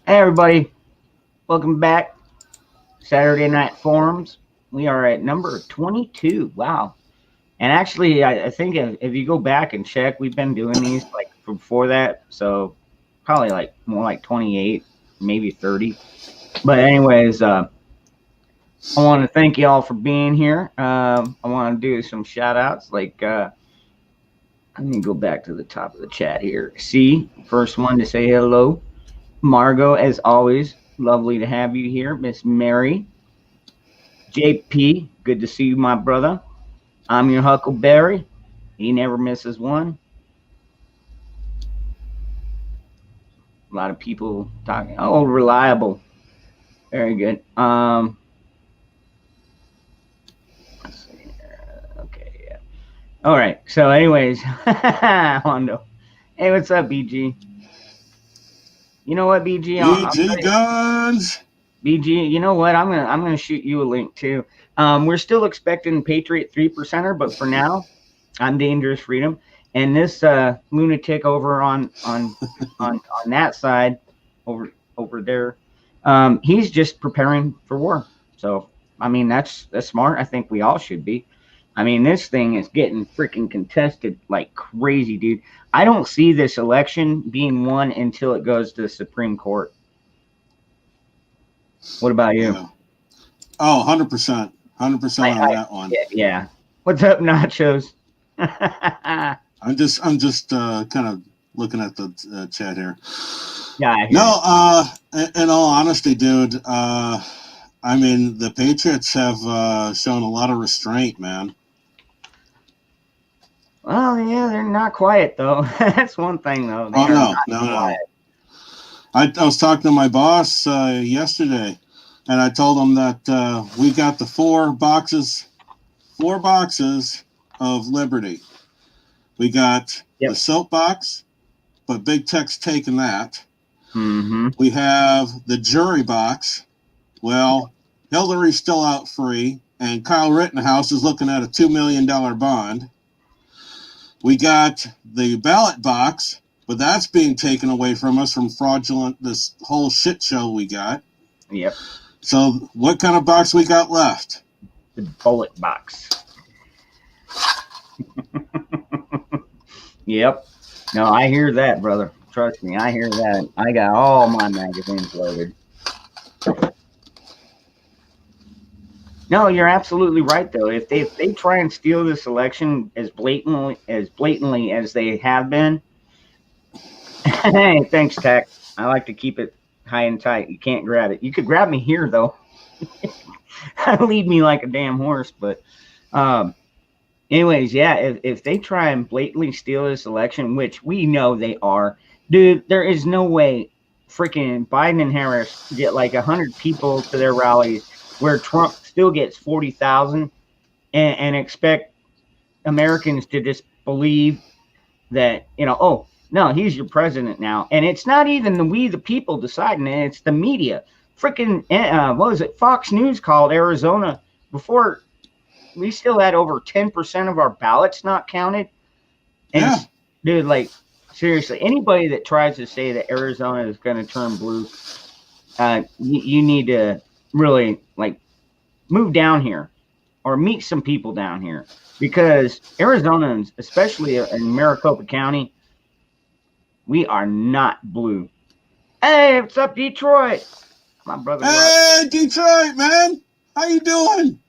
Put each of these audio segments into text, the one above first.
Hey everybody, welcome back. Saturday Night Forums. We are at number 22. Wow. And actually, I think if you go back and check, we've been doing these like before that. So probably like more like 28, maybe 30. But anyways, I want to thank you all for being here. I want to do some shout outs. Let me go back to the top of the chat here. See, first one to say hello. Margot, as always, lovely to have you here. Miss Mary. JP, good to see you, my brother. I'm your Huckleberry. He never misses one. A lot of people talking. Oh, reliable. Very good. Let's see here. Okay, yeah. All right. So, anyways, Hondo. Hey, what's up, BG? You know what, BG? BG Guns. BG, you know what? I'm gonna shoot you a link too. We're still expecting Patriot 3%er, but for now, I'm Dangerous Freedom, and this lunatic over on that side, over there, he's just preparing for war. So I mean, that's smart. I think we all should be. I mean, this thing is getting freaking contested like crazy, dude. I don't see this election being won until it goes to the Supreme Court. What about you? Yeah. Oh, 100%. 100% on that one. Yeah. What's up, Nachos? I'm just kind of looking at the chat here. Yeah. In all honesty, dude, I mean, the Patriots have shown a lot of restraint, man. Well, yeah, they're not quiet, though. That's one thing, though. No. I was talking to my boss yesterday, and I told him that we got the four boxes of liberty. We got the soapbox, but big tech's taking that. Mm-hmm. We have the jury box. Well, Hillary's still out free, and Kyle Rittenhouse is looking at a $2 million bond. We got the ballot box, but that's being taken away from us from fraudulent, this whole shit show we got. Yep. So what kind of box we got left? The bullet box. Yep. No, I hear that, brother. Trust me, I hear that. I got all my magazines loaded. No, you're absolutely right, though. If they try and steal this election as blatantly as they have been, hey, thanks, Tech. I like to keep it high and tight. You can't grab it. You could grab me here, though. Lead me like a damn horse. But anyways, yeah, if they try and blatantly steal this election, which we know they are, dude, there is no way freaking Biden and Harris get like 100 people to their rallies where Trump still gets 40,000 and expect Americans to just believe that, oh, no, he's your president now. And it's not even we, the people, deciding it. It's the media. Freaking, what was it? Fox News called Arizona before. We still had over 10% of our ballots not counted. And, dude, like, seriously, anybody that tries to say that Arizona is going to turn blue, you need to really, like, move down here or meet some people down here, because Arizonans, especially in Maricopa County, we are not blue. Hey, what's up, Detroit? My brother. Hey, Detroit, man. How you doing?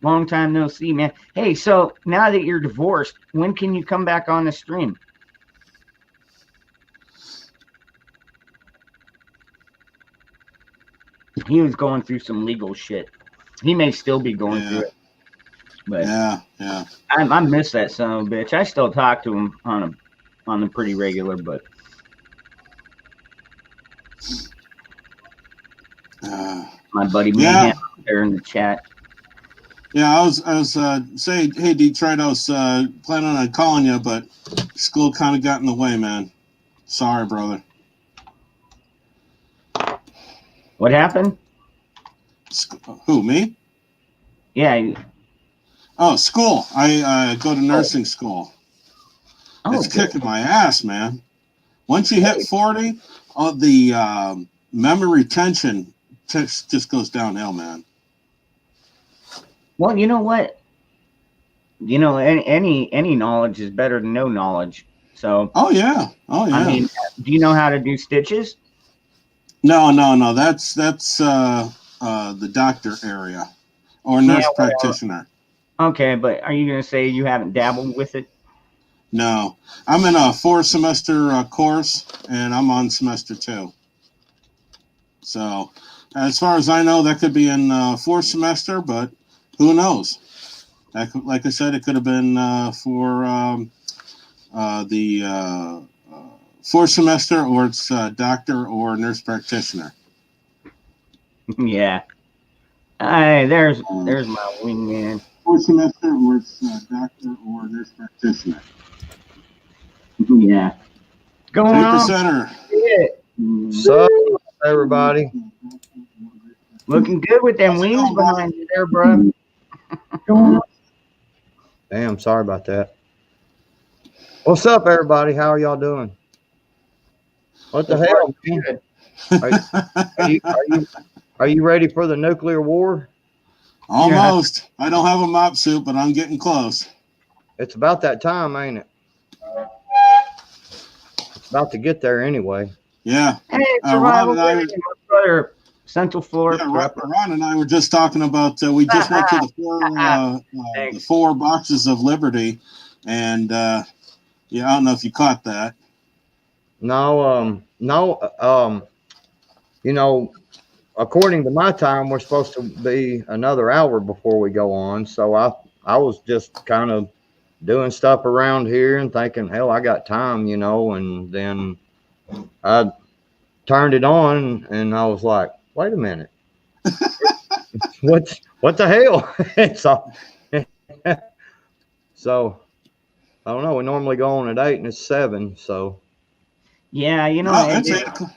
Long time no see, man. Hey, so now that you're divorced, when can you come back on the stream? He was going through some legal shit. He may still be going through it. But yeah. I miss that son of a bitch. I still talk to him on a pretty regular, but my buddy Mayhem there in the chat. Yeah, I was saying, hey, Detroit, I was planning on calling you, but school kind of got in the way, man. Sorry, brother. What happened? Who, me? Yeah. Oh, school. I go to nursing school. It's kicking my ass, man. Once you hit 40, memory retention just goes downhill, man. Well, you know what? You know, any knowledge is better than no knowledge. So, Oh yeah. I mean, do you know how to do stitches? No. That's the doctor area or Yeah, nurse whatever. practitioner. Okay, but are you going to say you haven't dabbled with it? No, I'm in a 4-semester course, and I'm on semester 2. So, as far as I know, that could be in 4th semester, but who knows? Like I said, it could have been for the 4th semester, or it's doctor or nurse practitioner. Yeah. Hey, there's my wingman. 4th semester, or it's doctor or nurse practitioner. Yeah. Going Paper on. center. So, everybody. Looking good with them wings behind you there, bro. Damn, sorry about that. What's up, everybody? How are y'all doing? What the hell, man? Are you ready for the nuclear war? Almost. Yeah. I don't have a mop suit, but I'm getting close. It's about that time, ain't it? It's about to get there anyway. Yeah. Hey, Ron and I, brother, Central Florida. Yeah, Ron and I were just talking about. We just went to the 4 boxes of Liberty, and yeah, I don't know if you caught that. No. You know, according to my time, we're supposed to be another hour before we go on. So I was just kind of doing stuff around here and thinking, hell, I got time, you know, and then I turned it on and I was like, wait a minute. what the hell? So I don't know. We normally go on at 8 and it's 7. So yeah, you know, it's 8 o'clock.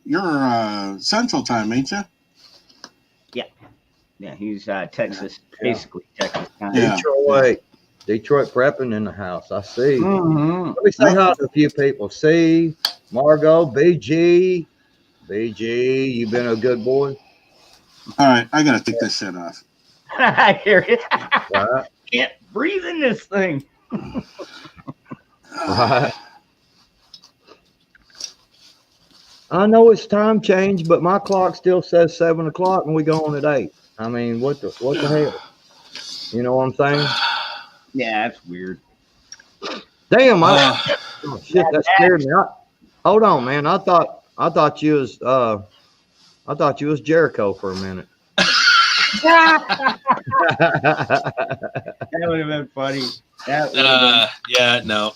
You're Central Time, ain't you? Yeah, he's Texas, basically Texas time. Yeah. Detroit prepping in the house. I see. Mm-hmm. Let me say hi to a few people. C, Margot, BG, you've been a good boy. All right, I gotta take this shit off. I hear it. Right. Can't breathe in this thing. Right. I know it's time change, but my clock still says 7 o'clock and we go on at 8. I mean, what the hell? You know what I'm saying? Yeah, that's weird. Damn, oh shit, that scared me. Hold on, man. I thought you was Jericho for a minute. That would have been funny. Yeah, no.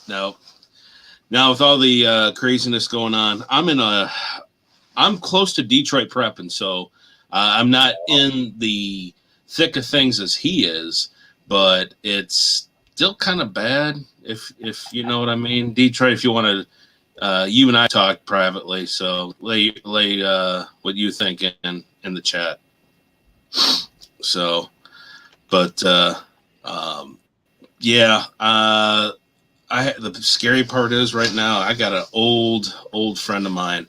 Now with all the craziness going on, I'm close to Detroit prepping, so I'm not in the thick of things as he is, but it's still kind of bad, if you know what I mean. Detroit, if you want to, you and I talk privately, so lay what you think in the chat. So, but yeah, the scary part is right now I got an old friend of mine.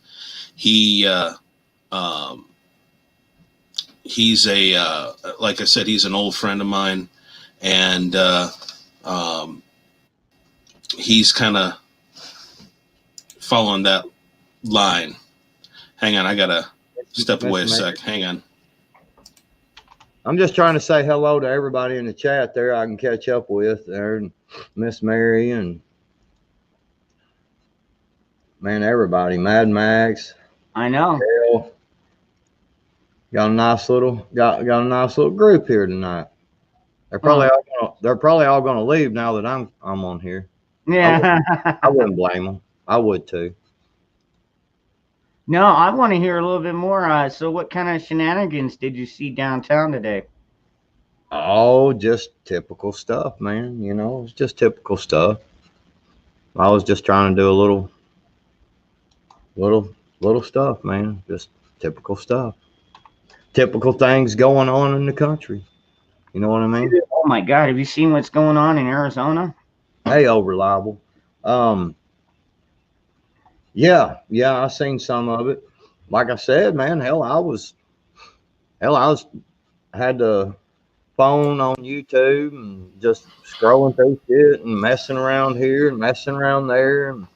He's like I said, he's an old friend of mine, and he's kind of following that line. Hang on, I gotta step away a sec. Hang on. I'm just trying to say hello to everybody in the chat there I can catch up with there. Miss Mary and man, everybody. Mad Max. I know. Hell. Got a nice little group here tonight. They're probably all gonna leave now that I'm on here. Yeah. I wouldn't blame them. I would too. No, I want to hear a little bit more. So what kind of shenanigans did you see downtown today? Oh, just typical stuff, man. You know, it's just typical stuff. I was just trying to do a little stuff, man. Just typical stuff. Typical things going on in the country. You know what I mean? Oh my God, have you seen what's going on in Arizona? Hey, old reliable. Yeah, I seen some of it. Like I said, man, had the phone on YouTube and just scrolling through shit and messing around here and messing around there. And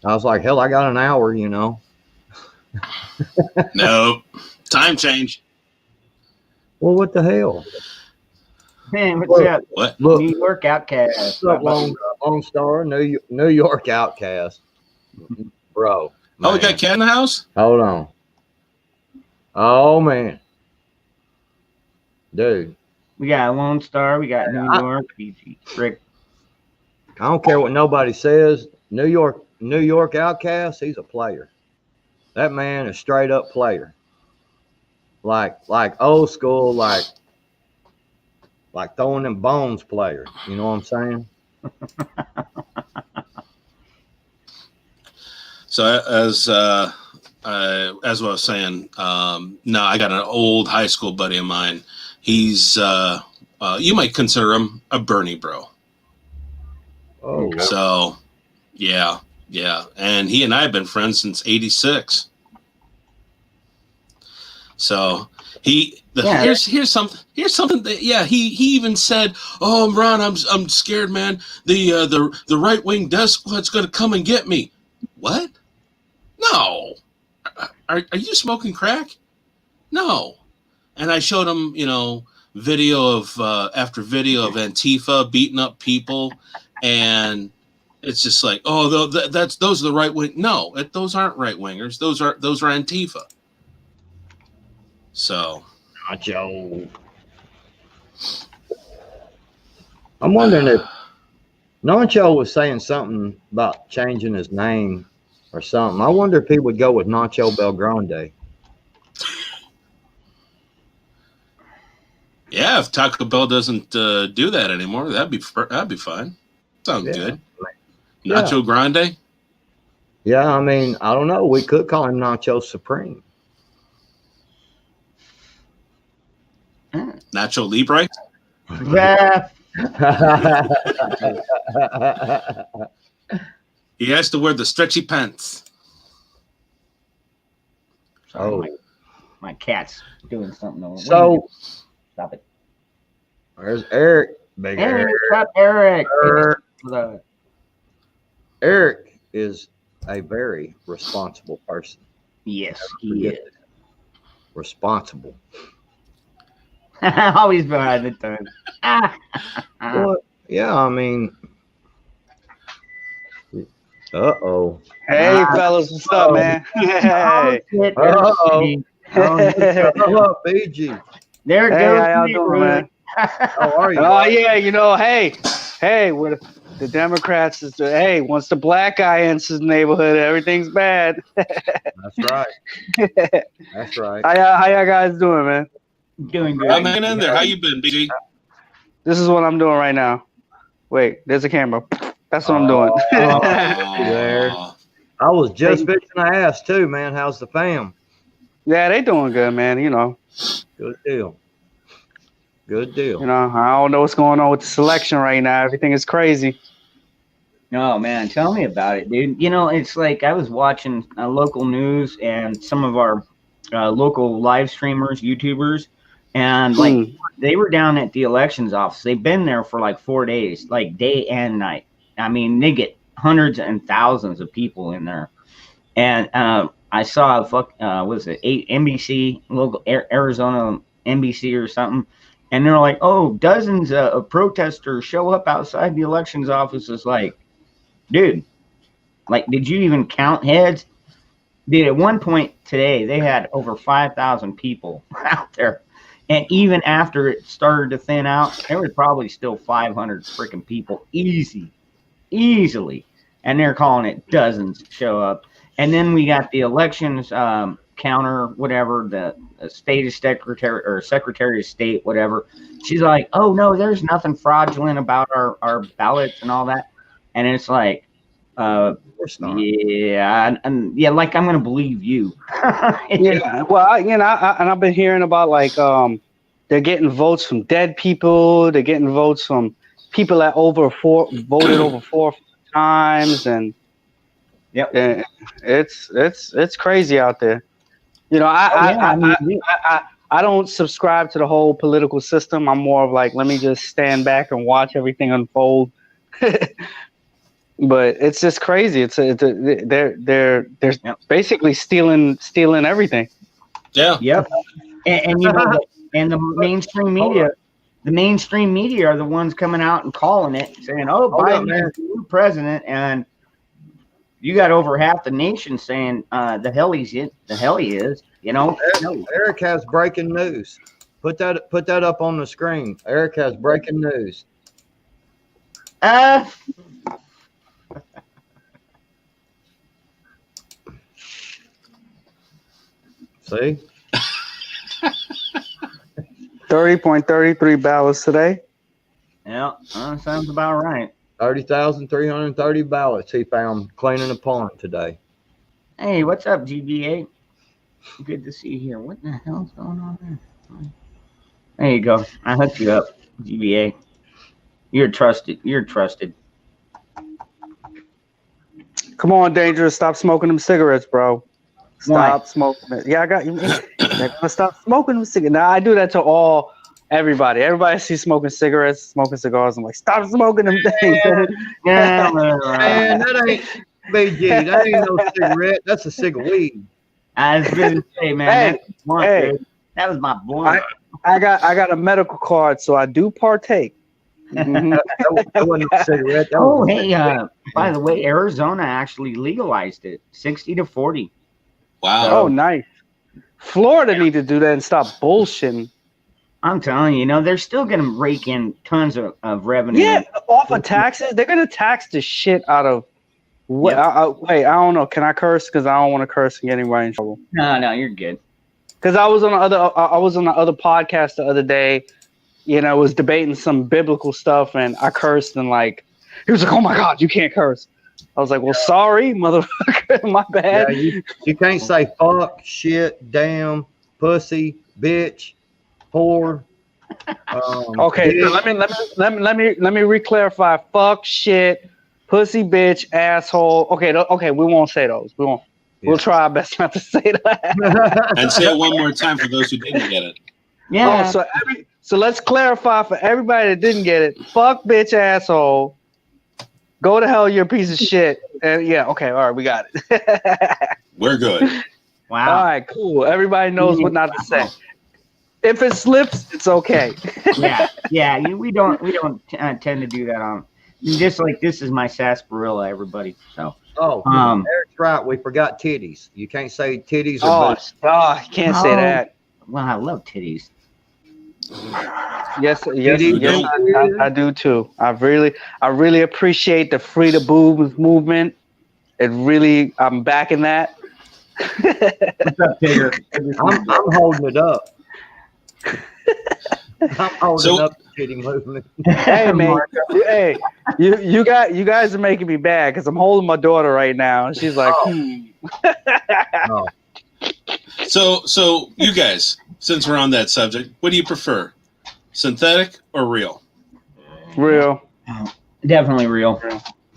I was like, hell, I got an hour, you know. No, time change. Well, what the hell? Man, what's up? What? Look, New York Outcast. what's up, Lone Star, New York Outcast, bro. Oh, we man. got Cat in the house? Hold on. Oh man, dude. We got Lone Star. We got New York. PG. Rick. I don't care what nobody says. New York Outcast. He's a player. That man is straight up player. Like old school, like throwing them bones player. You know what I'm saying? So as what I was saying, no, I got an old high school buddy of mine. He's you might consider him a Bernie bro. Oh, So yeah, and he and I have been friends since '86. So here's something that he even said, "Oh, Ron, I'm scared, man. The right wing death squad's going to come and get me." What? No. Are you smoking crack? No. And I showed him, video after video of Antifa beating up people, and it's just like, oh, those are the right wing. No, those aren't right wingers. Those are Antifa. So, Nacho. I'm wondering if Nacho was saying something about changing his name or something. I wonder if he would go with Nacho Belgrande. yeah, if Taco Bell doesn't do that anymore, that'd be fine. Sounds good. Nacho Grande. Yeah, I mean, I don't know. We could call him Nacho Supreme. Nacho Libre. Yeah. He has to wear the stretchy pants. Sorry, my cat's doing something over. So Stop it. there's Eric. Big Eric. What's up, Eric? Eric is a very responsible person. Yes, he is. Responsible. Always behind the time. Well, yeah, I mean, uh-oh. Hey, fellas, what's up, man? Hey. Uh-oh. Hello, BG. There it Hey, goes. how y'all doing, man? How are you? Oh, yeah, hey, with the Democrats, once the black guy enters the neighborhood, everything's bad. That's right. That's right. How y'all guys doing, man? Doing good. I'm hanging in there. How you been, BG? This is what I'm doing right now. Wait, there's a camera. That's what I'm doing. There. I was just fixing to ask too, man. How's the fam? Yeah, they doing good, man. Good deal. Good deal. I don't know what's going on with the selection right now. Everything is crazy. Oh man, tell me about it, dude. It's like I was watching local news and some of our local live streamers, YouTubers, and they were down at the elections office. They've been there for like 4 days, like day and night. I mean, they get hundreds and thousands of people in there. And I saw was it 8 NBC, local Arizona NBC or something. And they're like, oh, dozens of protesters show up outside the elections offices. Like, dude, like, did you even count heads? Dude, at one point today, they had over 5,000 people out there. And even after it started to thin out, there was probably still 500 freaking people easily. And they're calling it dozens show up. And then we got the elections counter, whatever, the state secretary or secretary of state, whatever. She's like, oh, no, there's nothing fraudulent about our ballots and all that. And it's like, yeah, and yeah, like I'm gonna believe you. Yeah, well, I've been hearing about they're getting votes from dead people. They're getting votes from people that voted over 4 times, and Yep. And it's crazy out there. You know, I don't subscribe to the whole political system. I'm more of like, let me just stand back and watch everything unfold. But it's just crazy. They're basically stealing everything. Yeah. Yep. And you know, and the mainstream media. The mainstream media are the ones coming out and calling it, saying, "Oh, Biden is the new president," and you got over half the nation saying, "The hell he is." You know, Eric has breaking news. Put that up on the screen. Eric has breaking news. See? 30.33 ballots today. Yeah, sounds about right. 30,330 ballots he found cleaning a pond today. Hey, what's up, GBA? Good to see you here. What the hell's going on there? There you go. I hooked you up, GBA. You're trusted. Come on, Dangerous. Stop smoking them cigarettes, bro. Stop smoking it. Yeah, I got you. They're gonna stop smoking them cigarettes. Now I do that to everybody. Everybody I see smoking cigarettes, smoking cigars. I'm like, stop smoking them things. Yeah, man, that ain't BG. That ain't no cigarette. That's a cig of weed. I was gonna say, man, that was my blunt. I got a medical card, so I do partake. Mm-hmm. that wasn't a cigarette. By the way, Arizona actually legalized it, 60-40. Wow. Oh, nice. Florida need to do that and stop bullshitting. I'm telling you, they're still going to rake in tons of revenue. Yeah, off of taxes. They're going to tax the shit out of what? Yep. Wait, I don't know. Can I curse? Because I don't want to curse and get anybody in trouble. No, you're good. Because I was on the other podcast the other day, was debating some biblical stuff, and I cursed, and he was like, "Oh my God, you can't curse." I was like, "Well, sorry, motherfucker, my bad." Yeah, you can't say fuck, shit, damn, pussy, bitch, whore. Okay, so let me re-clarify. Fuck, shit, pussy, bitch, asshole. Okay, we won't say those. We won't. Yeah. We'll try our best not to say that. And say it one more time for those who didn't get it. Yeah. Oh, so let's clarify for everybody that didn't get it. Fuck, bitch, asshole. Go to hell, you're a piece of shit. And all right, we got it. We're good. Wow. All right, cool. Everybody knows what not to say. If it slips, it's okay. Yeah. We don't tend to do that on. Just like this is my sarsaparilla, everybody. So. Eric's right. We forgot titties. You can't say titties. You can't say that. Well, I love titties. Yes, I do too. I really appreciate the Free the Boobs movement. I'm backing that. What's up, Tigger? I'm holding it up. I'm holding up the titty movement. Hey man, you guys are making me bad because I'm holding my daughter right now, and she's like, Oh. So you guys, since we're on that subject, what do you prefer, synthetic or real? Real. Definitely real.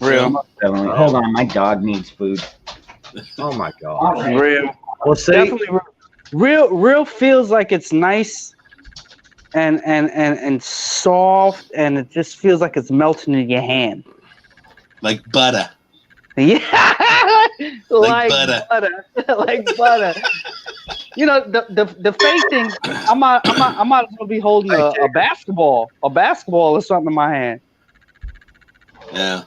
Real. Definitely. Hold on, my dog needs food. Oh my God. Real. Well, see, definitely real feels like it's nice and soft, and it just feels like it's melting in your hand. Like butter. Yeah, like butter. Like butter. The fake thing. I might as well be holding a basketball or something in my hand. Yeah.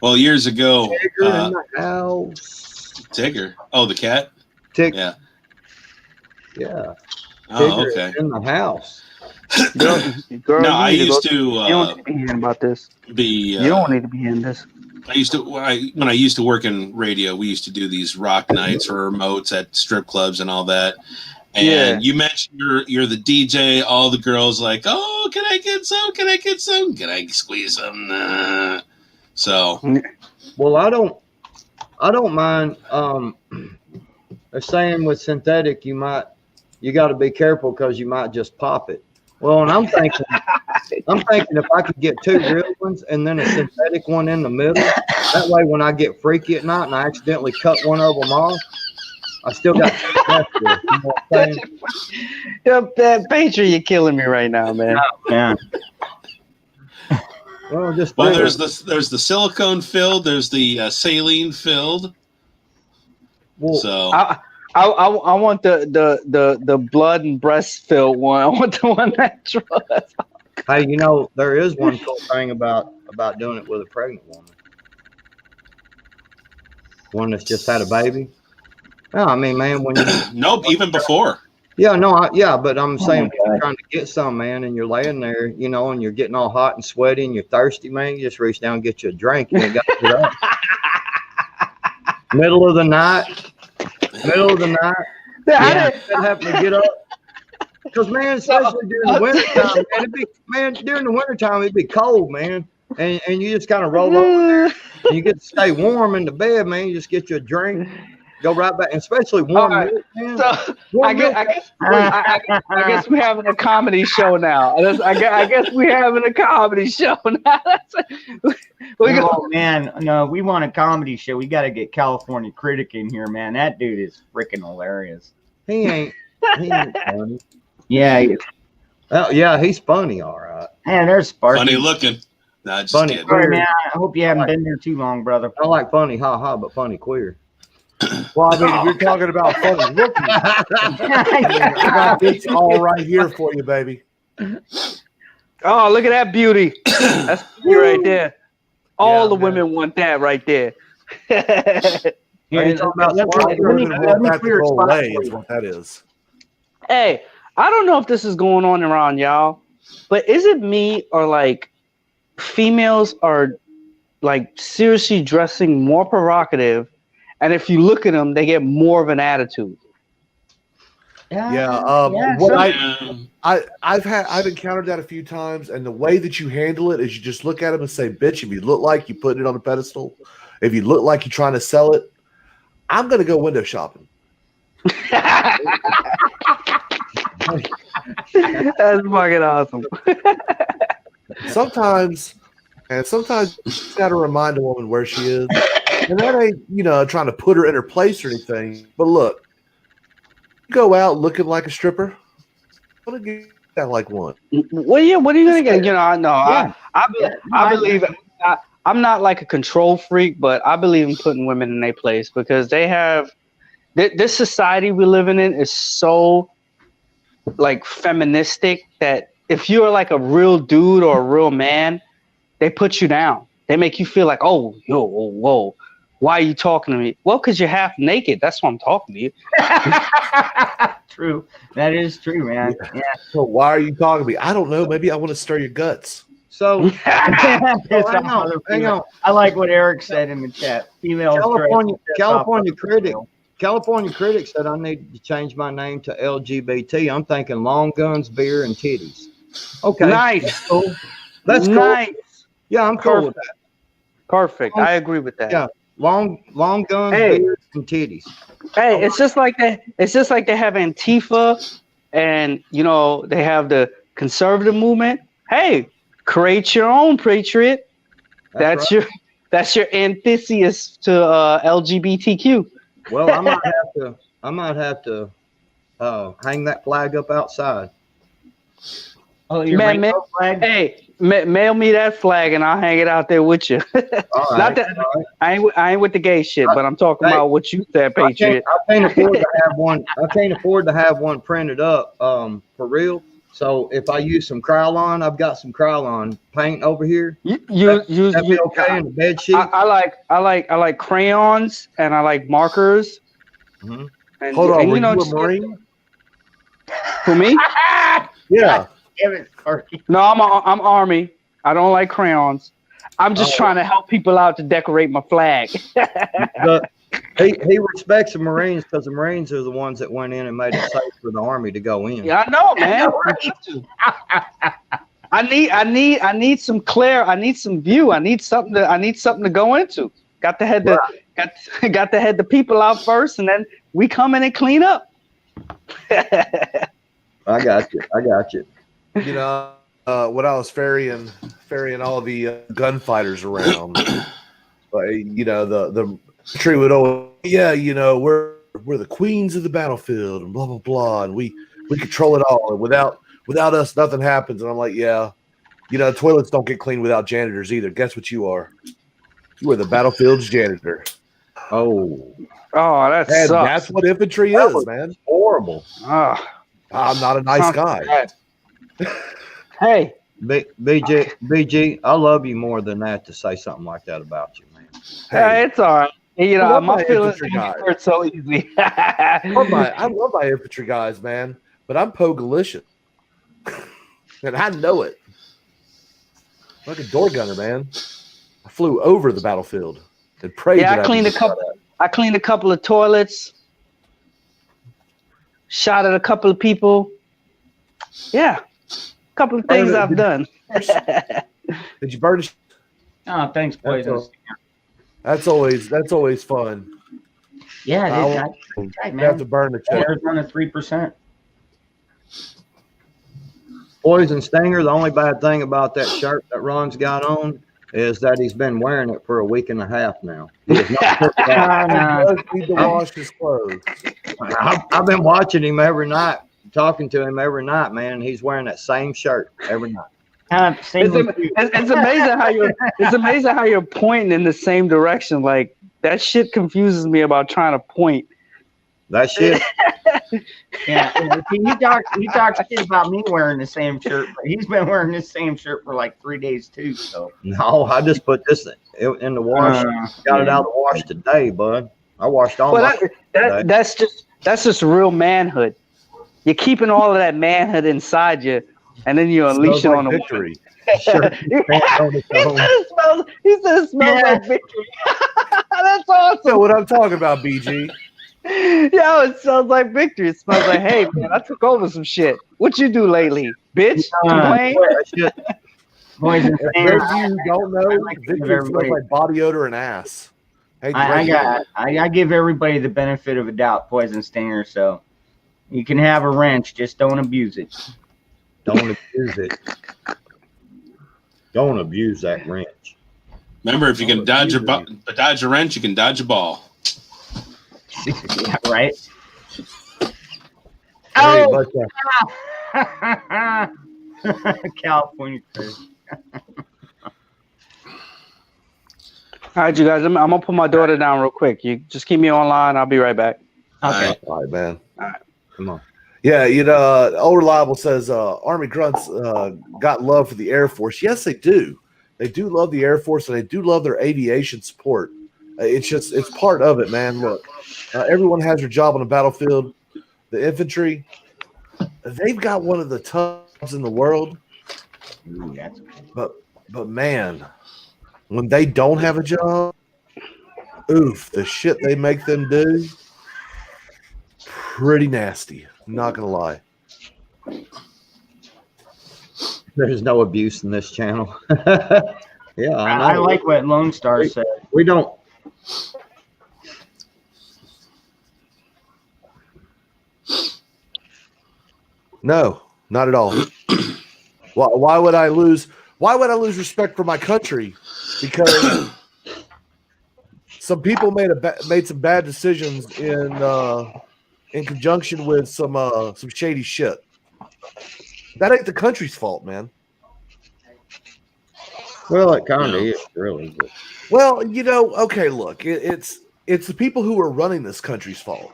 Well, years ago, Tigger in the house. Tigger. Oh, the cat. Yeah. Oh, Tigger okay. in the house. Girl, no, I used to. You don't need to be hearing about this. You don't need to be hearing this. When I used to work in radio, we used to do these rock nights or remotes at strip clubs and all that. And you mentioned you're the DJ. All the girls like, oh, can I get some? Can I get some? Can I squeeze some? Nah. So, well, I don't mind. They're saying with synthetic, you got to be careful because you might just pop it. Well, and I'm thinking if I could get two real ones and then a synthetic one in the middle, that That way, when I get freaky at night and I accidentally cut one of them off, I still got left there. You know what I'm saying? Patriot, you're killing me right now, man. Oh, man. Well, there's the silicone filled, there's the saline filled. Well, So I want the blood and breast filled one. I want the one that draws. hey, there is one cool thing about doing it with a pregnant woman. One that's just had a baby. No, I mean, man, when you nope, even before. Yeah, no, but I'm saying my when you're trying to get some, man, and you're laying there, and you're getting all hot and sweaty and you're thirsty, man, you just reach down and get you a drink. You ain't got to get up. Middle of the night. Yeah, I happen to get up. Because, man, especially during the wintertime, during the wintertime, it'd be cold, man. And you just kind of roll over there and you get to stay warm in the bed, man. You just get you a drink. Go right back, and especially warm milk, man. So I guess we're having a comedy show now. I guess we're having a comedy show now. Oh man, no, we want a comedy show. We got to get California Critic in here, man. That dude is freaking hilarious. He ain't funny. Yeah. Oh yeah, he's funny, all right. Man, there's Sparky. Funny looking. Nah, just Funny. kidding. Sorry, man. I hope you haven't been there too long, brother. I like funny, but funny queer. Well, I mean, if you're talking about funny looking, I got this all right here for you, baby. Oh, look at that beauty. That's beauty right there. All the women want that right there. Yeah, Talking about let me go away is what that is. Hey, I don't know if this is going on around y'all, but is it me or like females are like seriously dressing more provocative? And if you look at them, they get more of an attitude. I've encountered that a few times, and the way that you handle it is you just look at them and say, "Bitch, if you look like you're putting it on a pedestal, if you look like you're trying to sell it, I'm gonna go window shopping." That's fucking awesome. Sometimes you got to remind a woman where she is. And that ain't, trying to put her in her place or anything. But look, you go out looking like a stripper. I'm gonna get that like one. What are you gonna get? I believe I'm not like a control freak, but I believe in putting women in their place because they have this society we're living in is so like feministic that if you're like a real dude or a real man, they put you down. They make you feel like, oh, yo, whoa. Why are you talking to me? Well, because you're half naked. That's why I'm talking to you. True. That is true, man. Yeah. So why are you talking to me? I don't know. Maybe I want to stir your guts. So hang on. I like what Eric said in the chat. Females California Critic said I need to change my name to LGBT. I'm thinking long guns, beer, and titties. Okay. Nice. That's cool. That's nice. Cool. Yeah, I'm cool with that. Perfect. I agree with that. Yeah. Long guns, beers, and titties. Hey, it's just like that. It's just like they have Antifa, and they have the conservative movement. Hey, create your own patriot. That's right. That's your antithesis to LGBTQ. Well, I might have to hang that flag up outside. Oh, your rainbow flag? Hey, mail me that flag and I'll hang it out there with you. All right, Not that I ain't with the gay shit, but I'm talking about what you said, Patriot. I can't afford to have one. I can't afford to have one printed up for real. So if I use some Krylon, I've got some Krylon paint over here. You use okay in the bed sheet. I like crayons and I like markers. Mm-hmm. And, hold on, and, were you a Marine? For me? Yeah. No, I'm Army. I don't like crayons. I'm just trying to help people out to decorate my flag. He respects the Marines because the Marines are the ones that went in and made it safe for the Army to go in. Yeah, I know, man. I need some glare. I need some view. I need something to go into. Got to head the people out first, and then we come in and clean up. I got you. When I was ferrying all the gunfighters around, You know, the tree would always, yeah, you know, we're the queens of the battlefield and blah blah blah, and we control it all, and without us nothing happens. And I'm like, yeah, you know, toilets don't get cleaned without janitors either. Guess what you are? You are the battlefield's janitor. Oh, that And sucks. that's what infantry is, man. horrible. I'm not a nice guy. Bad. Hey, BG, I love you more than that to say something like that about you, man. Hey, it's all right. You I know, love my my feelings infantry can guy. hurt so easy. I love my infantry guys, man, but I'm Pogalicious. And I know it. Like a door gunner, man. I flew over the battlefield and prayed. Yeah, that I cleaned a couple of toilets, shot at a couple of people. Yeah, a couple of things I've done. Did you burn? Oh, thanks, Poison. That's always fun. Yeah, I'll- that's right, You have man. to burn the check. Arizona 3%. Poison Stinger, the only bad thing about that shirt that Ron's got on is that he's been wearing it for a week and a half now. He has not took it off. He No. does need to wash his clothes. I've been watching him every night, talking to him every night, man. And he's wearing that same shirt every night. Same with you. It's amazing how you're pointing in the same direction. Like that shit confuses me about trying to point. That shit. Yeah, see, you talk shit about me wearing the same shirt, but he's been wearing the same shirt for like 3 days too. So No, I just put this in the wash. Got it out of the wash today, bud. I washed all my. That's just real manhood. You're keeping all of that manhood inside you, and then you unleash it on the victory. shirt. he said it smells like victory. That's awesome. So what I'm talking about, BG? Yo, it sounds like victory. It smells like, hey, man, I took over some shit. What you do lately, bitch? Dwayne? Poison For Stinger, those of you who don't know, like to give victory smells everybody- like body odor and ass. Hey, I give everybody the benefit of a doubt, Poison Stinger. So you can have a wrench, just don't abuse it. Don't abuse it. Don't abuse that wrench. Remember, if you can dodge a wrench, you can dodge a ball. Yeah, right. Hey, Oh, but, California Chris. All right, you guys, I'm gonna put my daughter down real quick. You just keep me online. I'll be right back. Okay. all right, man. Come on. Yeah, you know, Old Reliable says Army grunts got love for the Air Force. Yes, they do. They do love the Air Force, and they do love their aviation support. It's part of it, man. Look, everyone has their job on the battlefield. The infantry, they've got one of the toughest in the world. Ooh, that's But man, when they don't have a job, oof, the shit they make them do, pretty nasty. Not gonna lie. There's no abuse in this channel. Yeah, I like what Lone Star said. We don't. No, not at all. Why would I lose? Why would I lose respect for my country? Because some people made some bad decisions in conjunction with some shady shit. That ain't the country's fault, man. Well, it kind of is, really. But Well, you know, okay, look, it's the people who are running this country's fault.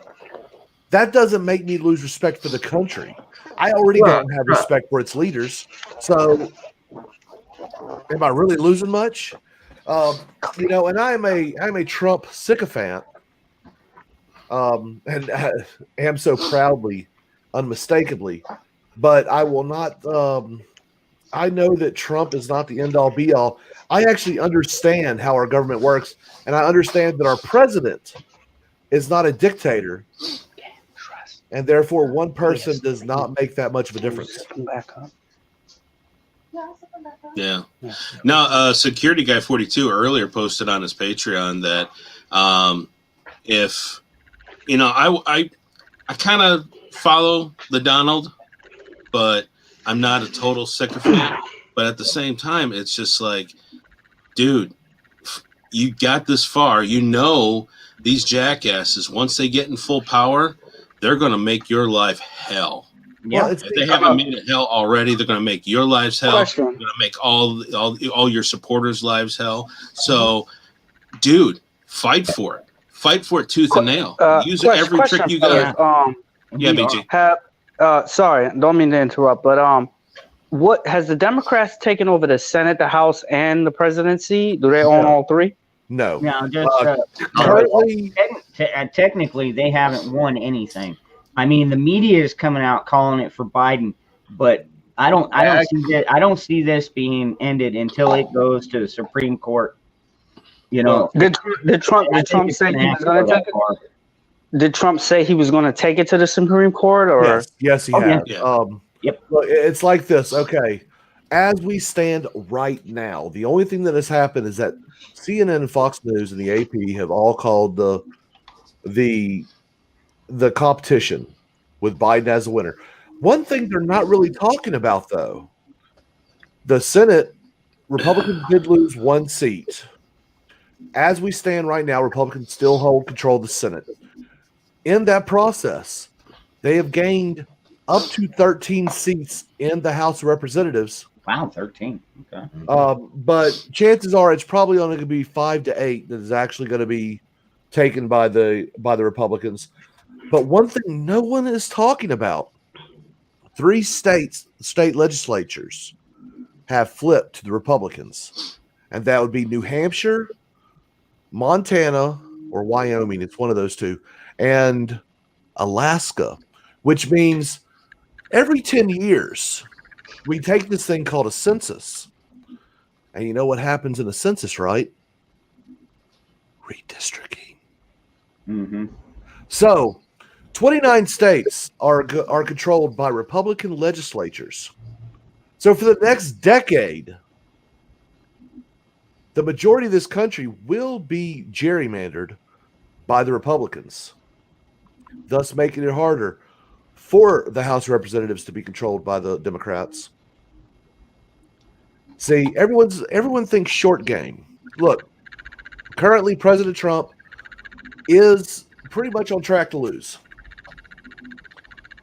That doesn't make me lose respect for the country. I already don't have respect for its leaders. So, am I really losing much? You know, and I'm a Trump sycophant, and I am so proudly, unmistakably. But I will not. I know that Trump is not the end all be all. I actually understand how our government works, and I understand that our president is not a dictator, and therefore one person does not make that much of a difference. Yeah. Now, Security Guy 42 earlier posted on his Patreon that if, you know, I kind of follow the Donald, but I'm not a total sycophant. But at the same time, it's just like, dude, you got this far. You know these jackasses, once they get in full power, they're going to make your life hell. Yeah. Well, If they haven't made it hell already, they're going to make your lives hell. Question. They're going to make all your supporters' lives hell. So, dude, fight for it. Fight for it tooth and nail. Use every trick you got. Yeah, BG. Sorry, don't mean to interrupt, but what has the Democrats taken over the Senate, the House, and the presidency? Do they own all three? No. No, just Currently, technically they haven't won anything. I mean, the media is coming out calling it for Biden, but I don't see this being ended until it goes to the Supreme Court. You know, Did Trump say he was going to take it? Did Trump say he was going to take it to the Supreme Court? Or yes, he has. Yeah. Yep. Look, it's like this. Okay, as we stand right now, the only thing that has happened is that CNN and Fox News and the AP have all called the competition with Biden as a winner. One thing they're not really talking about, though, the Senate, Republicans did lose one seat. As we stand right now, Republicans still hold control of the Senate. In that process, they have gained up to 13 seats in the House of Representatives. Wow, 13. Okay. But chances are it's probably only going to be 5 to 8 that is actually going to be taken by the Republicans. But one thing no one is talking about, 3 state legislatures have flipped to the Republicans. And that would be New Hampshire, Montana, or Wyoming. It's one of those two. And Alaska, which means every 10 years, we take this thing called a census. And you know what happens in a census, right? Redistricting. Mm-hmm. So 29 states are controlled by Republican legislatures. So for the next decade, the majority of this country will be gerrymandered by the Republicans, thus making it harder for the House of Representatives to be controlled by the Democrats. See, everyone thinks short game. Look, currently President Trump is pretty much on track to lose.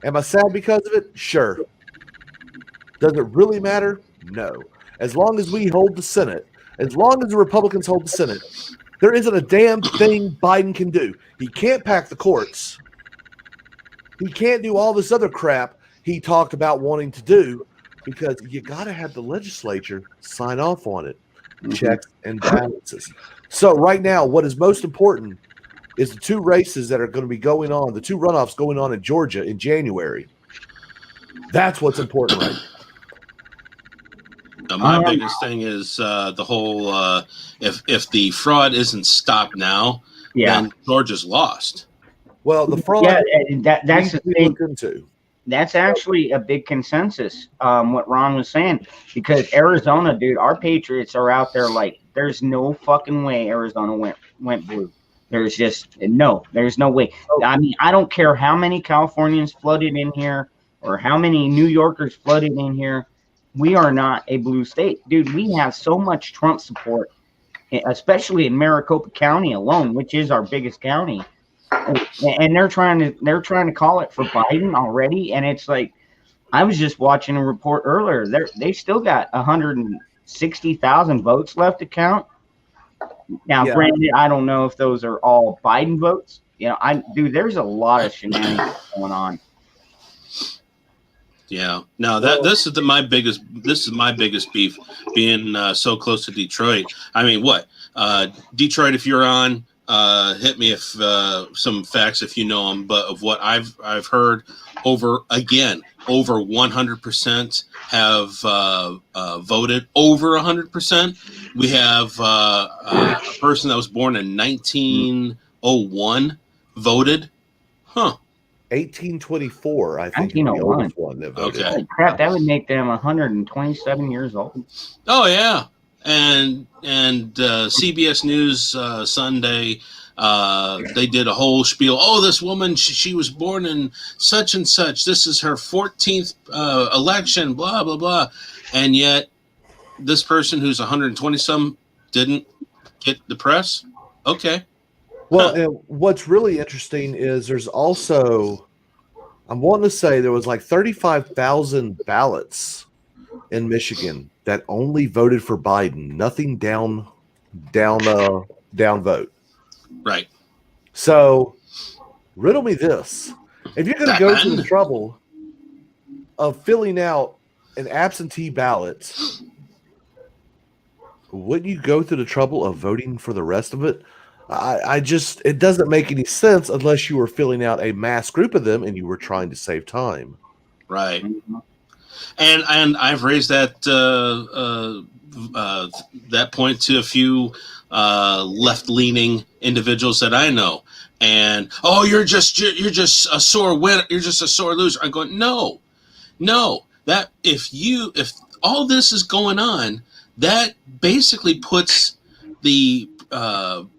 Am I sad because of it? Sure. Does it really matter? No. As long as we hold the Senate, as long as the Republicans hold the Senate, there isn't a damn thing Biden can do. He can't pack the courts. He can't do all this other crap he talked about wanting to do because you got to have the legislature sign off on it. Checks and balances. So right now, what is most important is the 2 races that are going to be going on, the 2 runoffs going on in Georgia in January. That's what's important right now. My biggest thing is the whole if the fraud isn't stopped now, then Georgia's lost. Well, the fraud that's the thing. Into. That's actually a big consensus, what Ron was saying, because Arizona, dude, our Patriots are out there like there's no fucking way Arizona went blue. There's no way. I mean, I don't care how many Californians flooded in here or how many New Yorkers flooded in here. We are not a blue state. Dude, we have so much Trump support, especially in Maricopa County alone, which is our biggest county. And they're trying to call it for Biden already. And it's like, I was just watching a report earlier. They still got 160,000 votes left to count. Now, granted, I don't know if those are all Biden votes. You know, there's a lot of shenanigans going on. Yeah. No, this is my biggest beef being so close to Detroit. I mean, what? Detroit, if you're on, hit me if some facts if you know them, but of what I've heard, over 100% have voted. Over 100%. We have a person that was born in 1901 voted. 1824, I think. 1901. One that voted. Okay. Holy crap, that would make them 127 years old. Oh yeah, and CBS News Sunday, they did a whole spiel. Oh, this woman, she was born in such and such. This is her 14th election. Blah blah blah, and yet this person who's 120 some didn't get the press. Okay. Well, and what's really interesting is there's also, I'm wanting to say there was like 35,000 ballots in Michigan that only voted for Biden, nothing down vote. Right. So, riddle me this: if you're going to go to the Batman. trouble of filling out an absentee ballot, wouldn't you go through the trouble of voting for the rest of it? I just, it doesn't make any sense unless you were filling out a mass group of them and you were trying to save time. Right. And I've raised that that point to a few left-leaning individuals that I know, and you're just a sore winner, you're just a sore loser. I'm going, no, that if all this is going on, that basically puts the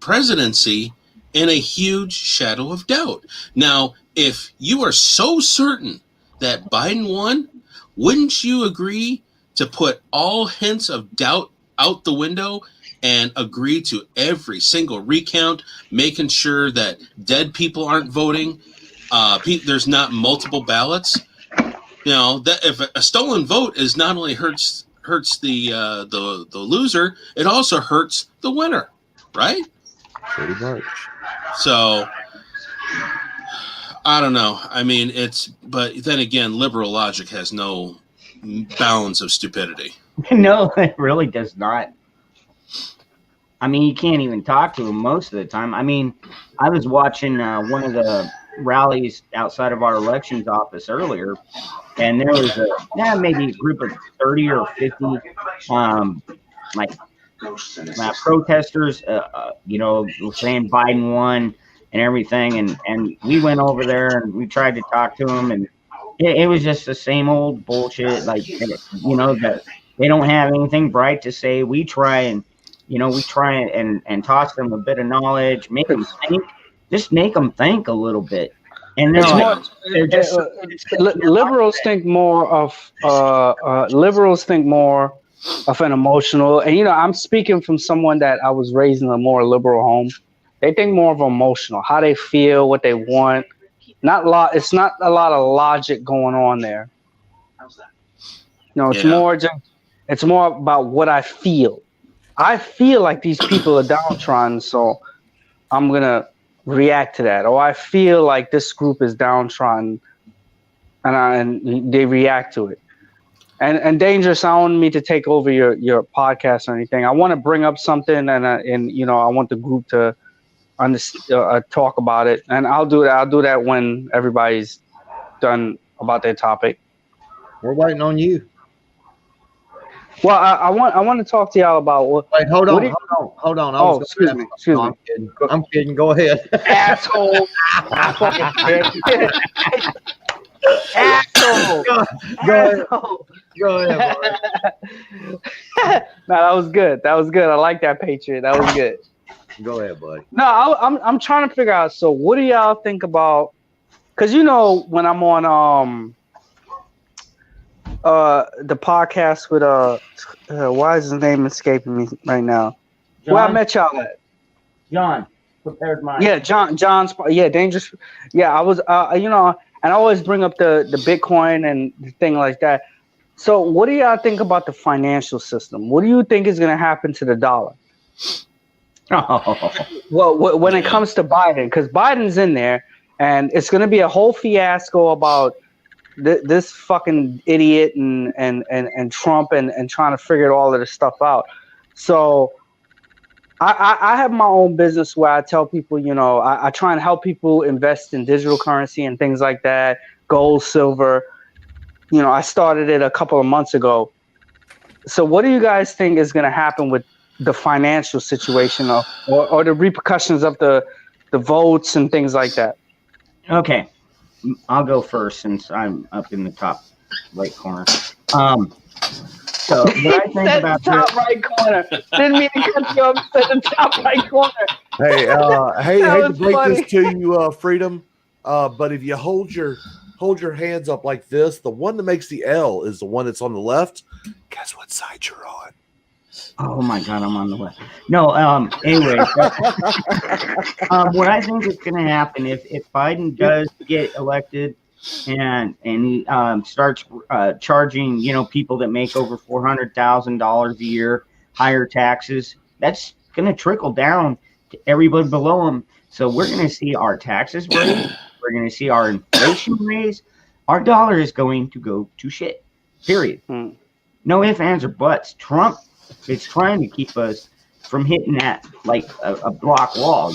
presidency in a huge shadow of doubt. Now, if you are so certain that Biden won, wouldn't you agree to put all hints of doubt out the window and agree to every single recount, making sure that dead people aren't voting, there's not multiple ballots? You know, that if a stolen vote is not only hurts the loser, it also hurts the winner, right? Pretty much. So I don't know. I mean, but then again, liberal logic has no bounds of stupidity. No, it really does not. I mean, you can't even talk to them most of the time. I mean, I was watching one of the rallies outside of our elections office earlier, and there was maybe a group of 30 or 50 protesters, saying Biden won and everything. And we went over there and we tried to talk to them, and it was just the same old bullshit. Like, that they don't have anything bright to say. We try and toss them a bit of knowledge, make them think, just make them think a little bit. And liberals think more of an emotional, and I'm speaking from someone that I was raised in a more liberal home. They think more of emotional, how they feel, what they want. It's not a lot of logic going on there. It's more about what I feel. I feel like these people are downtrodden, so I'm gonna react to that. Or I feel like this group is downtrodden, and they react to it. And Dangerous, I don't want me to take over your podcast or anything. I want to bring up something, and I want the group to talk about it, and I'll do that. I'll do that when everybody's done about their topic. We're waiting on you. Well, I want to talk to y'all about what. Wait, hold on. Excuse me. I'm kidding. Go ahead. Asshole. Asshole. Go ahead. No, that was good. I like that, Patriot. That was good. Go ahead, buddy. No, I'm trying to figure out. So, what do y'all think about? Because when I'm on the podcast with why is his name escaping me right now? John? Where I met y'all at? John, prepared mind. Yeah, John's. Yeah, Dangerous. Yeah, I was. and I always bring up the Bitcoin and the thing like that. So, what do y'all think about the financial system? What do you think is going to happen to the dollar? Oh. Well, when it comes to Biden, because Biden's in there, and it's going to be a whole fiasco about this fucking idiot and Trump and trying to figure all of this stuff out. So I have my own business where I tell people, I try and help people invest in digital currency and things like that, gold, silver. I started it a couple of months ago. So what do you guys think is going to happen with the financial situation or the repercussions of the votes and things like that? Okay, I'll go first since I'm up in the top right corner. So what I think about top right corner. Didn't mean to cut you off. Said the top right corner. Hey, hate to break funny. this to you, Freedom. But if you hold your hands up like this, the one that makes the L is the one that's on the left. Guess what side you're on? Oh my God, I'm on the way. No, anyway, what I think is going to happen if Biden does get elected and he starts charging, people that make over $400,000 a year higher taxes, that's going to trickle down to everybody below him. So we're going to see our taxes raise. We're going to see our inflation raise. Our dollar is going to go to shit. Period. No ifs, ands, or buts. Trump is trying to keep us from hitting that like a block wall.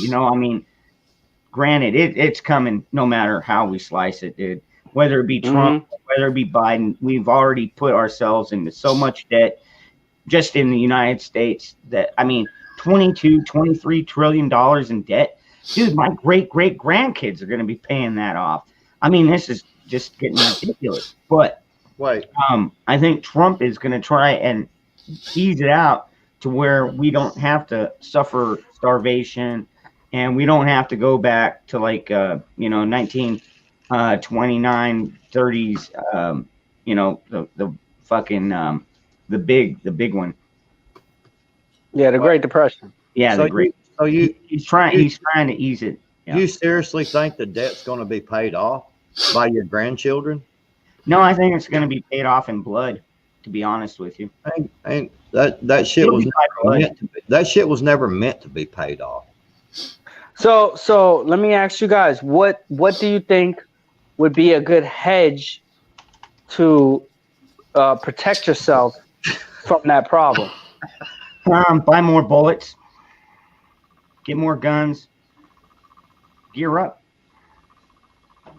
Granted, it's coming no matter how we slice it, dude. Whether it be Trump, whether it be Biden, we've already put ourselves into so much debt just in the United States that, 22, $23 trillion in debt. Dude, my great grandkids are going to be paying that off. This is just getting ridiculous. But Wait, I think Trump is going to try and ease it out to where we don't have to suffer starvation and we don't have to go back to 1929, 30s, the fucking the big one. Yeah, the Great Depression. Yeah, so he's trying to ease it. Yeah. You seriously think the debt's going to be paid off by your grandchildren? No, I think it's going to be paid off in blood. To be honest with you, that shit was never meant to be. That shit was never meant to be paid off. So let me ask you guys, what do you think would be a good hedge to protect yourself from that problem? Buy more bullets, get more guns, gear up.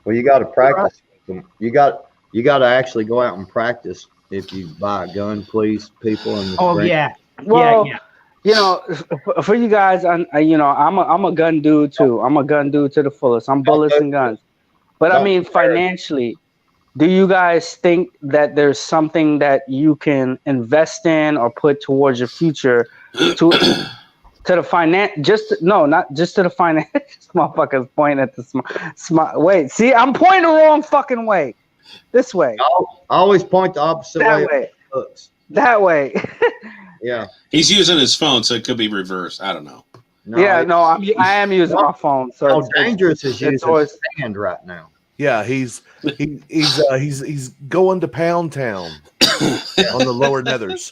Well, you got to practice. You got to actually go out and practice. If you buy a gun, please, people. Yeah. Well, yeah. For you guys, I'm a gun dude too. I'm a gun dude to the fullest. I'm bullets and guns. But financially, do you guys think that there's something that you can invest in or put towards your future to the finance? Not just to the finance. This motherfucker's pointing at the smart. Wait, see, I'm pointing the wrong fucking way. This way. I always point the opposite way. That way. Yeah. He's using his phone, so it could be reversed. I don't know. I am using my phone. So how dangerous is using his hand right now? Yeah, he's going to Pound Town on the lower nethers.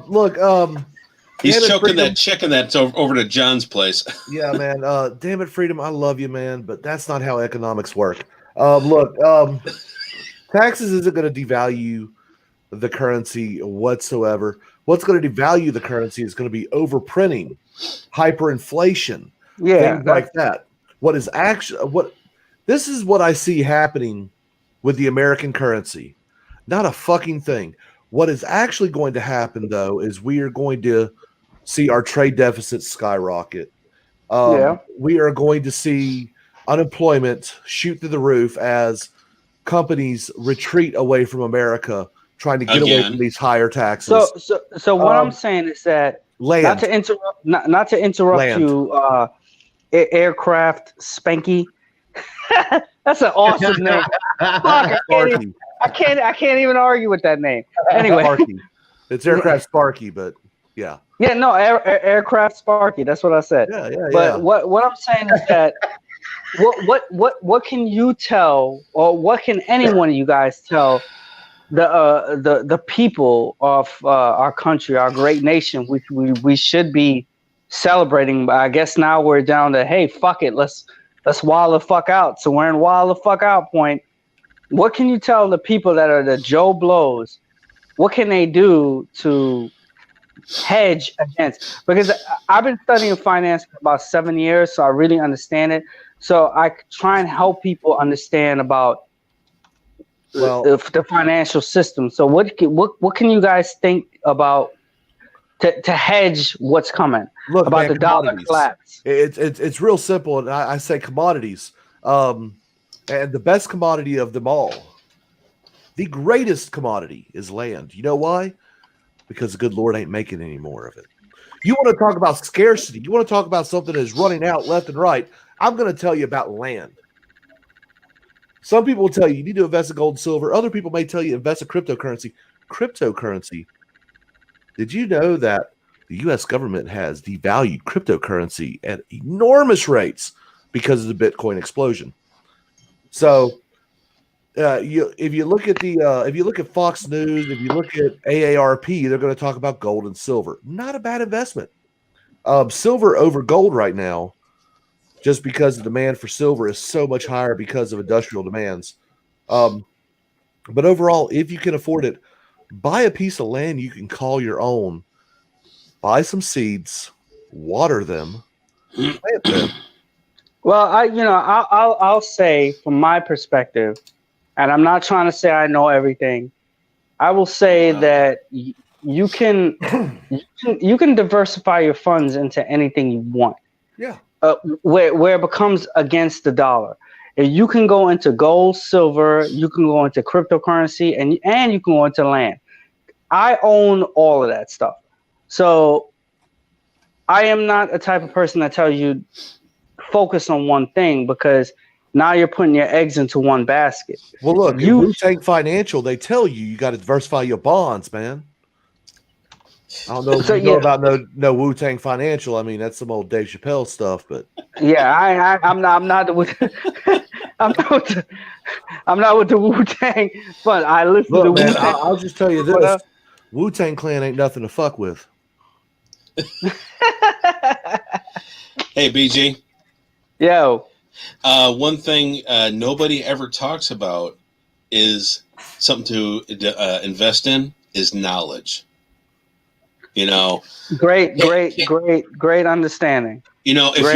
Look, he's choking that chicken that's over to John's place. Yeah, man. Damn it, Freedom. I love you, man, but that's not how economics work. Taxes isn't going to devalue the currency whatsoever. What's going to devalue the currency is going to be overprinting, hyperinflation, things like that. This is what I see happening with the American currency. Not a fucking thing. What is actually going to happen, though, is we are going to see our trade deficit skyrocket. We are going to see unemployment shoot through the roof as companies retreat away from America, trying to get away from these higher taxes. So what I'm saying is that not to interrupt you, Aircraft Spanky. That's an awesome name. I can't even argue with that name. Anyway, Sparky. It's Aircraft Sparky, but yeah. Yeah, no, Aircraft Sparky. That's what I said. But what I'm saying is that what can you tell, or what can any one of you guys tell the people of our country, our great nation, which we should be celebrating? But I guess now we're down to, hey, fuck it, let's wild the fuck out. So we're in wild the fuck out point. What can you tell the people that are the Joe Blows? What can they do to hedge against? Because I've been studying finance for about 7 years, so I really understand it. So I try and help people understand about the financial system. So what can you guys think about to hedge what's coming? Look, about man, the dollar collapse? It's real simple, and I say commodities. And the best commodity of them all, the greatest commodity, is land. You know why? Because the good Lord ain't making any more of it. You want to talk about scarcity? You want to talk about something that is running out left and right? I'm going to tell you about land. Some people will tell you need to invest in gold and silver. Other people may tell you invest in cryptocurrency. Cryptocurrency. Did you know that the U.S. government has devalued cryptocurrency at enormous rates because of the Bitcoin explosion. So, if you look at Fox News, if you look at AARP, they're going to talk about gold and silver. Not a bad investment. Silver over gold right now, just because the demand for silver is so much higher because of industrial demands. But overall, if you can afford it, buy a piece of land you can call your own. Buy some seeds, water them, plant them. Well, I'll say from my perspective, and I'm not trying to say I know everything. I will say that you can diversify your funds into anything you want. Yeah. Where it becomes against the dollar. You can go into gold, silver, you can go into cryptocurrency, and you can go into land. I own all of that stuff. So I am not a type of person that tells you focus on one thing, because now you're putting your eggs into one basket. Well, look, Wu-Tang Financial, they tell you got to diversify your bonds, man. I don't know if you know about no Wu-Tang Financial. I mean, that's some old Dave Chappelle stuff, but yeah, I'm not with I'm not with the Wu-Tang, but I listen to man, Wu-Tang. I'll just tell you this: Wu-Tang Clan ain't nothing to fuck with. Hey, BG. Yo. One thing nobody ever talks about is something to invest in is knowledge. You know, great understanding. You know, if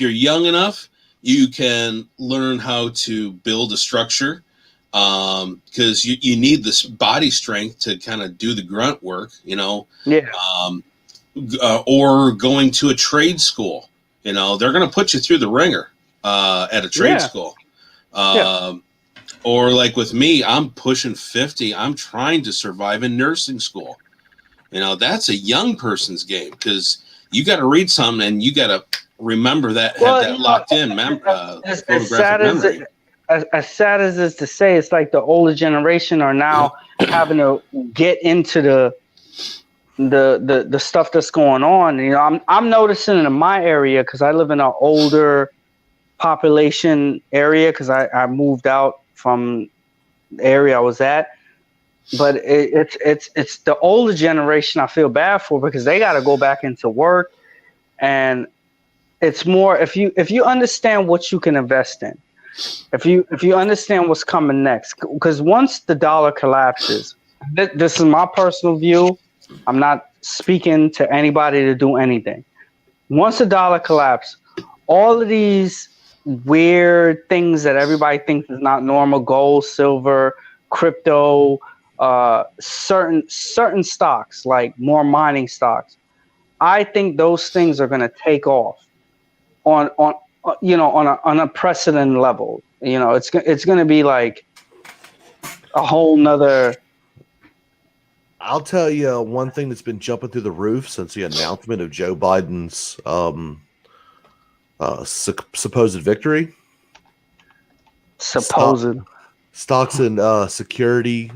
you're young enough, you can learn how to build a structure, because you need this body strength to kind of do the grunt work. You know, or going to a trade school. You know, they're going to put you through the ringer at a trade school. Or like with me, I'm pushing 50. I'm trying to survive in nursing school. You know, that's a young person's game, because you got to read something and you got to remember that, have that locked in photographic memory. As sad as it is to say, it's like the older generation are now having to get into the stuff that's going on. You know, I'm noticing in my area, because I live in an older population area, because I moved out from the area I was at. But it's the older generation I feel bad for, because they got to go back into work, and it's more if you understand what you can invest in, if you understand what's coming next, because once the dollar collapses, this is my personal view. I'm not speaking to anybody to do anything. Once the dollar collapses, all of these weird things that everybody thinks is not normal, gold, silver, crypto, certain stocks, like more mining stocks, I think those things are going to take off on an unprecedented level. You know, it's going to be like a whole nother. I'll tell you one thing that's been jumping through the roof since the announcement of Joe Biden's supposed victory. Stocks in security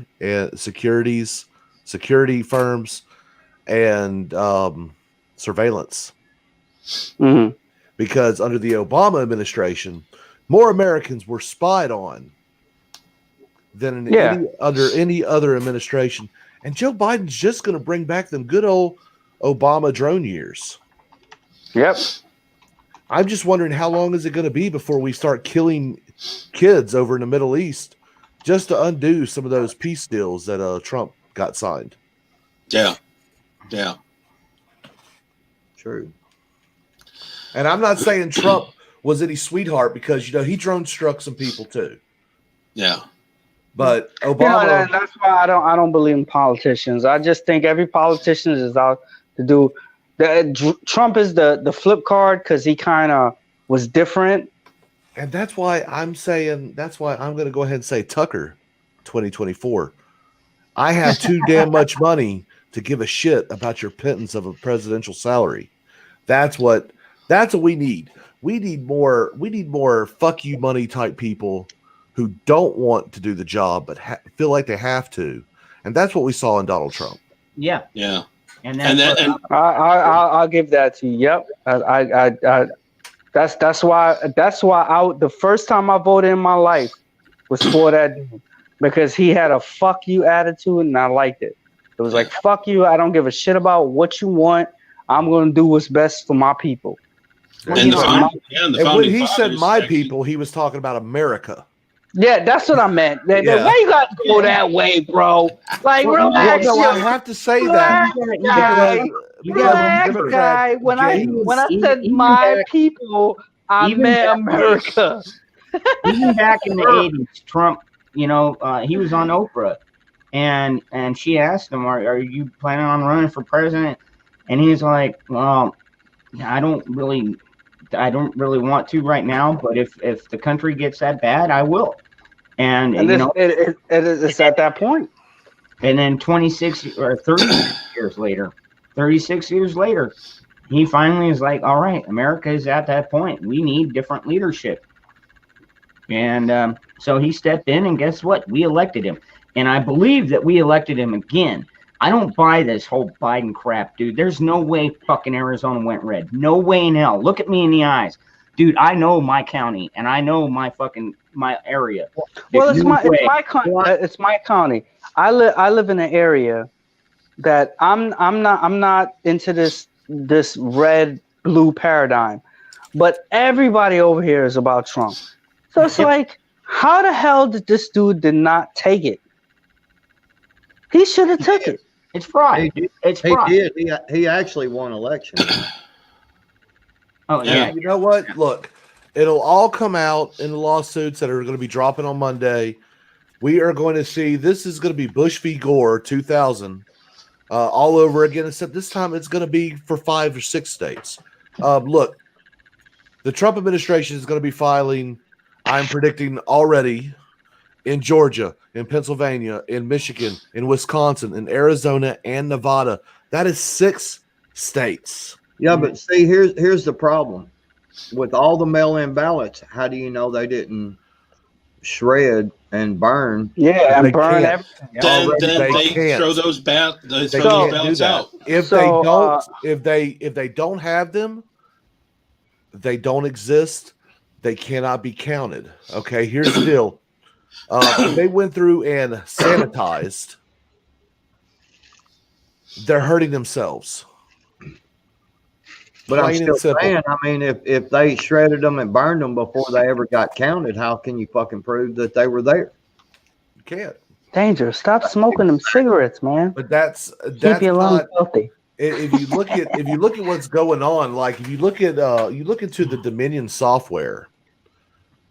firms, and surveillance. Mm-hmm. Because under the Obama administration, more Americans were spied on than under any other administration. And Joe Biden's just going to bring back them good old Obama drone years. Yep. I'm just wondering, how long is it going to be before we start killing kids over in the Middle East just to undo some of those peace deals that Trump got signed? Yeah. True. And I'm not saying Trump was any sweetheart, because, you know, he drone struck some people too. Yeah. But Obama. That's why I don't believe in politicians. I just think every politician is out to do. Trump is the flip card, because he kind of was different. And that's why I'm going to go ahead and say Tucker 2024. I have too damn much money to give a shit about your pittance of a presidential salary. That's what we need. We need more fuck you money type people who don't want to do the job but feel like they have to. And that's what we saw in Donald Trump. Yeah. And And that's then what, and I'll give that to you. Yep. That's why the first time I voted in my life was for that dude because he had a fuck you attitude and I liked it. It was like fuck you. I don't give a shit about what you want. I'm gonna do what's best for my people. well, and you the know, founding, yeah, and the And when founding he said fathers my actually- people, he was talking about America. Yeah, that's what I meant. Why you gotta go that way, bro? Like, Well, relax, No, I yo. have to say that Relax, you guy. because Relax, Democrats, guy. When I James, said even my back- people, I even meant back- America. even back in the 80s, Trump, he was on Oprah, and she asked him, "Are you planning on running for president?" And he's like, "Well, I don't really want to right now, but if the country gets that bad, I will." And And it's at that point. and then 26 or 36 years later, he finally is like, "All right, America is at that point. We need different leadership." And so he stepped in, and guess what? We elected him. And I believe that we elected him again. I don't buy this whole Biden crap, dude. There's no way fucking Arizona went red. No way in hell. Look at me in the eyes. Dude, I know my county, and I know my area. Well, There's no way. it's my county. I live in an area that I'm not into this red blue paradigm, but everybody over here is about Trump. So it's like, how the hell did this dude not take it? He should have took it. It's fraud. It's He fraud. did. He actually won election. Oh, yeah. you know what? Look, it'll all come out in the lawsuits that are going to be dropping on Monday. We are going to see this is going to be Bush v. Gore 2000 all over again, except this time it's going to be for 5 or 6 states. Look, the Trump administration is going to be filing, I'm predicting already, in Georgia, in Pennsylvania, in Michigan, in Wisconsin, in Arizona, and Nevada. That is 6 states. Yeah, but see, here's the problem. With all the mail-in ballots, how do you know they didn't shred and burn? Yeah, They and burn can't. everything. then they they can't. throw those They those can't do ballots that. out. If they don't, if they don't have them, they don't exist. They cannot be counted. Okay, here's the deal. They went through and sanitized. They're hurting themselves. But I'm Plain and still simple. saying, I mean, if they shredded them and burned them before they ever got counted, how can you fucking prove that they were there? You can't. Danger. Stop smoking them cigarettes, man. But that's Keep your lungs not. healthy. If you look at what's going on, like if you look into the Dominion software,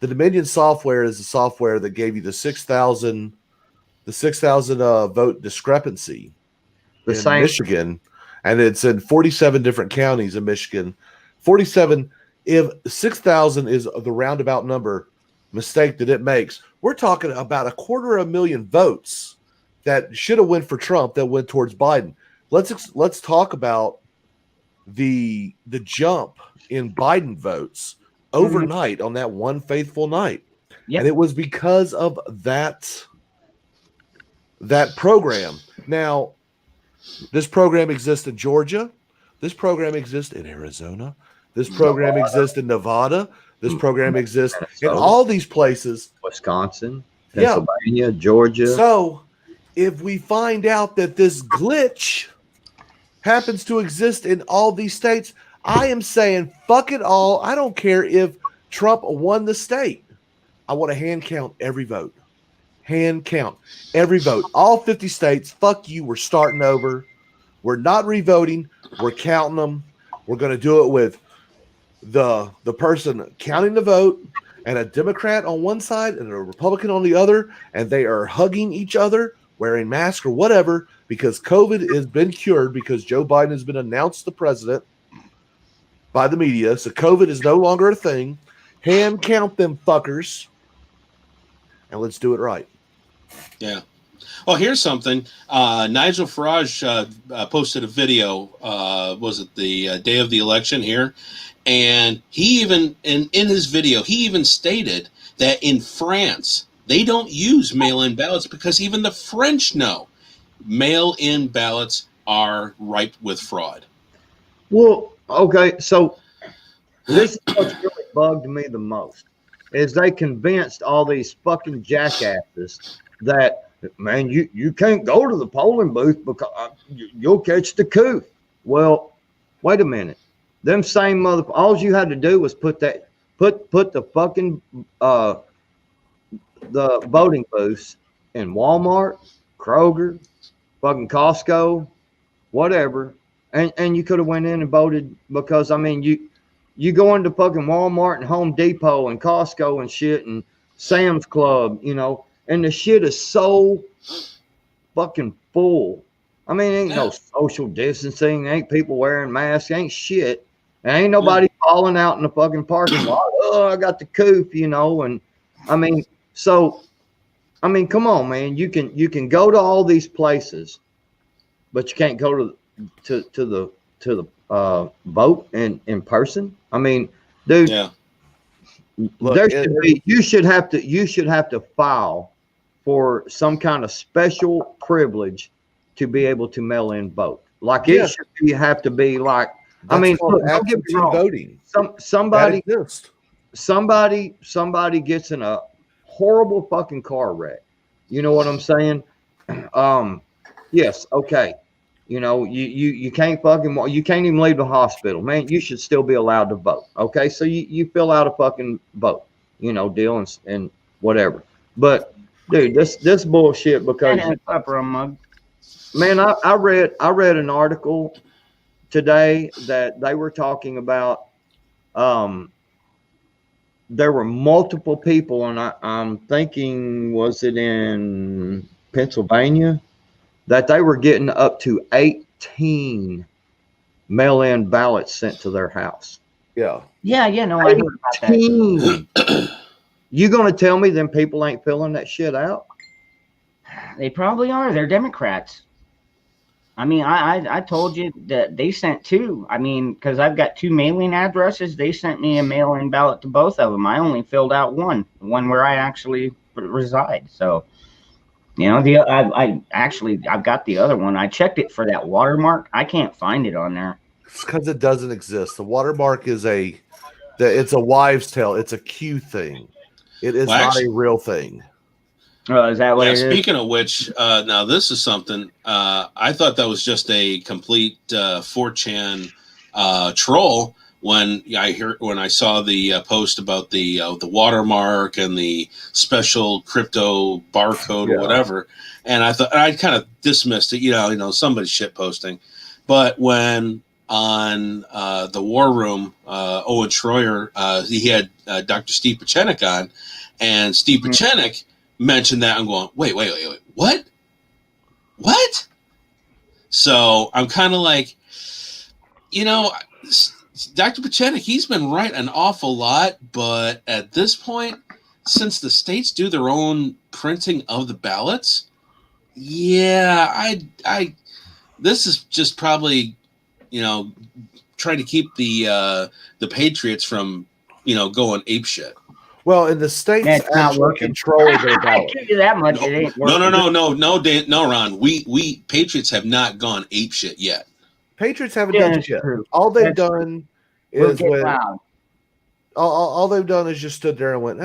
the Dominion software is the software that gave you the 6,000 vote discrepancy The in same. Michigan, and it's in 47 different counties in Michigan. 47. If 6,000 is the roundabout number mistake that it makes, we're talking about 250,000 votes that should have went for Trump that went towards Biden. Let's talk about the jump in Biden votes overnight on that one faithful night. Yep. And it was because of that program. Now, this program exists in Georgia. This program exists in Arizona. This program exists in Nevada. This program exists in all these places. Wisconsin, Yeah. Pennsylvania, Georgia. So, if we find out that this glitch happens to exist in all these states, I am saying fuck it all. I don't care if Trump won the state. I want to hand count every vote. Hand count every vote. All 50 states. Fuck you. We're starting over. We're not revoting. We're counting them. We're going to do it with the person counting the vote and a Democrat on one side and a Republican on the other, and they are hugging each other, wearing masks or whatever, because COVID has been cured because Joe Biden has been announced the president by the media. So COVID is no longer a thing. Hand count them fuckers, and let's do it right. Yeah. Well, here's something. Nigel Farage posted a video. Was it the day of the election here? And he even in his video, he even stated that in France they don't use mail-in ballots because even the French know mail-in ballots are ripe with fraud. Well, okay, so this is what's really bugged me the most is they convinced all these fucking jackasses that, man, you can't go to the polling booth because you'll catch the coup. Well, wait a minute. Them same all you had to do was put the fucking the voting booths in Walmart, Kroger, fucking Costco, whatever, and you could have went in and voted because I mean you go into fucking Walmart and Home Depot and Costco and shit and Sam's Club, you know, and the shit is so fucking full. I mean, ain't no social distancing, ain't people wearing masks, ain't shit. And ain't nobody falling out in the fucking parking lot. Oh, I got the coof, you know, and I mean, so I mean, come on, man. You can go to all these places, but you can't go to the vote in person. I mean, dude, Look, there should be you should have to file for some kind of special privilege to be able to mail in vote. Like it should be have to be like I mean, look, don't get me wrong. Voting. Somebody gets in a horrible fucking car wreck. You know what I'm saying? Yes, okay. You know, you can't you can't even leave the hospital, man. You should still be allowed to vote. Okay, so you fill out a fucking vote, you know, deal and whatever. But dude, this bullshit because man, I read an article today that they were talking about there were multiple people, and I'm thinking, was it in Pennsylvania, that they were getting up to 18 mail-in ballots sent to their house. No, I heard about that. You gonna tell me them people ain't filling that shit out? They probably are. They're Democrats. I mean, I told you that they sent two. I mean, because I've got two mailing addresses. They sent me a mail-in ballot to both of them. I only filled out one where I actually reside. So, you know, I've got the other one. I checked it for that watermark. I can't find it on there. It's because it doesn't exist. The watermark is it's a wives' tale. It's a Q thing. It is not a real thing. Oh, is that what it is? Speaking of which, now this is something I thought that was just a complete 4chan troll when I saw the post about the watermark and the special crypto barcode or whatever, and I thought I kind of dismissed it. You know, somebody's shit posting, but when on the War Room, Owen Schroyer, he had Dr. Steve Pachenik on, and Steve Pachenik mentioned that. I'm going, wait, what? So I'm kind of like, you know, Dr. Pachenik, he's been right an awful lot, but at this point, since the states do their own printing of the ballots, I this is just probably, you know, trying to keep the Patriots from, you know, going apeshit. Well, in the states actually control their ballot. I give you that much. It ain't working. No, Ron. We Patriots have not gone apeshit yet. Patriots haven't done shit. All they've done is all they've done is just stood there and went,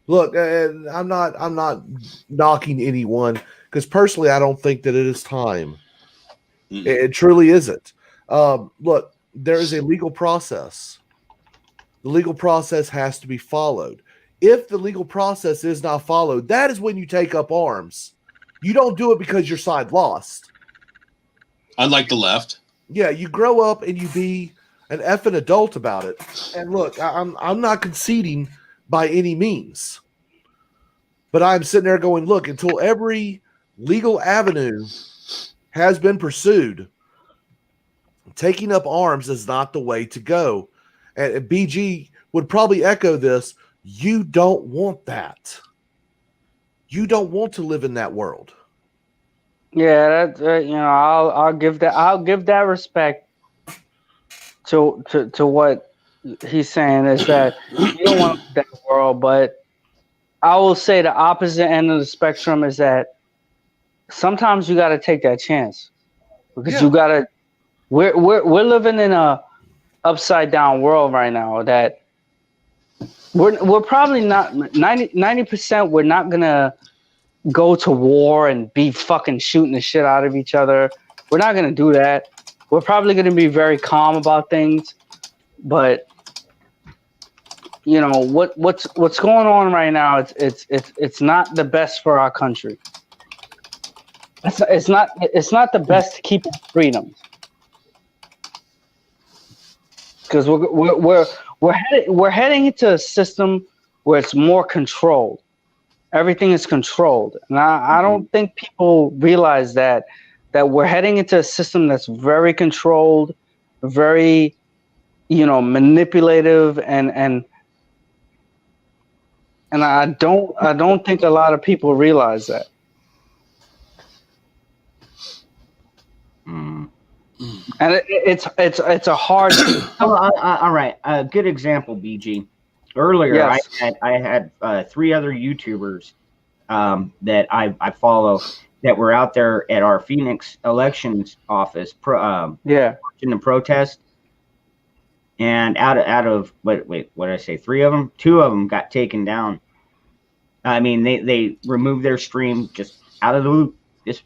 Look, I'm not knocking anyone because personally, I don't think that it is time. It truly isn't. Look, there is a legal process. The legal process has to be followed. If the legal process is not followed, that is when you take up arms. You don't do it because your side lost. Unlike the left. Yeah, you grow up and you be an effing adult about it. And look, I'm not conceding by any means. But I'm sitting there going, look, until every legal avenue has been pursued, taking up arms is not the way to go. And BG would probably echo this. You don't want that. You don't want to live in that world. Yeah, that's you know, I'll give that respect to what he's saying is that you don't want that world, but I will say the opposite end of the spectrum is that sometimes you got to take that chance. because you gotta. We're living in a upside down world right now that we're probably not 90%. We're not gonna go to war and be fucking shooting the shit out of each other. We're not gonna do that. We're probably gonna be very calm about things, but you know what's going on right now. It's not the best for our country. It's not the best to keep our freedoms, because we're heading into a system where it's more controlled. Everything is controlled, and I don't think people realize that we're heading into a system that's very controlled, very, manipulative, and I don't think a lot of people realize that. Mm. And it's a hard. All right. A good example, BG. Earlier, Yes. I had 3 other YouTubers that I follow that were out there at our Phoenix elections office watching the protest. And out of what did I say? 3 of them, 2 of them got taken down. I mean, they removed their stream just out of the loop. Just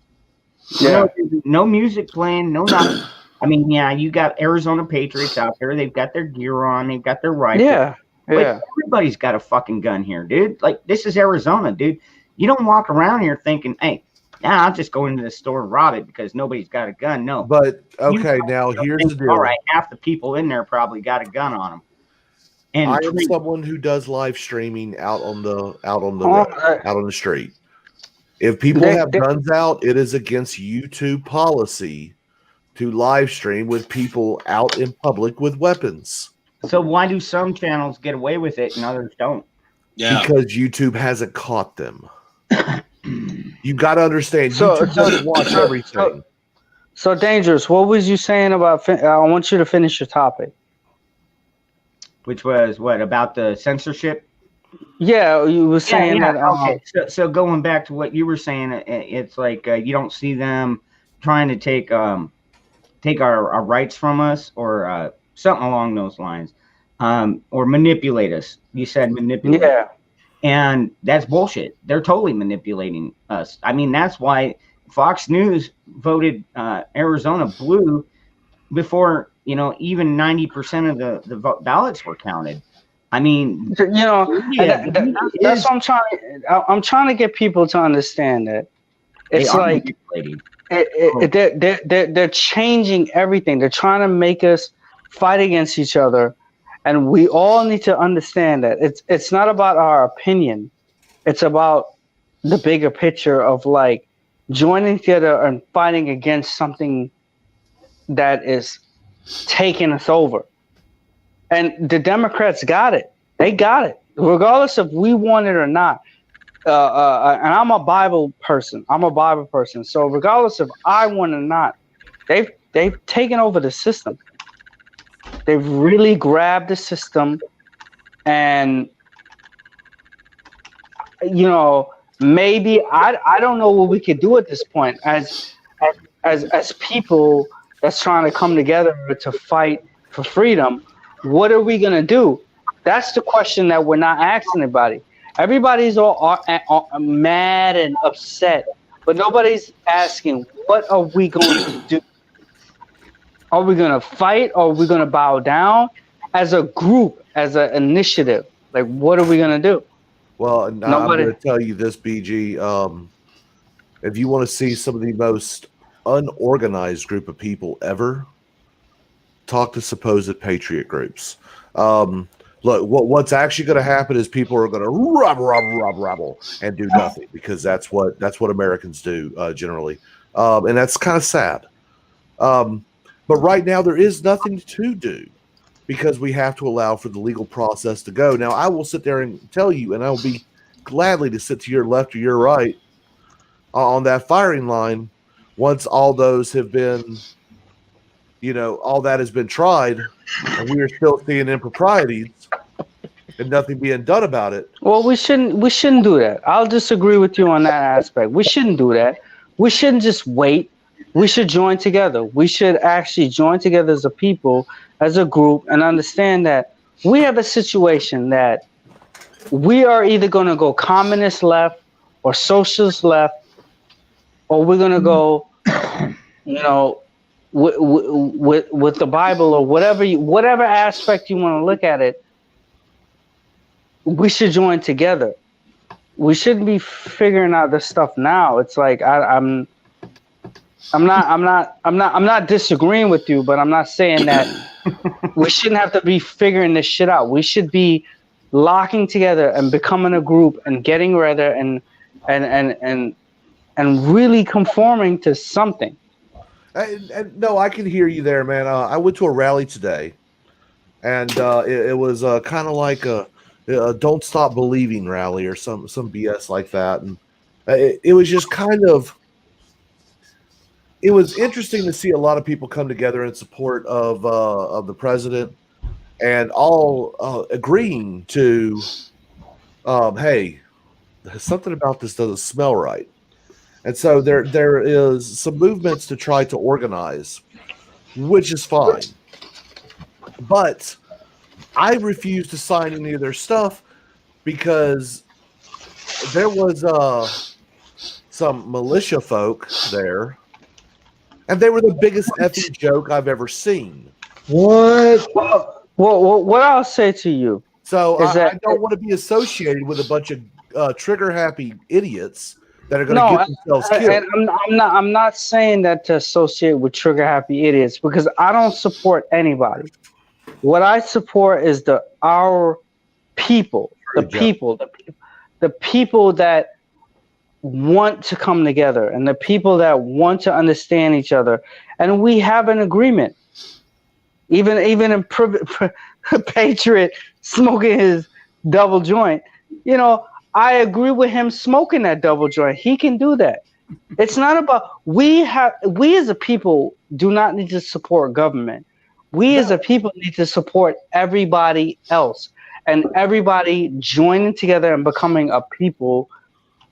no music playing, no nothing. I mean, yeah, you got Arizona Patriots out there. They've got their gear on. They've got their rifles. Yeah. But everybody's got a fucking gun here, dude. Like, this is Arizona, dude. You don't walk around here thinking, hey, I'll just go into the store and rob it because nobody's got a gun. No. But okay, now here's the deal. All right, half the people in there probably got a gun on them. And I am someone who does live streaming out on the street. If people have guns out, it is against YouTube policy to live stream with people out in public with weapons. So why do some channels get away with it and others don't? Yeah, because YouTube hasn't caught them. You got to understand. YouTube doesn't watch everything. So Dangerous, what was you saying about? I want you to finish your topic. Which was what about the censorship? Yeah, you were saying that. Okay, so going back to what you were saying, it's like you don't see them trying to take our rights from us or something along those lines, or manipulate us. You said manipulate. Yeah. And that's bullshit. They're totally manipulating us. I mean, that's why Fox News voted Arizona blue before, even 90% of the ballots were counted. I mean, that's what I'm trying to get people to understand that it's like they're changing everything. They're trying to make us fight against each other. And we all need to understand that it's not about our opinion. It's about the bigger picture of like joining together and fighting against something that is taking us over. And the Democrats got it. They got it, regardless if we want it or not. And I'm a Bible person. So regardless if I want it or not, they've taken over the system. They've really grabbed the system, and maybe I don't know what we could do at this point as people that's trying to come together to fight for freedom. What are we gonna do? That's the question that we're not asking anybody. Everybody's all mad and upset, but nobody's asking, what are we going to do? Are we going to fight, or are we going to bow down as a group, as an initiative? Like, what are we going to do? Well, I'm going to tell you this, BG. If you want to see some of the most unorganized group of people ever, talk to supposed patriot groups. Look, what's actually going to happen is people are going to rabble and do nothing, because that's what Americans do generally, and that's kind of sad. But right now there is nothing to do, because we have to allow for the legal process to go. Now, I will sit there and tell you, and I will be gladly to sit to your left or your right on that firing line once all those have been, all that has been tried, and we are still seeing improprieties and nothing being done about it. Well, we shouldn't do that. I'll disagree with you on that aspect. We shouldn't do that. We shouldn't just wait We should join together. We should actually join together as a people, as a group, and understand that we have a situation that we are either going to go communist left or socialist left, or we're going to go, you know, with the Bible or whatever aspect you want to look at it. We should join together. We shouldn't be figuring out this stuff now. It's like I'm not disagreeing with you, but I'm not saying that we shouldn't have to be figuring this shit out. We should be locking together and becoming a group and getting together and really conforming to something. And no, I can hear you there, man. I went to a rally today, and it was kind of like a "Don't Stop Believing" rally or some BS like that, and it was just kind of. It was interesting to see a lot of people come together in support of the president, and all agreeing to, hey, something about this doesn't smell right. And so there is some movements to try to organize, which is fine. But I refuse to sign any of their stuff because there was some militia folk there, and they were the biggest effing joke I've ever seen. What? Well, what I'll say to you. So I don't want to be associated with a bunch of trigger-happy idiots that are going to get themselves killed. And I'm not saying that to associate with trigger-happy idiots because I don't support anybody. What I support is our people, the people that want to come together and the people that want to understand each other, and we have an agreement. Even in Patriot smoking his double joint, you know, I agree with him smoking that double joint. He can do that. It's not about we as a people do not need to support government. We as a people need to support everybody else and everybody joining together and becoming a people.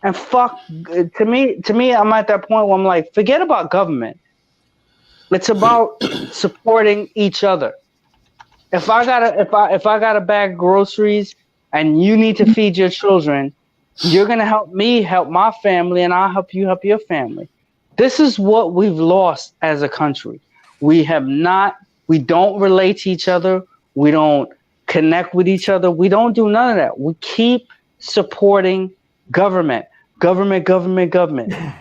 And to me, I'm at that point where I'm like, forget about government. It's about supporting each other. If I got a bag of groceries and you need to feed your children, you're gonna help me help my family, and I'll help you help your family. This is what we've lost as a country. We don't relate to each other. We don't connect with each other. We don't do none of that. We keep supporting government. Government.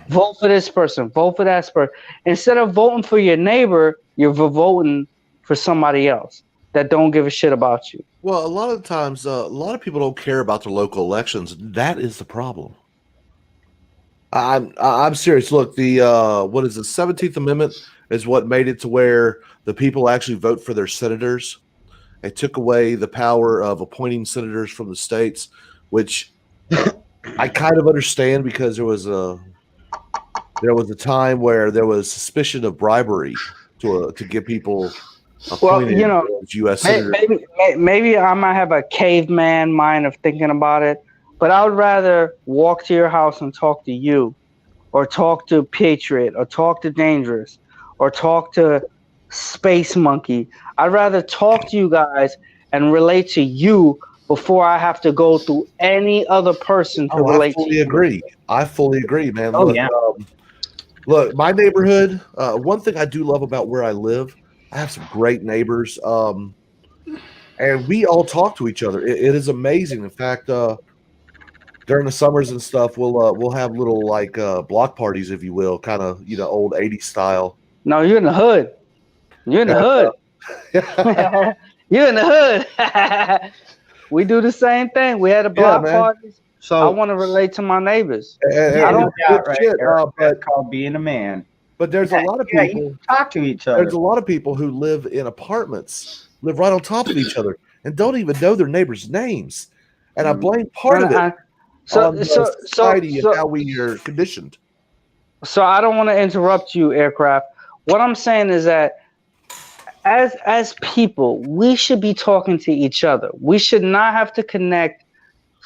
Vote for this person. Vote for that person. Instead of voting for your neighbor, you're voting for somebody else that don't give a shit about you. Well, a lot of times, a lot of people don't care about their local elections. That is the problem. I'm serious. Look, the 17th Amendment is what made it to where the people actually vote for their senators. It took away the power of appointing senators from the states, which I kind of understand because there was a time where there was suspicion of bribery to get people appointed as U.S. senators. Maybe I might have a caveman mind of thinking about it, but I would rather walk to your house and talk to you, or talk to Patriot, or talk to Dangerous, or talk to Space Monkey. I'd rather talk to you guys and relate to you before I have to go through any other person to relate to you. I fully agree, man. Oh, look, yeah. Look, my neighborhood, one thing I do love about where I live, I have some great neighbors, and we all talk to each other. It is amazing. In fact, during the summers and stuff, we'll have little like block parties, if you will, kind of old 80s style. No, you're in the hood. You're in the hood. You're in the hood. We do the same thing. We had a block parties. So I want to relate to my neighbors. I don't that's called being a man. But there's a lot of people you talk to each other. There's a lot of people who live in apartments, live right on top of each other, and don't even know their neighbors' names. And I blame part of it on society and how we are conditioned. So I don't want to interrupt you, Aircraft. What I'm saying is that as people, we should be talking to each other. We should not have to connect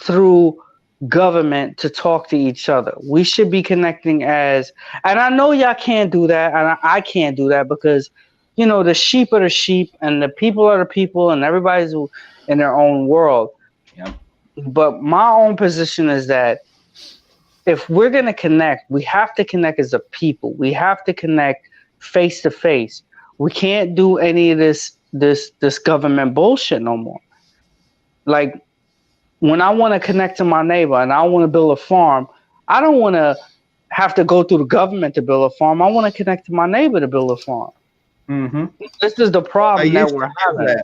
through government to talk to each other. We should be connecting and I know y'all can't do that, and I can't do that because, the sheep are the sheep, and the people are the people, and everybody's in their own world. Yep. But my own position is that if we're going to connect, we have to connect as a people. We have to connect face to face. We can't do any of this government bullshit no more. Like, when I want to connect to my neighbor and I want to build a farm, I don't want to have to go through the government to build a farm. I want to connect to my neighbor to build a farm. Mm-hmm. This is the problem that we're having.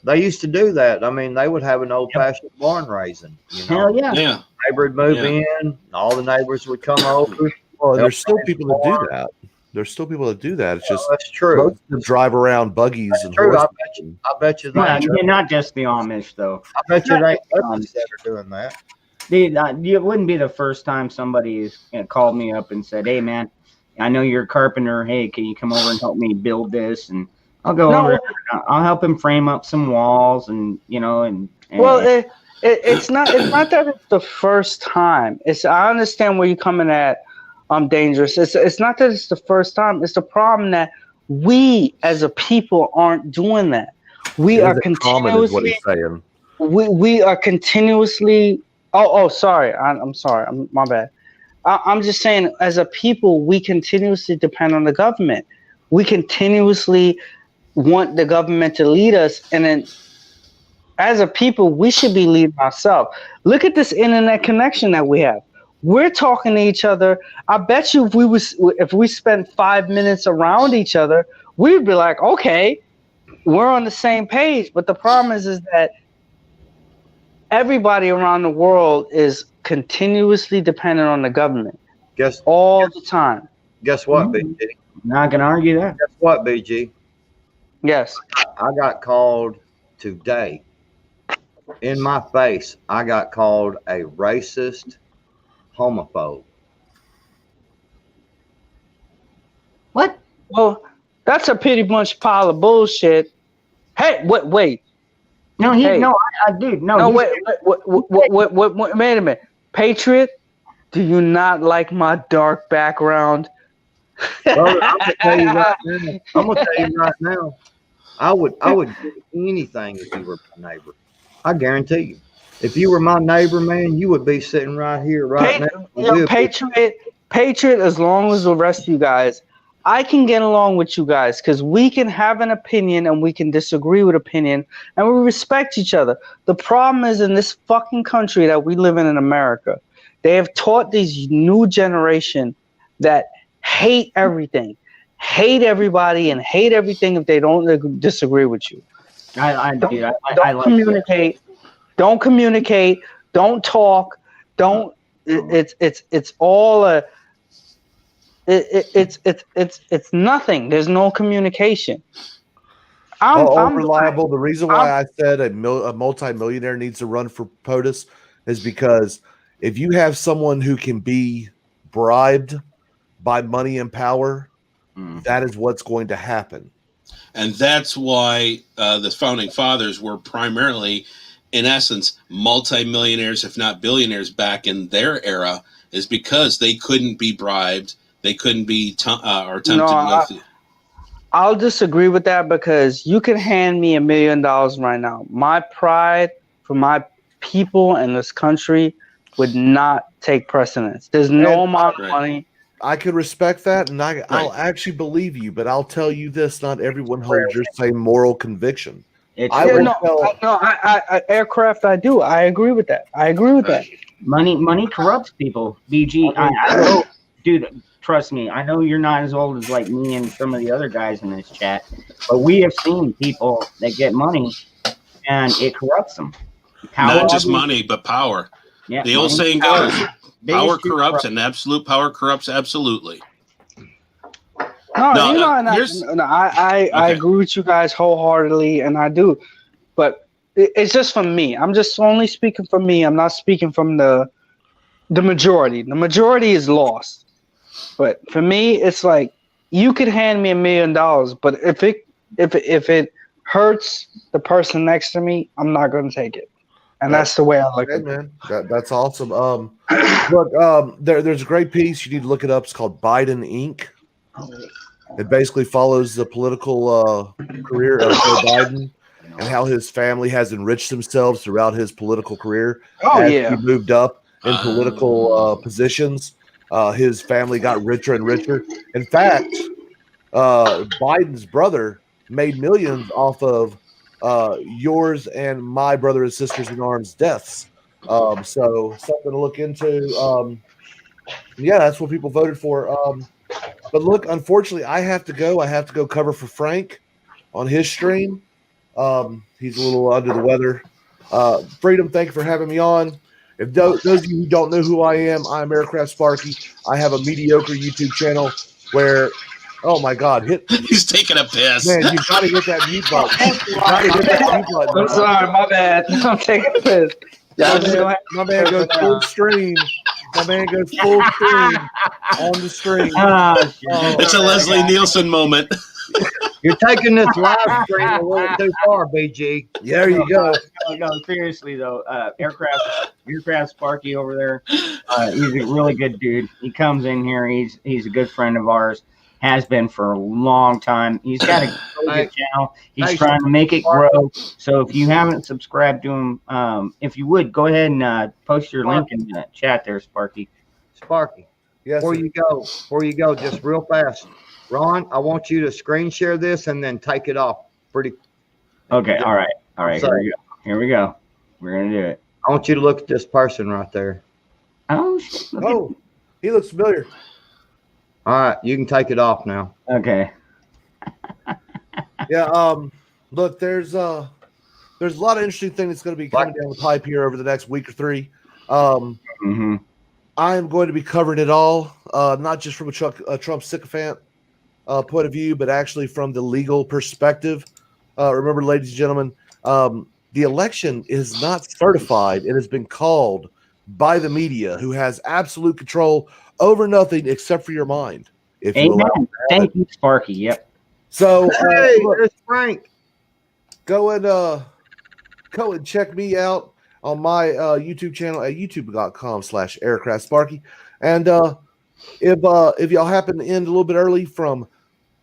They used to do that. I mean, they would have an old-fashioned barn raising. Hell yeah. Yeah. Neighbor would move in, all the neighbors would come over. Well, there's still people that do that. There's still people that do that. It's just that's true. Most of them drive around buggies and true. horses. I bet you Yeah, that. not just the Amish though. I bet you they that are doing that. It wouldn't be the first time somebody's called me up and said, "Hey, man, I know you're a carpenter. Hey, can you come over and help me build this?" And I'll go over. I'll help him frame up some walls, and well, it's not that it's the first time. I understand where you're coming at. Dangerous. It's not that it's the first time. It's the problem that we as a people aren't doing that. We are continuously. What he's saying. We are continuously. Oh, sorry. I'm sorry. My bad. I'm just saying, as a people, we continuously depend on the government. We continuously want the government to lead us, and then, as a people, we should be leading ourselves. Look at this internet connection that we have. We're talking to each other. I bet you if we spent 5 minutes around each other, we'd be like, okay, we're on the same page. But the problem is that everybody around the world is continuously dependent on the government. All the time. Guess what, BG? Not gonna argue that. Guess what, BG? Yes. I got called today. In my face, I got called a racist homophobe. What? Well, that's a pretty much pile of bullshit. Hey, wait. No, dude. No, wait, wait a minute. Patriot, do you not like my dark background? Brother, I'm gonna tell you right now. I would do anything if you were my neighbor. I guarantee you. If you were my neighbor, man, you would be sitting right here right now. Patriot, as long as the rest of you guys, I can get along with you guys because we can have an opinion and we can disagree with opinion and we respect each other. The problem is in this fucking country that we live in America, they have taught this new generation that hate everything, hate everybody, and hate everything if they don't disagree with you. Don't communicate. Don't communicate. Don't talk. Don't. It's all a. It's nothing. There's no communication. I'm reliable. The reason why I said a multi-millionaire needs to run for POTUS is because if you have someone who can be bribed by money and power, that is what's going to happen. And that's why the founding fathers were primarily, in essence, multi-millionaires, if not billionaires back in their era, is because they couldn't be bribed. They couldn't be tempted. I'll disagree with that because you can hand me $1 million right now. My pride for my people and this country would not take precedence. There's no amount of money. I could respect that, and I'll actually believe you, but I'll tell you this: not everyone holds your same moral conviction. Aircraft, I do. I agree with that. Money corrupts people. BG, I know, dude. Trust me, I know you're not as old as like me and some of the other guys in this chat, but we have seen people that get money, and it corrupts them. Not just money, but power. Yeah, the old saying goes. Power corrupts, and absolute power corrupts absolutely. I agree with you guys wholeheartedly, and I do. But it's just from me. I'm just only speaking for me. I'm not speaking from the majority. The majority is lost. But for me, it's like you could hand me $1 million, but if it hurts the person next to me, I'm not going to take it. And that's the way I look Hey, at it. man, that's awesome. Look, there's a great piece. You need to look it up. It's called Biden Inc. It basically follows the political career of Joe Biden and how his family has enriched themselves throughout his political career. Oh, As yeah. he moved up in political positions, his family got richer and richer. In fact, Biden's brother made millions off of yours and my brother and sisters in arms deaths. So something to look into. Yeah, that's what people voted for. But look, unfortunately, I have to go. I have to go cover for Frank on his stream. He's a little under the weather. Freedom, thank you for having me on. If those of you who don't know who I am, I'm Aircraft Sparky. I have a mediocre YouTube channel where, oh my God, He's taking a piss. man, you got to hit that mute button. You got to hit that mute button. I'm sorry, my bad. I'm taking a piss. My man goes full stream. My man goes full stream on the stream. It's a Leslie Nielsen moment. You're taking this live stream a little too far, BG. There you go. No, seriously though, aircraft Sparky over there. He's a really good dude. He comes in here. He's a good friend of ours. Has been for a long time. He's got a really good channel. He's trying to make it grow. So if you haven't subscribed to him, if you would go ahead and post your link in the chat there, Sparky. Sparky. Yes, Before you go, just real fast. Ron, I want you to screen share this and then take it off. Okay, all right. Here we go. We're gonna do it. I want you to look at this person right there. Oh shit. Oh, he looks familiar. All right, you can take it off now. Okay. Yeah. Look, there's a lot of interesting things that's going to be coming down the pipe here over the next week or three. Mm-hmm. I am going to be covering it all, not just from a Trump sycophant point of view, but actually from the legal perspective. Remember, ladies and gentlemen, the election is not certified. It has been called by the media, who has absolute control over nothing except for your mind. If you allow Amen. Thank you, Sparky. Yep. So, Hey, look, there's Frank. go and check me out on my YouTube channel at youtube.com/aircraftsparky. And if y'all happen to end a little bit early from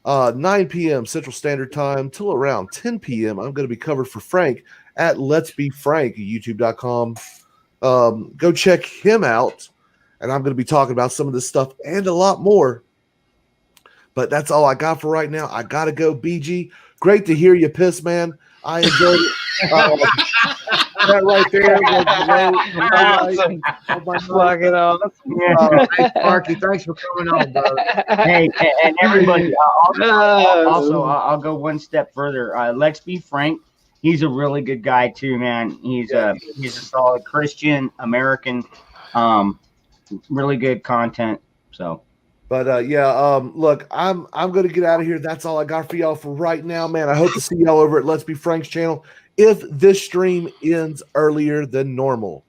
9 p.m. Central Standard Time till around 10 p.m., I'm going to be covered for Frank at Let's Be Frank, youtube.com. Go check him out, and I'm going to be talking about some of this stuff and a lot more. But that's all I got for right now. I got to go, BG. Great to hear you piss, man. I enjoyed it. That right there was Hey, Sparky, thanks for coming on, brother. Hey, and everybody, also, I'll go one step further. Let's Be Frank. He's a really good guy too, man. He's a solid Christian American. Really good content. So. But look, I'm going to get out of here. That's all I got for y'all for right now, man. I hope to see y'all over at Let's Be Frank's channel if this stream ends earlier than normal.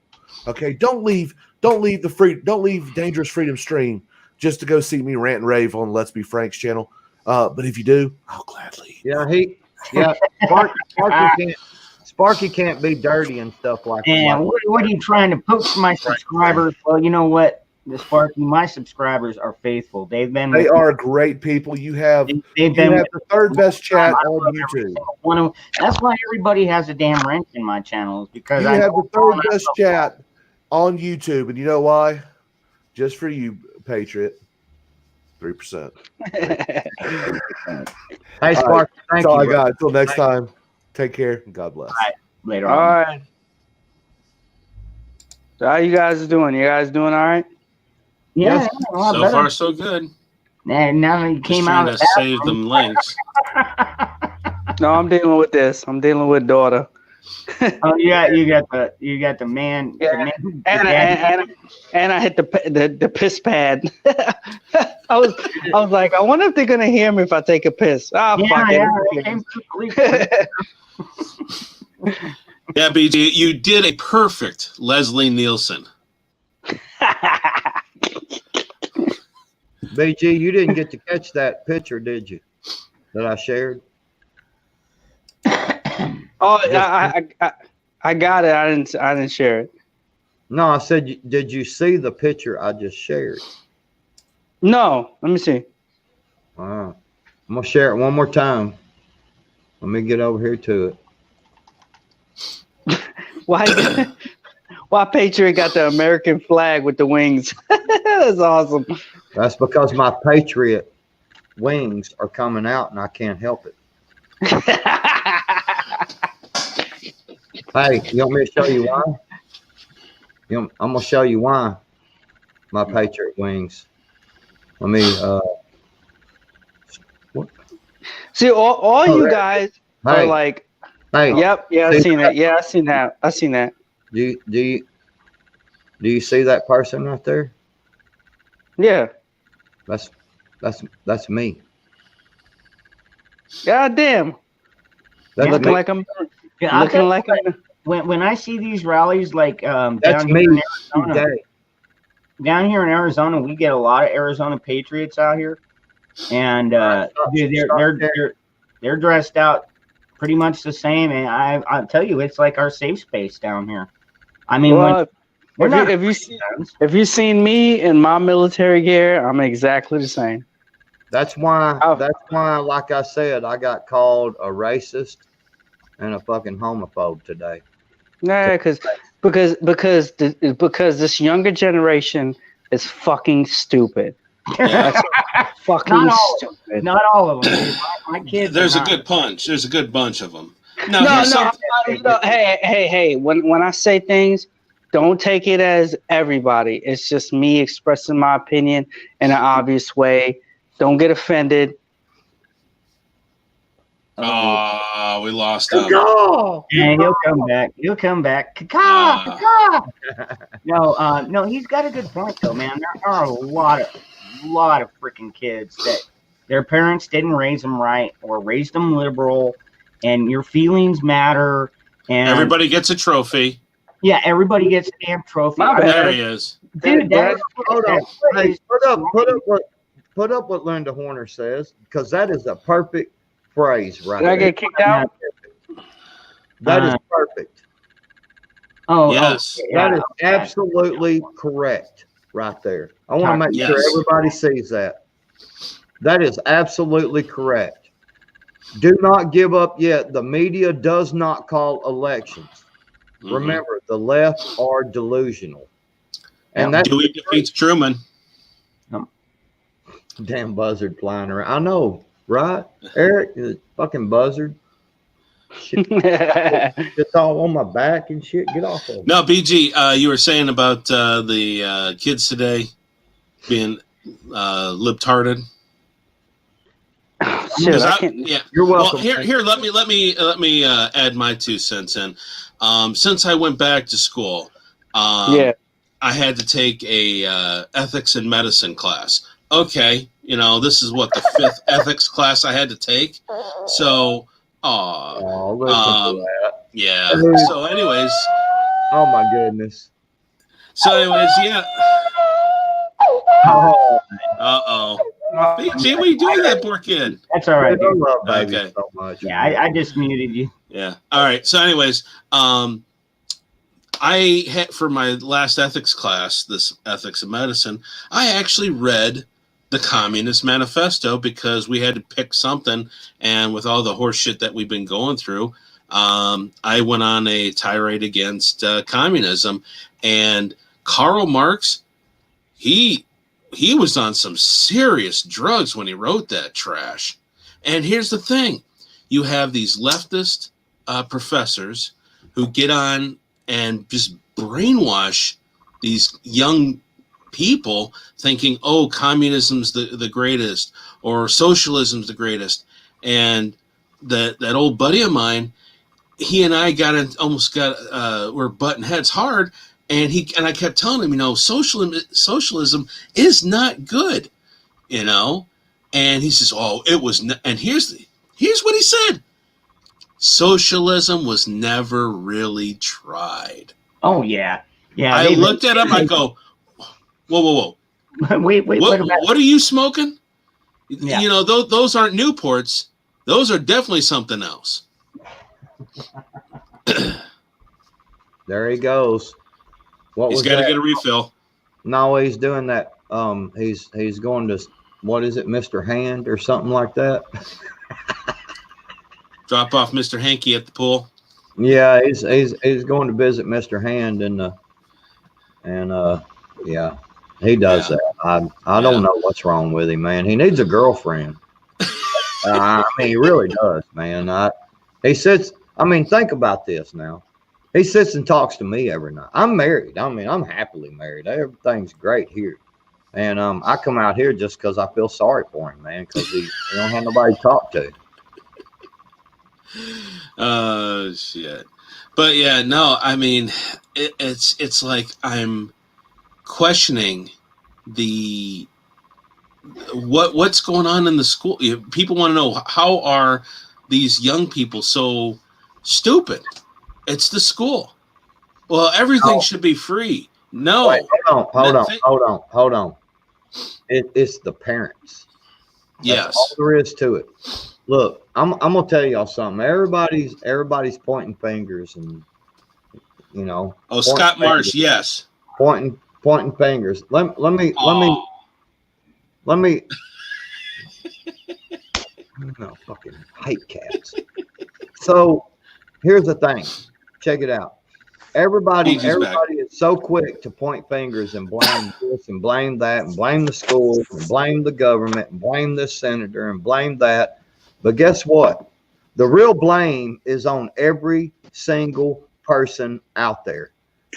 Okay, don't leave Dangerous Freedom stream just to go see me rant and rave on Let's Be Frank's channel. But if you do, I'll gladly. Sparky can't be dirty and stuff like that. And what are you trying to poach my subscribers? Well, you know what? Sparky, my subscribers are faithful. They are great people. You have the third best chat on YouTube. That's why everybody has a damn wrench in my channel, is because I have the third best chat on YouTube, and you know why? Just for you, Patriot. 3%. Hey, Sparky, that's all I got. Until next time, take care and God bless. All right, later. All right. So how you guys doing? You guys doing all right? Yeah, so far so good. And now you came out trying to save them links. No, I'm dealing with this. I'm dealing with daughter. Oh yeah, you got the man. Yeah. And I hit the piss pad. I was like, I wonder if they're gonna hear me if I take a piss. Fuck it. Yeah, BG, you did a perfect Leslie Nielsen. BG, you didn't get to catch that picture, did you? That I shared? Oh, I got it. I didn't share it. No, I said, did you see the picture I just shared? No, let me see. I'm gonna share it one more time. Let me get over here to it. Why Patriot got the American flag with the wings? That's awesome. That's because my Patriot wings are coming out and I can't help it. Hey, you want me to show you why? I'm gonna show you why. My Patriot wings. Let me. See, all you guys are like. Hey. Yep. Yeah, I seen it. Yeah, I seen that. I seen that. Do you see that person right there? Yeah. That's me. God damn. That's looking me. like I'm. Yeah, looking like I'm. When I see these rallies like That's down me here in Arizona, today. down here in Arizona, we get a lot of Arizona Patriots out here, and they're dressed out pretty much the same. And I'll tell you, it's like our safe space down here. I mean, Well, if you've seen me in my military gear, I'm exactly the same. That's why, like I said, I got called a racist and a fucking homophobe today. Nah, because this younger generation is fucking stupid. That's fucking stupid. Not all of them. Dude. My kids. There's a good bunch. There's a good bunch of them. No. Hey. When I say things, don't take it as everybody. It's just me expressing my opinion in an obvious way. Don't get offended. Oh, we lost him. Yeah, he'll come back. He'll come back. Caw. No, he's got a good point though, man. There are a lot of freaking kids that their parents didn't raise them right or raised them liberal, and your feelings matter. And everybody gets a trophy. Yeah, everybody gets a damn trophy. There he is. Dude, hold on. Hey, put up what Linda Horner says, because that is a perfect phrase right there. Did I get kicked out? That is perfect. Oh, yes. That is absolutely correct right there. I want to make sure everybody sees that. That is absolutely correct. Do not give up yet. The media does not call elections. Mm-hmm. Remember, the left are delusional. And that's Dewey defeats Truman. Damn buzzard flying around. I know, right? Eric, the fucking buzzard. Shit. It's all on my back and shit. Get off of me. No, BG, you were saying about the kids today being libtarded. Shit, You're welcome. Well, here, let me add my 2 cents in. Since I went back to school, I had to take a ethics and medicine class. Okay, this is what the 5th ethics class I had to take. So, yeah. So, anyways. Oh my goodness. So, anyways, yeah. Uh-oh. BG, what are you doing to that poor kid? That's all right. I love baby so much. Yeah, I just muted you. Yeah. All right. So, anyways, I had for my last ethics class, this ethics of medicine, I actually read the Communist Manifesto because we had to pick something, and with all the horse shit that we've been going through, I went on a tirade against communism, and Karl Marx, he was on some serious drugs when he wrote that trash. And here's the thing. You have these leftist professors who get on and just brainwash these young people thinking, oh, communism's the greatest or socialism's the greatest. And that old buddy of mine, he and I were butting heads hard. And I kept telling him, socialism is not good, and he says, oh, it was, and here's what he said. Socialism was never really tried. Oh, yeah. Yeah. I looked at him, I go, whoa. Wait. What are you smoking? Yeah. Those aren't Newports. Those are definitely something else. There he goes. What He's was got to that? get a refill. No, he's doing that. He's going to, what is it, Mr. Hand or something like that? Drop off Mr. Hanky at the pool. Yeah, he's going to visit Mr. Hand yeah, he does that. I don't know what's wrong with him, man. He needs a girlfriend. I mean, he really does, man. He sits. I mean, think about this now. He sits and talks to me every night. I'm married. I mean, I'm happily married. Everything's great here. And I come out here just because I feel sorry for him, man, because he don't have nobody to talk to. Oh, shit. But yeah, no, I mean, it's like I'm questioning what's going on in the school. People want to know, how are these young people so stupid? It's the school. Well, everything should be free. No. Wait, hold on. It's the parents. That's all there is to it. Look, I'm gonna tell y'all something. Everybody's pointing fingers and Oh, Scott Marsh, yes. Pointing fingers. Let me no, fucking hate cats. So here's the thing. Check it out. Everybody is so quick to point fingers and blame this and blame that and blame the schools and blame the government and blame this senator and blame that. But guess what? The real blame is on every single person out there,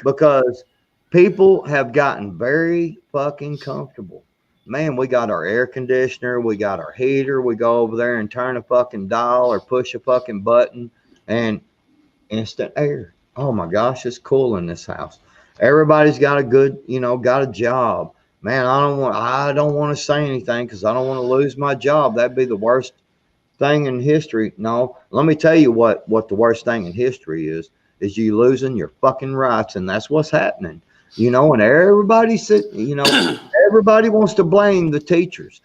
because people have gotten very fucking comfortable. Man, we got our air conditioner, we got our heater, we go over there and turn a fucking dial or push a fucking button and instant air. Oh my gosh, it's cool in this house. Everybody's got a good, got a job. Man, I don't want to say anything because I don't want to lose my job. That'd be the worst thing in history. No, let me tell you what the worst thing in history is you losing your fucking rights, and that's what's happening. And everybody everybody wants to blame the teachers.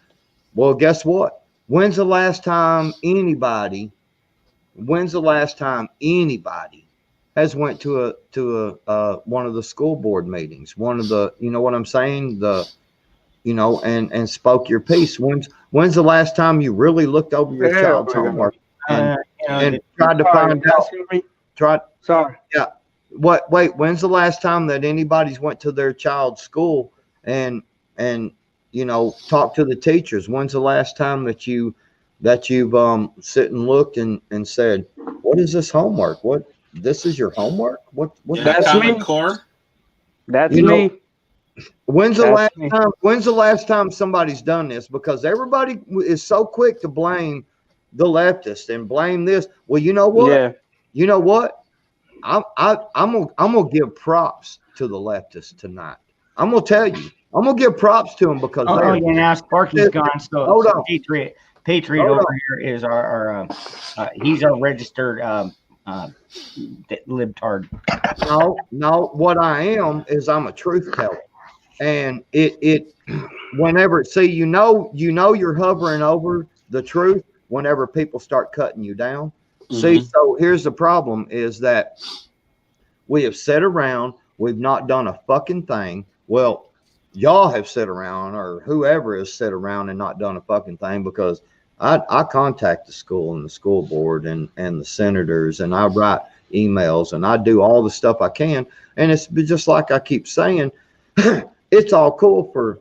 Well, guess what? When's the last time anybody has went to a one of the school board meetings, one of the, what I'm saying, and spoke your piece? When's the last time you really looked over your child's homework and tried to find out? When's the last time that anybody's went to their child's school and talked to the teachers? When's the last time that you've sit and looked and said, what is this homework? This is your homework? What that's me. Core? That's me. When's the last time somebody's done this? Because everybody is so quick to blame the leftists and blame this. Well, you know what? Yeah. You know what? I'm gonna give props to the leftists tonight. I'm gonna tell you. I'm gonna give props to them because now Sparky's gone. So hold on. Patriot over here is our he's our registered libtard. No, what I am is I'm a truth teller. And it whenever you're hovering over the truth whenever people start cutting you down. Mm-hmm. See, so here's the problem is that we have sat around, we've not done a fucking thing. Well, y'all have sat around, or whoever has sat around and not done a fucking thing, because I contact the school and the school board and the senators, and I write emails and I do all the stuff I can. And it's just like I keep saying, it's all cool for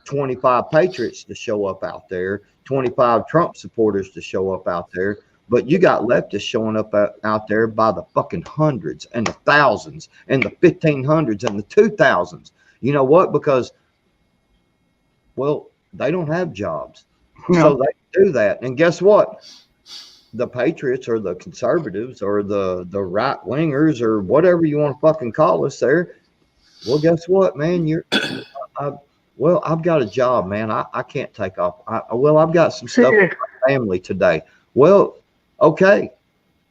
25 patriots to show up out there, 25 Trump supporters to show up out there, but you got leftists showing up out there by the fucking hundreds and the thousands and the 1500s and the 2000s. You know what? Because, well, they don't have jobs. No. So they do that. And guess what? The patriots or the conservatives or the right wingers or whatever you want to fucking call us there. Well, guess what, man? I've got a job, man. I can't take off. I've got some stuff with my family today. Well, okay.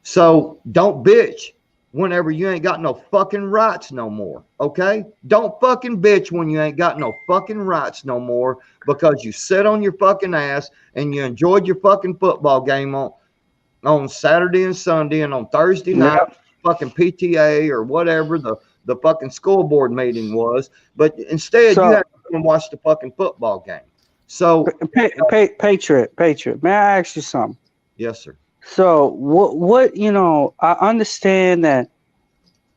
So don't bitch whenever you ain't got no fucking rights no more. Okay? Don't fucking bitch when you ain't got no fucking rights no more because you sit on your fucking ass and you enjoyed your fucking football game on Saturday and Sunday and on Thursday night. fucking PTA or whatever the fucking school board meeting was. But instead, you have to go and watch the fucking football game. So, Patriot, may I ask you something? yes, sir. So what I understand that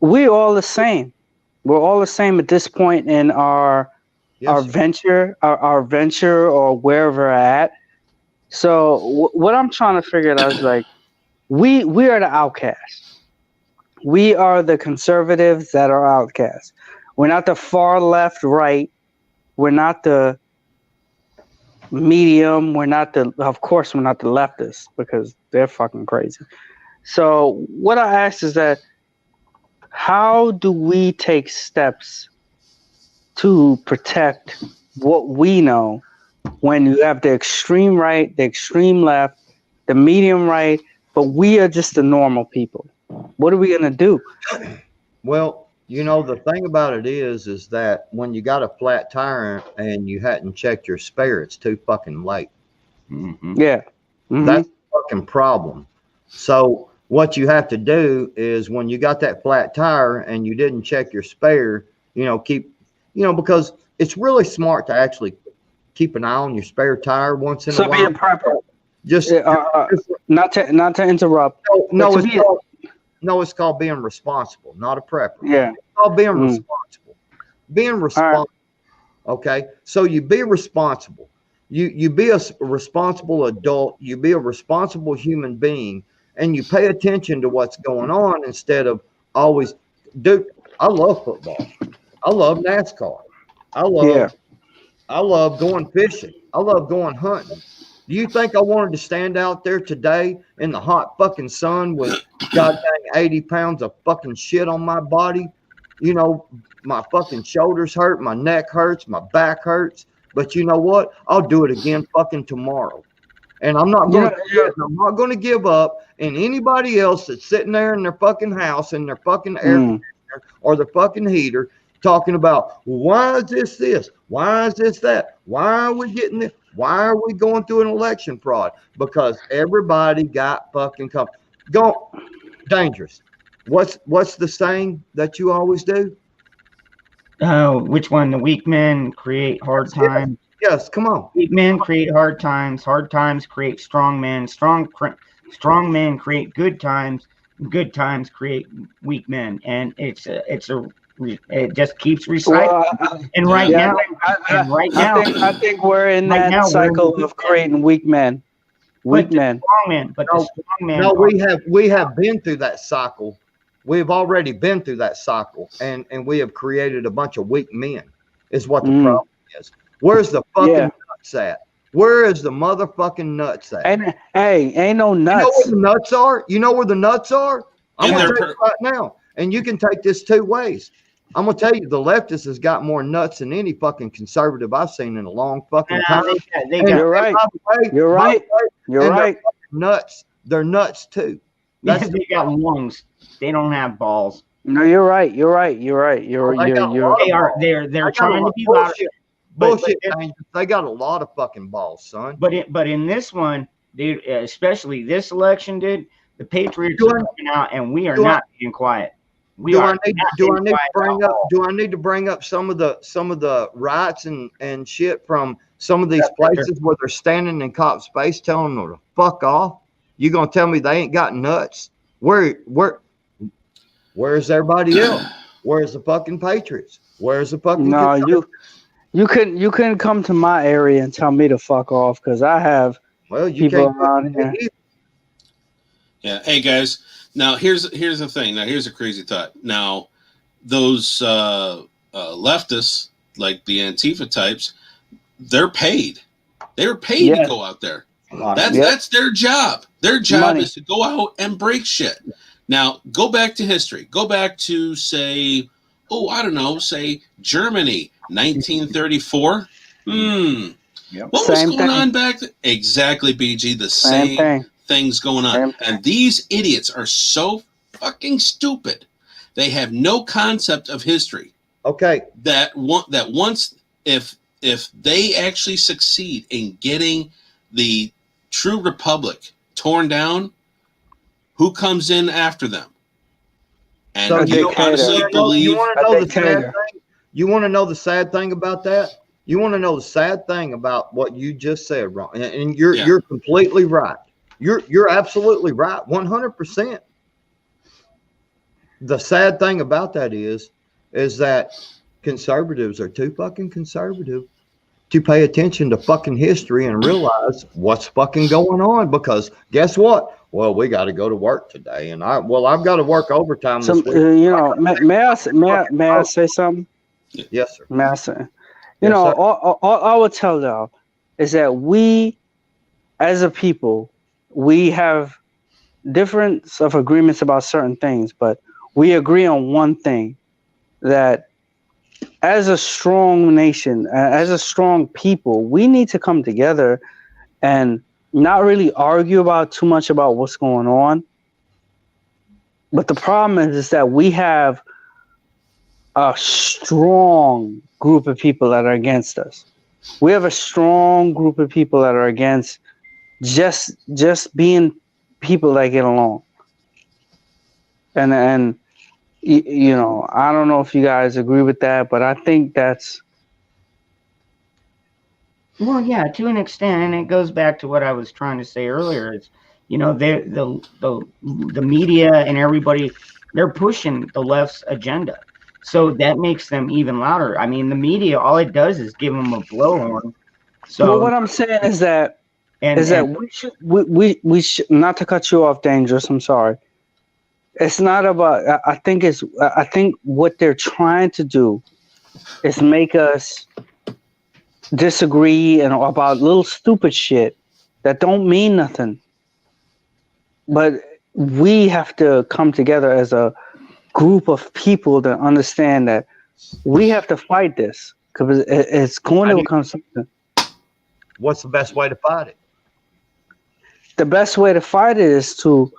we're all the same. We're all the same at this point in our venture, our venture, or wherever we're at. So what I'm trying to figure out is like, we are the outcasts. We are the conservatives that are outcasts. We're not the far left, right. We're not the medium. Of course, we're not the leftists because they're fucking crazy. So what I asked is that, how do we take steps to protect what we know when you have the extreme right, the extreme left, the medium right, but we are just the normal people? What are we going to do? Well, the thing about it is that when you got a flat tire and you hadn't checked your spare, it's too fucking late. Mm-hmm. Yeah. Mm-hmm. That's the fucking problem. So what you have to do is when you got that flat tire and you didn't check your spare, because it's really smart to actually keep an eye on your spare tire once in a while. So be a prepper. Just not to interrupt. No, it's called being responsible, not a prepper. Yeah. It's called being responsible. Being responsible. Right. Okay. So you be responsible. You be a responsible adult. You be a responsible human being, and you pay attention to what's going on instead of always. Dude, I love football. I love NASCAR. I love going fishing. I love going hunting. Do you think I wanted to stand out there today in the hot fucking sun with goddamn 80 pounds of fucking shit on my body? My fucking shoulders hurt, my neck hurts, my back hurts. But you know what? I'll do it again fucking tomorrow. And I'm not going to give up. And anybody else that's sitting there in their fucking house in their fucking air conditioner or their fucking heater talking about, well, why is this? Why is this that? Why are we getting this? Why are we going through an election fraud? Because everybody got fucking dangerous. What's the saying that you always do? Oh, which one? The weak men create hard times. Yes, come on. Weak men create hard times. Hard times create strong men. Strong men create good times. Good times create weak men. And it just keeps recycling. And right now, I think we're in that cycle of creating weak men. Weak men. Strong men. But the strong men. No, we have been through that cycle. We've already been through that cycle, and we have created a bunch of weak men. Is what the problem is. Where's the fucking nuts at? Where is the motherfucking nuts at? Ain't no nuts. You know where the nuts are? You know where the nuts are? I'm going to tell you right now. And you can take this two ways. I'm going to tell you, the leftists has got more nuts than any fucking conservative I've seen in a long fucking time. You're right. You're right. Nuts. They're nuts too. They got lungs. They don't have balls. No, you're right. They're trying to be loud. Bullshit. They got a lot of fucking balls, son. But in this one, dude, especially this election, dude, the Patriots are coming out, and we are not being quiet. Do I need to bring up some of the riots and shit from some of these places where they're standing in cop space telling them to fuck off? You gonna tell me they ain't got nuts? Where's everybody else? Where's the fucking Patriots? Where's the fucking you couldn't come to my area and tell me to fuck off because I have people around here. Yeah. Hey guys. Now here's the thing. Now here's a crazy thought. Now those leftists, like the Antifa types, they're paid. They were paid to go out there. That's their job. Their job is to go out and break shit. Now go back to history. Go back to say Germany, 1934. What was going on back then? Exactly, BG. The same things going on. And these idiots are so fucking stupid. They have no concept of history. Okay. That once if they actually succeed in getting the true republic torn down, who comes in after them? And So you dictator. honestly you believe want to A know the sad dictator. thing? You want to know the sad thing about that? You want to know the sad thing about what you just said, Ron? And you're completely right. You're absolutely right, 100%. The sad thing about that is that conservatives are too fucking conservative to pay attention to fucking history and realize what's fucking going on. Because guess what? Well, we got to go to work today, and I've got to work overtime So, this week. may I say something? Yes, sir. May I say? Yes, sir. All I would tell y'all is that we, as a people, we have difference of agreements about certain things, but we agree on one thing, that as a strong nation, as a strong people, we need to come together and not really argue about too much about what's going on. But the problem is that we have a strong group of people that are against us. We have a strong group of people that are against just being people that get along. And you know, I don't know if you guys agree with that, but I think that's. Well, yeah, to an extent, and it goes back to what I was trying to say earlier. Is the media and everybody, they're pushing the left's agenda, so that makes them even louder. I mean, the media, all it does is give them a blowhorn. So Well, what I'm saying is that we should, not to cut you off, Dangerous. I'm sorry. It's not about. I think what they're trying to do is make us disagree and about little stupid shit that don't mean nothing. But we have to come together as a group of people to understand that we have to fight this, because it's going to become something. What's the best way to fight it? The best way to fight it is to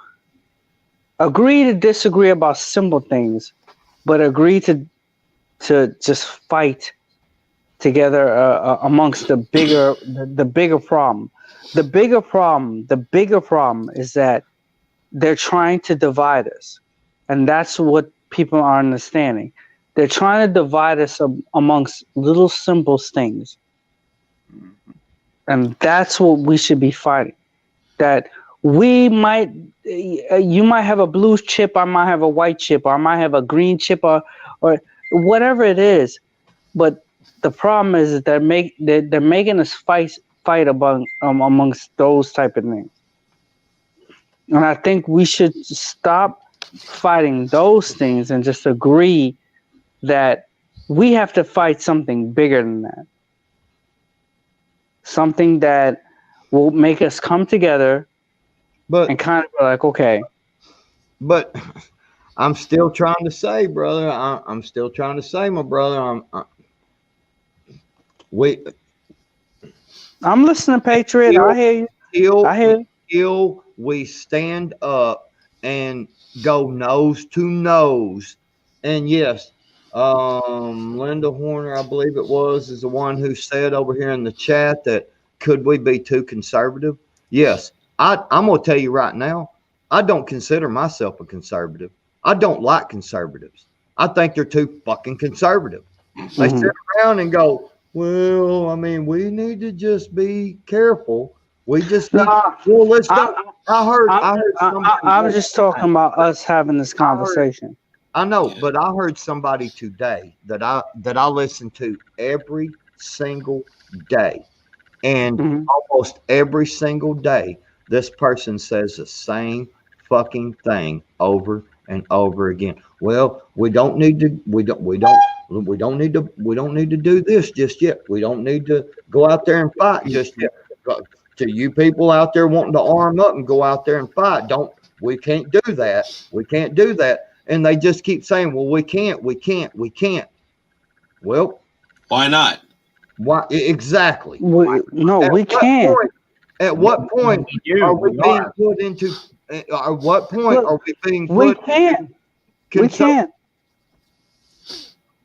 agree to disagree about simple things, but agree to just fight together amongst the bigger problem. The bigger problem is that they're trying to divide us, and that's what people are understanding. They're trying to divide us amongst little simple things, and that's what we should be fighting. That you might have a blue chip, I might have a white chip, or I might have a green chip, or whatever it is. But the problem is that they're making us fight amongst those type of things. And I think we should stop fighting those things and just agree that we have to fight something bigger than that. Something that will make us come together and kind of be like, okay. But I'm still trying to say, brother, I'm still trying to say, my brother, I'm listening, Patriot. I hear you. Till we stand up and go nose to nose. And yes, Linda Horner, I believe it was, is the one who said over here in the chat that could we be too conservative? Yes. I'm going to tell you right now, I don't consider myself a conservative. I don't like conservatives. I think they're too fucking conservative. They sit around and go, well, I mean, we need to just be careful. We just need let's go. I was just talking about us having this conversation. I know, but I heard somebody today that I listen to every single day. And almost every single day, this person says the same fucking thing over and over again. Well, we don't need to do this just yet. We don't need to go out there and fight just yet. To you people out there wanting to arm up and go out there and fight, we can't do that. We can't do that. And they just keep saying, well, we can't. Well, why not? Why exactly? We can't. At what point are we being put into? At what point are we being put? We can't. We can't.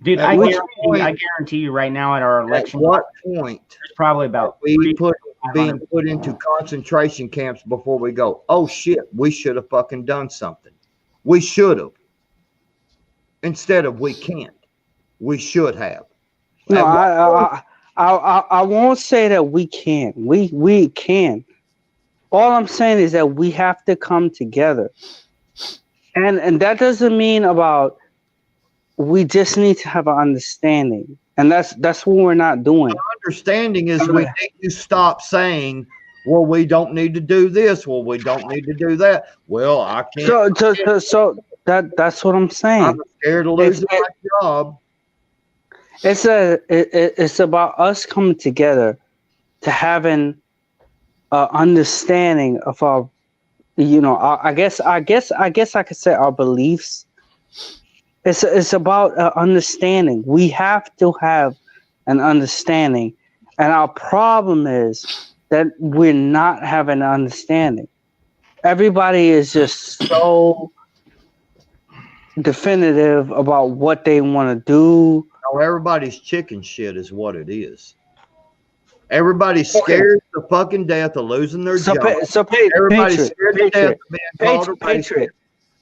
Dude, I guarantee you right now at our election. At what point? There's probably about being put into concentration camps before we go. Oh shit, we should have fucking done something. We should have. instead of we can't. We should have. No, At I won't say that we can't. We can. All I'm saying is that we have to come together, and that doesn't mean about. We just need to have an understanding, and that's what we're not doing. understanding is we need to stop saying, well, we don't need to do this. Well, we don't need to do that. Well, I can't. So that's what I'm saying. I'm scared of losing my job. It's about us coming together to having an understanding of our, I guess I could say our beliefs. It's about understanding. We have to have an understanding, and our problem is that we're not having an understanding. Everybody is just so definitive about what they want to do. No, everybody's chicken shit is what it is. Everybody's scared to fucking death of losing their job. Everybody's scared to death of being called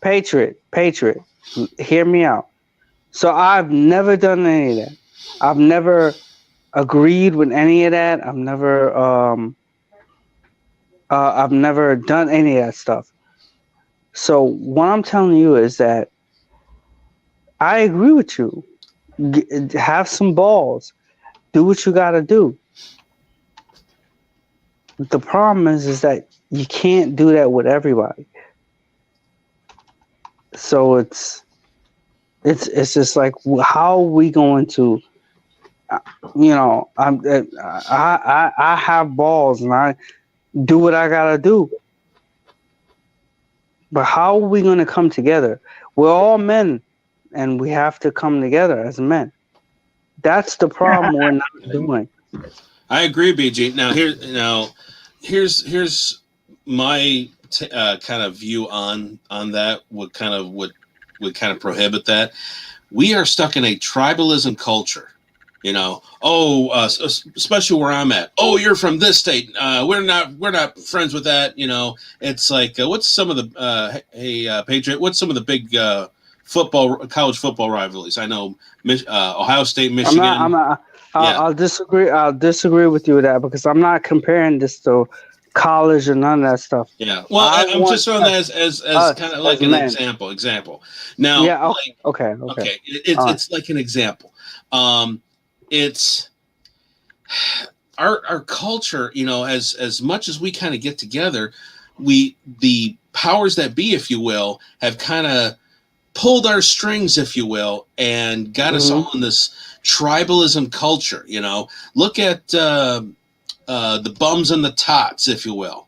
Patriot. Hear me out. So I've never done any of that. I've never agreed with any of that. I've never done any of that stuff. So what I'm telling you is that I agree with you. Have some balls. Do what you got to do. The problem is that you can't do that with everybody. So it's just like, how are we going to, I have balls and I do what I gotta do. But how are we going to come together? We're all men, and we have to come together as men. That's the problem we're not doing. I agree, BG. Here's my kind of view on that. Would kind of prohibit that. We are stuck in a tribalism culture. Especially where I'm at. Oh, you're from this state. We're not friends with that. It's like, what's some of the Patriot? What's some of the big college football rivalries? I know Ohio State, Michigan. I'll disagree. I'll disagree with you with that because I'm not comparing this to college or none of that stuff. Yeah. Well, I'm just throwing that as kind of like an example. Now. Yeah. Okay. It's like an example. It's our culture, as much as we kind of get together, the powers that be, if you will, have kind of pulled our strings, if you will, and got us all in this tribalism culture. Look at the bums and the tots, if you will.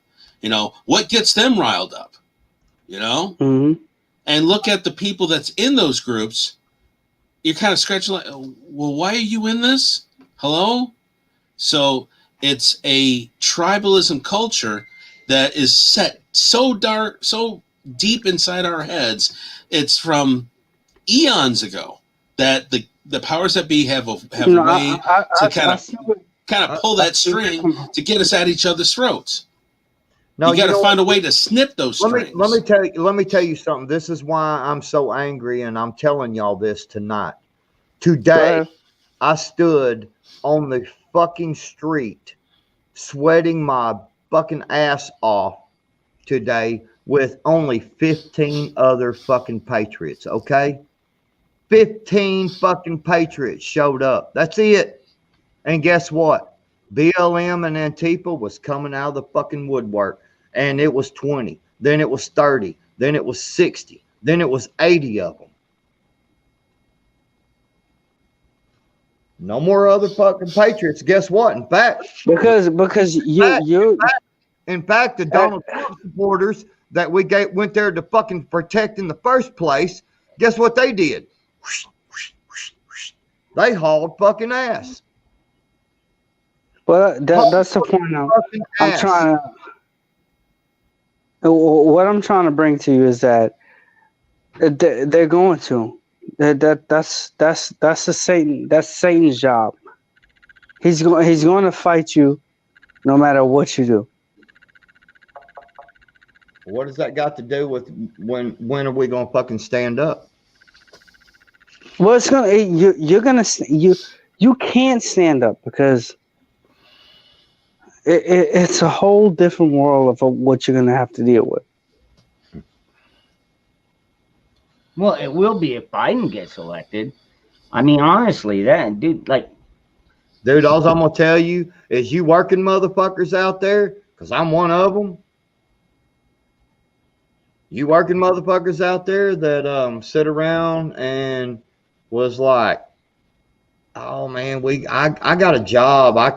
What gets them riled up, and look at the people that's in those groups. You're kind of scratching like, well, why are you in this? Hello? So it's a tribalism culture that is set so dark, so deep inside our heads. It's from eons ago that the powers that be have a way to kind of pull that string to get us at each other's throats. No, you got to find a way to snip those strings. Let me tell you something. This is why I'm so angry, and I'm telling y'all this tonight. Today, I stood on the fucking street, sweating my fucking ass off today with only 15 other fucking patriots. Okay, 15 fucking patriots showed up. That's it. And guess what? BLM and Antifa was coming out of the fucking woodwork. And it was 20, then it was 30, then it was 60, then it was 80 of them. No more other fucking patriots. Guess what? In fact, because in fact, the Donald Trump supporters that we went there to fucking protect in the first place, guess what they did? They hauled fucking ass. Well, that's the point. What I'm trying to bring to you is that they're going to. That's the Satan. That's Satan's job. He's going to fight you, no matter what you do. What does that got to do with when are we going to fucking stand up? Well, it's gonna you're gonna you can't stand up because it's a whole different world of what you're gonna have to deal with. Well, it will be if Biden gets elected. I mean, honestly, that dude, like, Dude, all I'm gonna tell you is you working motherfuckers out there, because I'm one of them. You working motherfuckers out there that sit around and was like, oh man, I got a job. I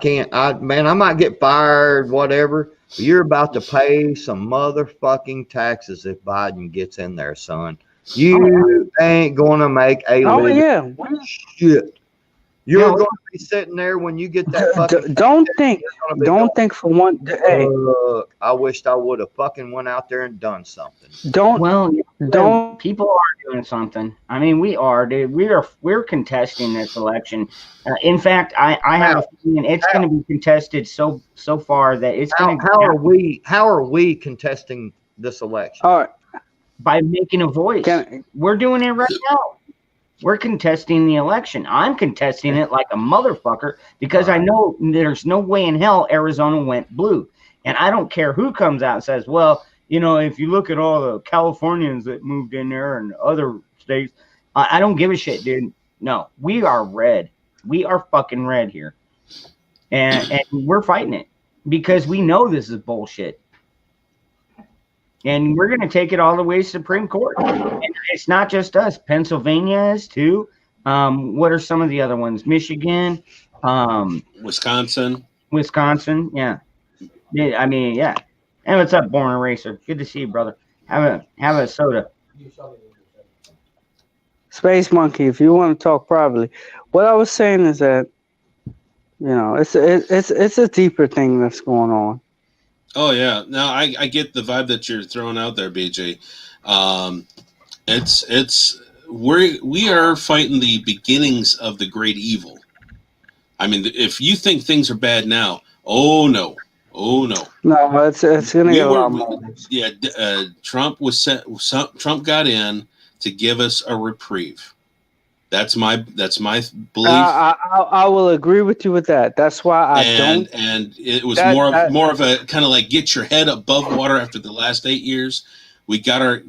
might get fired, whatever. But you're about to pay some motherfucking taxes if Biden gets in there, son. You ain't gonna make a Oh living. yeah. Shit. You're going to be sitting there when you get that fucking. Don't think for one. Hey, look, I wished I would have fucking went out there and done something. Don't. People are doing something. I mean, we are, dude. We're contesting this election. In fact, I have a feeling it's going to be contested so far that it's going to. How are we contesting this election? All right. By making a voice. We're doing it right now. We're contesting the election. I'm contesting it like a motherfucker because I know there's no way in hell Arizona went blue. And I don't care who comes out and says, well, you know, if you look at all the Californians that moved in there and other states, I don't give a shit, dude. No, we are red. We are fucking red here. And we're fighting it because we know this is bullshit. And we're going to take it all the way to Supreme Court. And it's not just us. Pennsylvania is too. What are some of the other ones? Michigan, Wisconsin, yeah. I mean, yeah. And what's up, Born Eraser? Good to see you, brother. Have a soda. Space Monkey, if you want to talk privately, what I was saying is that, you know, it's a deeper thing that's going on. Oh yeah, no, I get the vibe that you're throwing out there, BJ. We are fighting the beginnings of the great evil. I mean, if you think things are bad now, oh no, no, it's gonna get a lot more. Yeah, Trump got in to give us a reprieve. That's my belief. I will agree with you with that. That's why I don't. And it was more of a kind of like get your head above water after the last 8 years. We got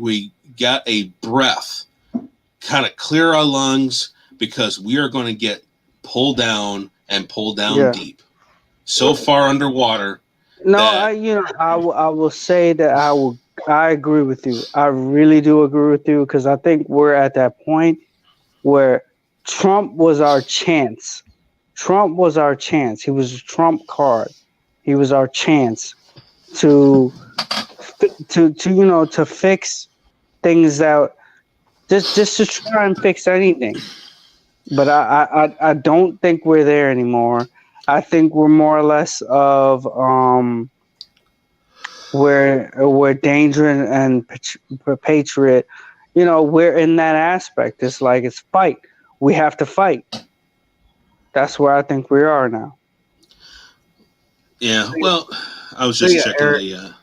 a breath, kind of clear our lungs because we are going to get pulled down deep, so far underwater. No, I will say that I agree with you. I really do agree with you because I think we're at that point where Trump was our chance. Trump was our chance. He was a Trump card. He was our chance to fix things out, just to try and fix anything. But I don't think we're there anymore. I think we're more or less of we're Danger and Patriot. You know, we're in that aspect. It's like it's fight. We have to fight. That's where I think we are now. Yeah. Well, I was just checking the.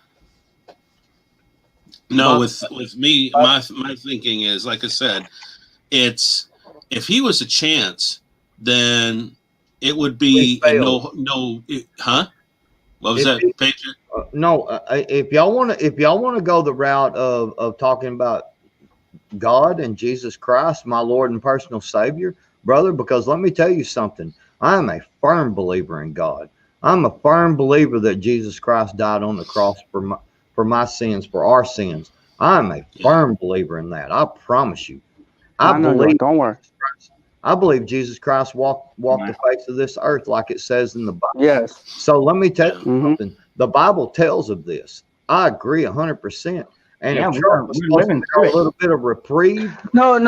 No, with me, my thinking is, like I said, it's if he was a chance, then it would be huh? What was that, Patriot? No, if y'all want to go the route of talking about God and Jesus Christ, my Lord and personal Savior, brother, because let me tell you something. I am a firm believer in God. I'm a firm believer that Jesus Christ died on the cross for my sins, for our sins. I'm a firm believer in that. I promise you. I believe. Don't worry. I believe Jesus Christ walked the face of this earth like it says in the Bible. Yes. So let me tell you something. The Bible tells of this. I agree 100%. And if Trump was living a little bit of reprieve. No.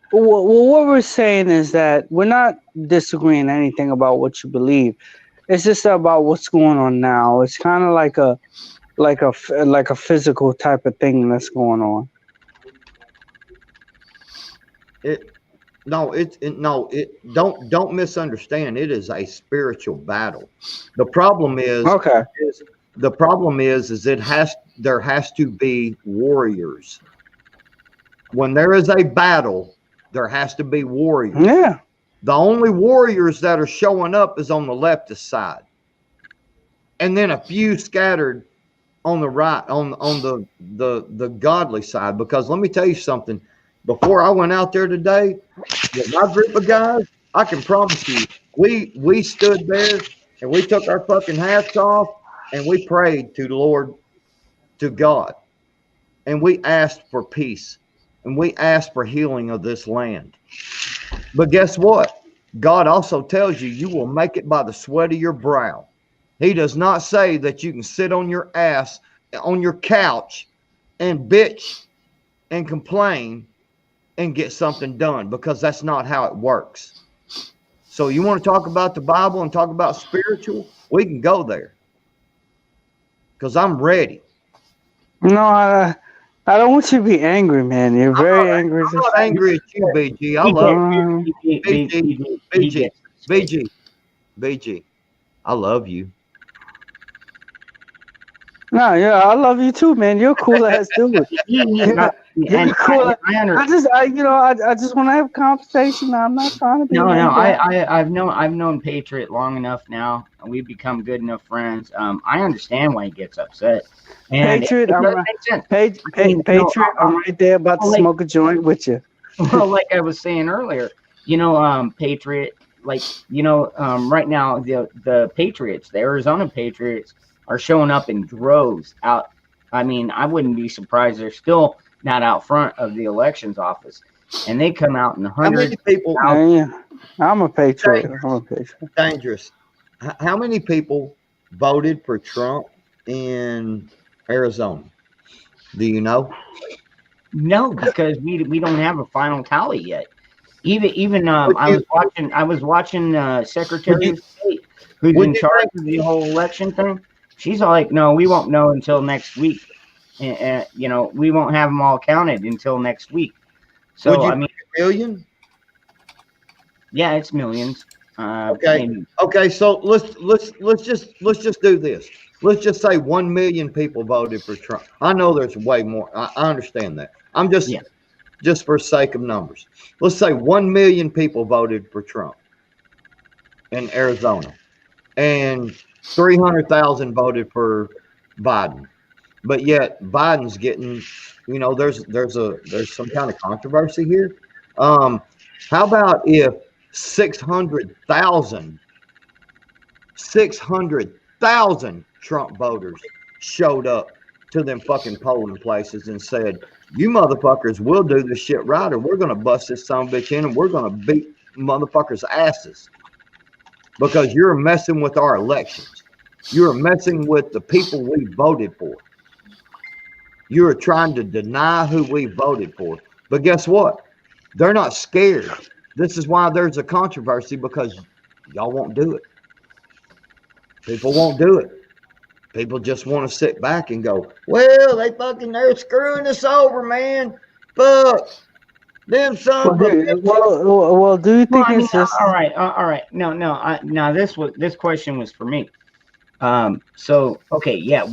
What we're saying is that we're not disagreeing anything about what you believe. It's just about what's going on now. It's kind of like a physical type of thing that's going on. Don't misunderstand. It is a spiritual battle. The problem is there has to be warriors. When there is a battle, There has to be warriors. Yeah. The only warriors that are showing up is on the leftist side, and then a few scattered on the right, on the godly side. Because let me tell you something. Before I went out there today with my group of guys, I can promise you, we stood there and we took our fucking hats off and we prayed to the Lord, to God, and we asked for peace and we asked for healing of this land. But guess what? God also tells you, you will make it by the sweat of your brow. He does not say that you can sit on your ass, on your couch, and bitch and complain and get something done, because that's not how it works. So you want to talk about the Bible and talk about spiritual? We can go there, because I'm ready. No, I don't want you to be angry, man. You're very angry. I'm not angry at you, BG. I love you. BG. I love you. No, yeah, I love you too, man. You're a cool ass dude. Yeah, You're cool. I just want to have a conversation. I'm not trying to be. No, I've known Patriot long enough now. We've become good enough friends. I understand why he gets upset. And Patriot, I'm right there about to smoke a joint with you. Well, like I was saying earlier, Patriot, right now the Patriots, the Arizona Patriots, are showing up in droves out. I mean, I wouldn't be surprised they're still not out front of the elections office, and they come out in the hundreds. How many people? Yeah, I'm a Patriot. Dangerous. How many people voted for Trump in Arizona? Do you know? No, because we don't have a final tally yet. Even I was watching Secretary of State, who's in charge of the whole election thing. She's like, no, we won't know until next week. And we won't have them all counted until next week. So I mean, a million? Yeah, it's millions. Okay. Maybe. Okay. So let's just do this. Let's just say 1 million people voted for Trump. I know there's way more. I understand that. I'm just for sake of numbers. Let's say 1 million people voted for Trump in Arizona, and 300,000 voted for Biden. But yet Biden's getting, there's some kind of controversy here. How about if 600,000 Trump voters showed up to them fucking polling places and said, you motherfuckers will do this shit right, or we're going to bust this son of a bitch in and we're going to beat motherfuckers' asses because you're messing with our elections. You're messing with the people we voted for. You're trying to deny who we voted for. But guess what? They're not scared. This is why there's a controversy, because y'all won't do it. People won't do it. People just want to sit back and go, well, they're screwing us over, man. Fuck. Them son well, do you think it's just all right? No. This question was for me. So okay, yeah,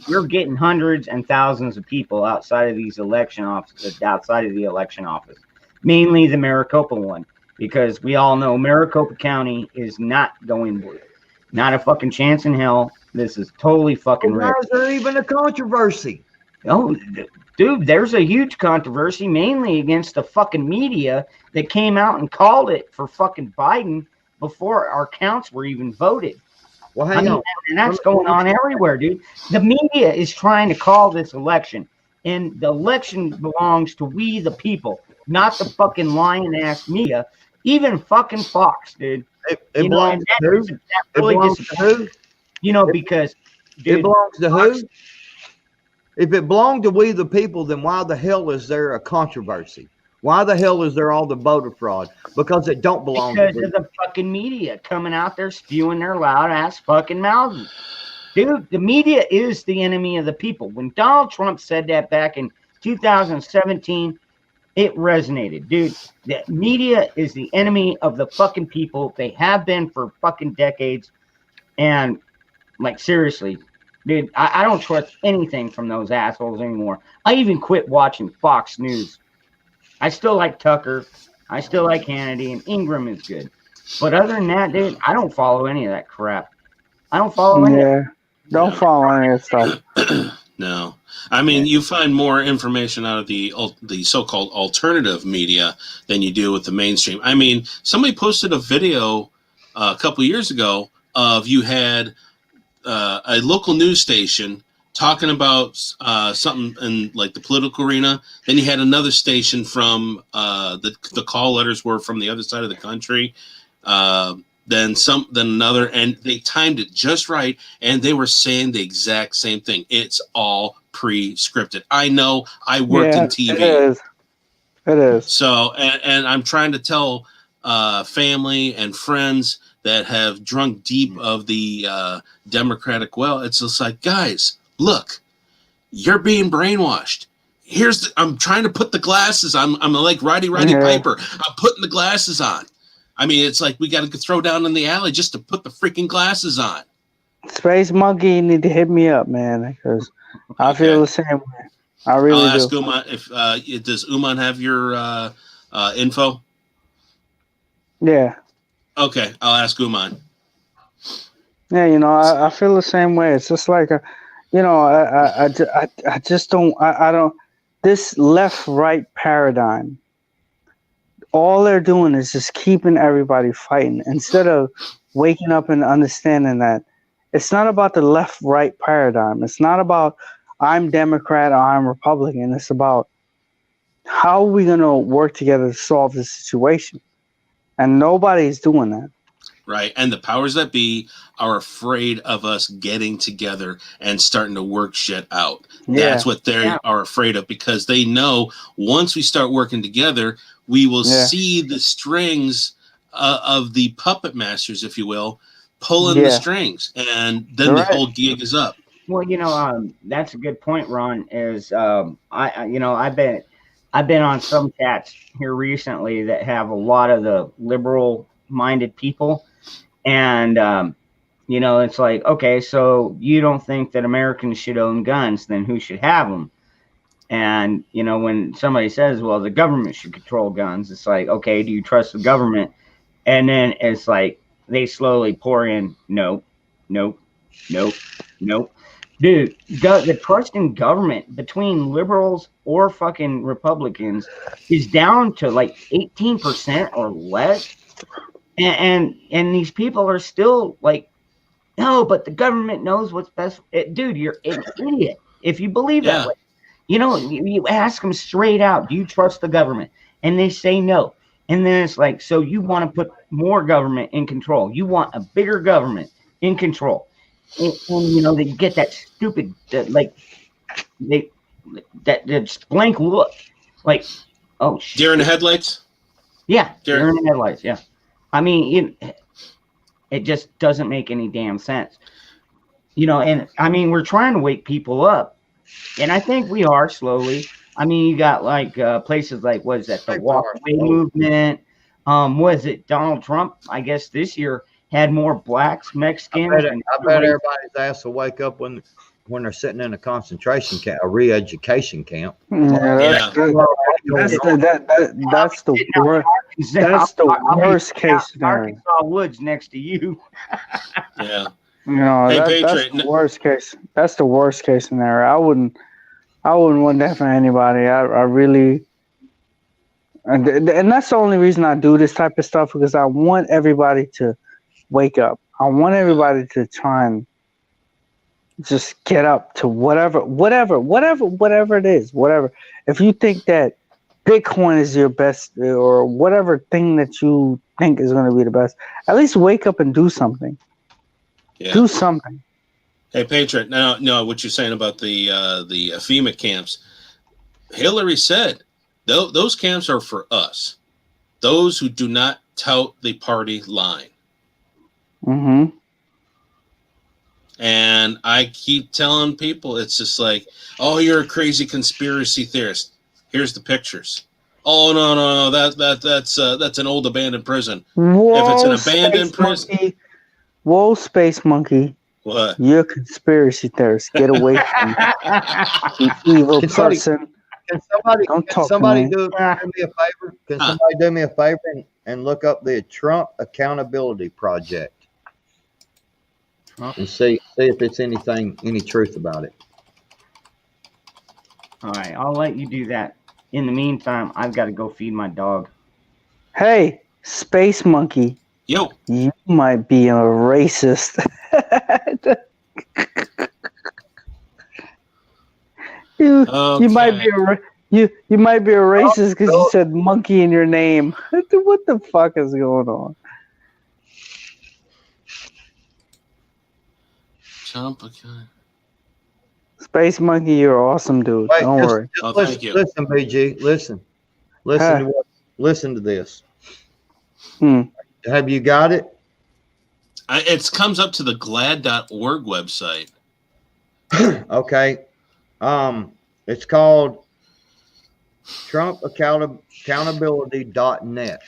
we're getting hundreds and thousands of people outside of these election offices, outside of the election office, mainly the Maricopa one, because we all know Maricopa County is not going blue. Not a fucking chance in hell. This is totally fucking red. Why is there even a controversy? Oh, dude, there's a huge controversy, mainly against the fucking media that came out and called it for fucking Biden before our counts were even voted. Well, hang on. And that's going on everywhere, dude. The media is trying to call this election, and the election belongs to we the people, not the fucking lying ass media. Even fucking Fox, dude. It belongs to who? Because dude, it belongs to who? If it belonged to we the people, then why the hell is there a controversy? Why the hell is there all the voter fraud? Because it don't belong to the fucking media coming out there spewing their loud ass fucking mouths. Dude, the media is the enemy of the people. When Donald Trump said that back in 2017, it resonated. Dude, the media is the enemy of the fucking people. They have been for fucking decades. And like, seriously, dude, I don't trust anything from those assholes anymore. I even quit watching Fox News. I still like Tucker, I still like Hannity, and Ingram is good. But other than that, dude, I don't follow any of that crap. I don't follow any of Yeah. Don't follow any of that stuff. No, I mean you find more information out of the so-called alternative media than you do with the mainstream. I mean, somebody posted a video a couple years ago of you had a local news station talking about something in like the political arena. Then you had another station from the call letters were from the other side of the country. Then another, and they timed it just right, and they were saying the exact same thing. It's all pre-scripted. I know. I worked in TV. It is. It is. So, and I'm trying to tell family and friends that have drunk deep of the Democratic well. It's just like, guys, look, you're being brainwashed. I'm trying to put the glasses. I'm like Roddy Piper. I'm putting the glasses on. I mean, it's like we got to throw down in the alley just to put the freaking glasses on. Space Monkey, you need to hit me up, man, because I feel the same way. I really do. I'll ask Uman if does Uman have your info? Yeah. Okay, I'll ask Uman. Yeah, I feel the same way. It's just like I just don't. I don't. This left-right paradigm. All they're doing is just keeping everybody fighting instead of waking up and understanding that it's not about the left-right paradigm. It's not about I'm Democrat or I'm Republican. It's about how are we going to work together to solve this situation? And nobody's doing that. Right. And the powers that be are afraid of us getting together and starting to work shit out. Yeah. That's what they are afraid of, because they know once we start working together, we will see the strings of the puppet masters, if you will, pulling the strings. And then the whole gig is up. Well, that's a good point, Ron, is I've been on some chats here recently that have a lot of the liberal minded people. And, it's like, okay, so you don't think that Americans should own guns, then who should have them? And, when somebody says, well, the government should control guns, it's like, okay, do you trust the government? And then it's like they slowly pour in, nope. Dude, the trust in government between liberals or fucking Republicans is down to like 18% or less. And these people are still like, no, but the government knows what's best. Dude, you're an idiot if you believe that way. You ask them straight out, do you trust the government? And they say no. And then it's like, so you want to put more government in control. You want a bigger government in control. And they get that stupid, that blank look. Like, oh, shit. Deer in the headlights? Yeah, deer in the headlights, yeah. I mean, it just doesn't make any damn sense. And I mean, we're trying to wake people up. And I think we are slowly. I mean, you got like places like, what is that, the Walk Away movement? Was it Donald Trump, I guess, this year had more blacks, Mexicans. I bet everybody's ass will wake up when they're sitting in a concentration camp, a re-education camp. That's the worst. That's the worst case scenario. Arkansas Woods next to you. Yeah. That's the worst case. That's the worst case scenario. I wouldn't want that for anybody. I really, and that's the only reason I do this type of stuff, because I want everybody to wake up. I want everybody to try and just get up to whatever it is. Whatever. If you think that Bitcoin is your best, or whatever thing that you think is going to be the best, at least wake up and do something. Yeah. Do something. Hey, Patriot. No, what you're saying about the FEMA camps? Hillary said those camps are for us, those who do not tout the party line. Mm-hmm. And I keep telling people, it's just like, oh, you're a crazy conspiracy theorist. Here's the pictures. Oh no, that's an old abandoned prison. Whoa, if it's an abandoned prison. Monkey. Whoa, Space Monkey. What? You're a conspiracy theorist. Get away from me. You evil person. Can somebody, Don't can talk to somebody me. do me a favor? Can somebody do me a favor and look up the Trump Accountability Project and see if it's any truth about it. All right, I'll let you do that. In the meantime, I've got to go feed my dog. Hey, Space Monkey, Yo, you might be a racist. you might be you might be a racist because you said monkey in your name. What the fuck is going on? Trump. Okay. Space Monkey, you're awesome, dude. Wait, Don't worry. Oh, listen, thank you. listen, BG, listen to this. Have you got it? It comes up to the glad.org website. Okay. It's called TrumpAccountability.net.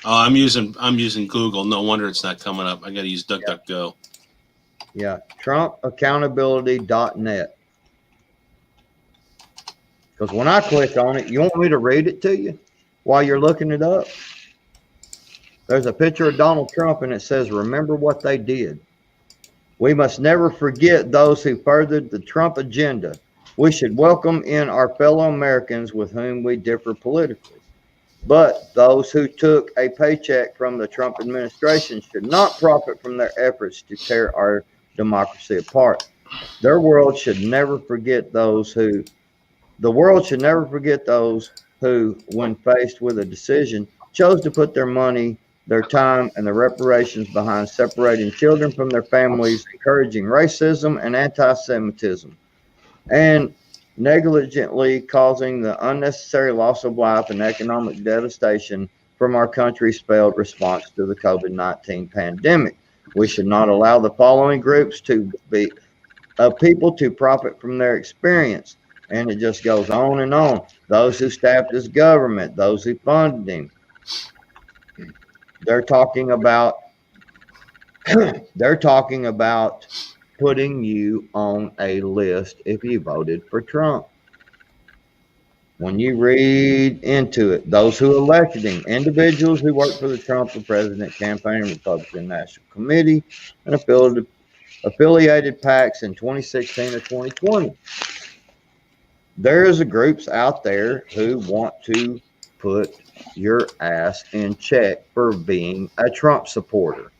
Oh, I'm using Google. No wonder it's not coming up. I got to use DuckDuckGo. Yeah, TrumpAccountability.net. Because when I click on it, you want me to read it to you while you're looking it up? There's a picture of Donald Trump and it says, "Remember what they did. We must never forget those who furthered the Trump agenda. We should welcome in our fellow Americans with whom we differ politically. But those who took a paycheck from the Trump administration should not profit from their efforts to tear our democracy apart. The world should never forget those who, when faced with a decision, chose to put their money, their time, and their reparations behind separating children from their families, encouraging racism and anti-Semitism, and negligently causing the unnecessary loss of life and economic devastation from our country's failed response to the COVID-19 pandemic. We should not allow the following groups of people to profit from their experience." And it just goes on and on. Those who staffed his government, those who funded him. They're talking about putting you on a list if you voted for Trump. When you read into it, those who elected him, individuals who worked for the Trump for President campaign, Republican National Committee, and affiliated PACs in 2016 or 2020. There's groups out there who want to put your ass in check for being a Trump supporter.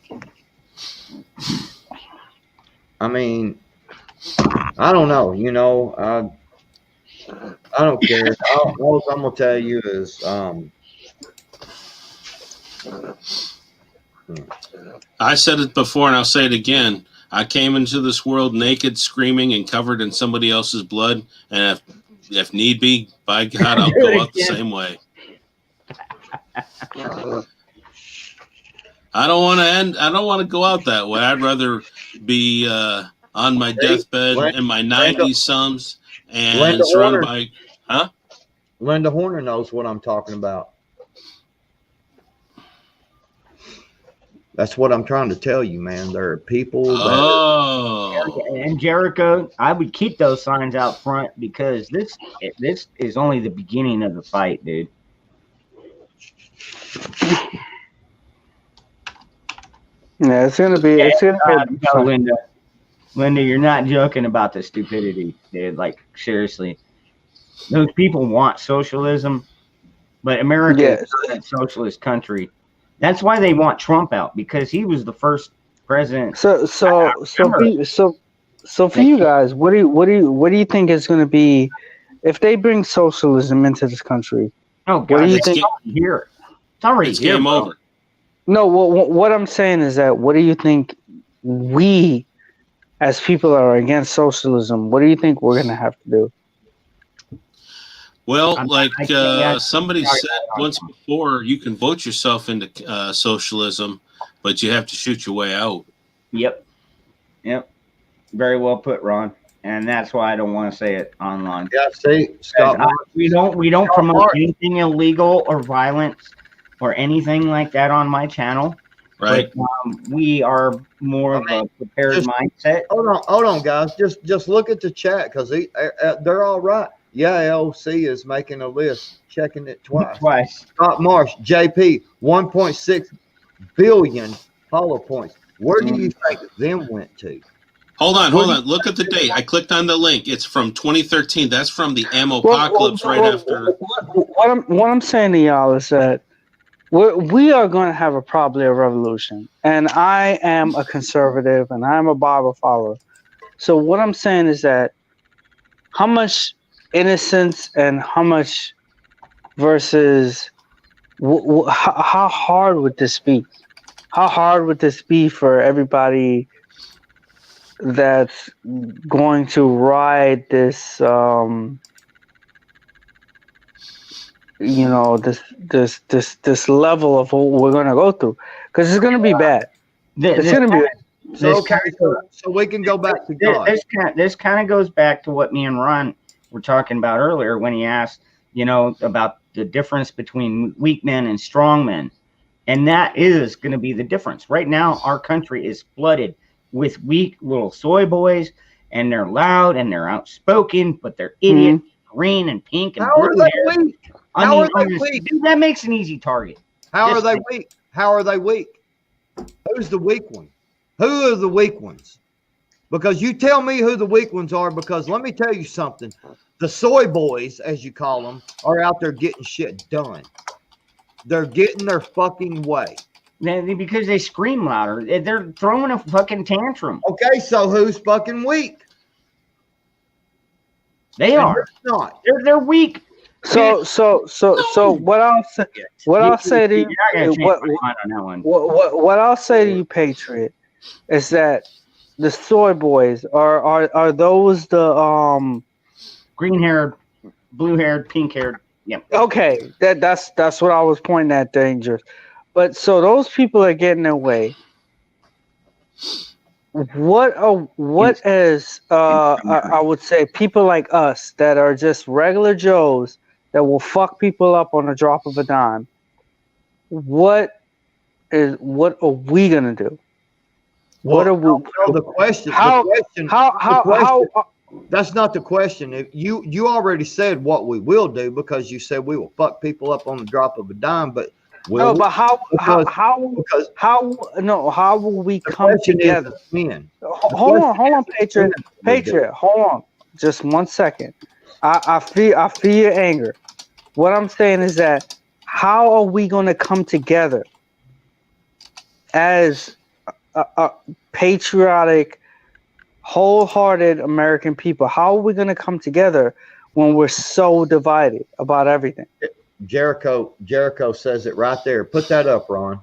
I mean, I don't know. I don't care. All I'm gonna tell you is, I said it before and I'll say it again. I came into this world naked, screaming, and covered in somebody else's blood. And if need be, by God, I'll go out the same way. I don't want to go out that way. I'd rather be on my deathbed in my 90s sums and surrounded by, Linda Horner knows what I'm talking about. That's what I'm trying to tell you, man. There are people And Jericho, I would keep those signs out front because this is only the beginning of the fight, dude. Yeah, it's gonna be. Linda, you're not joking about the stupidity, dude. Like, seriously, those people want socialism, but America is not a socialist country. That's why they want Trump out, because he was the first president. So for you guys, what do you think is going to be if they bring socialism into this country? Oh God, what do you think? Here, it's already here, game over. No, what I'm saying is that what do you think we, as people that are against socialism, what do you think we're going to have to do? Well, somebody said once before, you can vote yourself into socialism, but you have to shoot your way out. Yep. Very well put, Ron. And that's why I don't want to say it online. Yeah, see, Scott, we don't promote anything illegal or violence or anything like that on my channel. Right. But we are more of a prepared mindset. Hold on, guys. Just look at the chat because they're all right. Yeah, LC is making a list, checking it twice. Scott Marsh, JP, 1.6 billion hollow points. Where do you think them went to? Hold on. Look at the date. I clicked on the link. It's from 2013. That's from the ammo apocalypse right after. What I'm saying to y'all is that we are going to have probably a revolution. And I am a conservative and I'm a Bible follower. So what I'm saying is that how much innocence and how much versus how hard would this be? How hard would this be for everybody that's going to ride this, this level of what we're going to go through? Because it's going to be bad. It's going to be. So we can go back to God. This kind of goes back to what me and Ron were talking about earlier when he asked, about the difference between weak men and strong men. And that is going to be the difference. Right now, our country is flooded with weak little soy boys, and they're loud and they're outspoken, but they're idiot, green and pink and blue. How are they weak? Dude, that makes an easy target. How are they weak? How are they weak? Who's the weak one? Who are the weak ones? Because you tell me who the weak ones are, because let me tell you something. The soy boys, as you call them, are out there getting shit done. They're getting their fucking way. Because they scream louder. They're throwing a fucking tantrum. Okay, so who's fucking weak? They are not. They're weak. So what I'll say to you, what I'll say to you, Patriot, is that the soy boys are those the green-haired, blue-haired, pink-haired. Yeah. Okay, that's what I was pointing at, Dangerous. But so those people are getting their way. What is I would say people like us that are just regular Joes that will fuck people up on a drop of a dime. What are we gonna do? What are we? Well, the question. That's not the question. If you already said what we will do, because you said we will fuck people up on the drop of a dime. But how will we come together? Hold on, Patriot, hold on, just 1 second. I feel your anger. What I'm saying is that how are we going to come together as a patriotic, wholehearted American people? How are we going to come together when we're so divided about everything? Jericho says it right there. Put that up, Ron.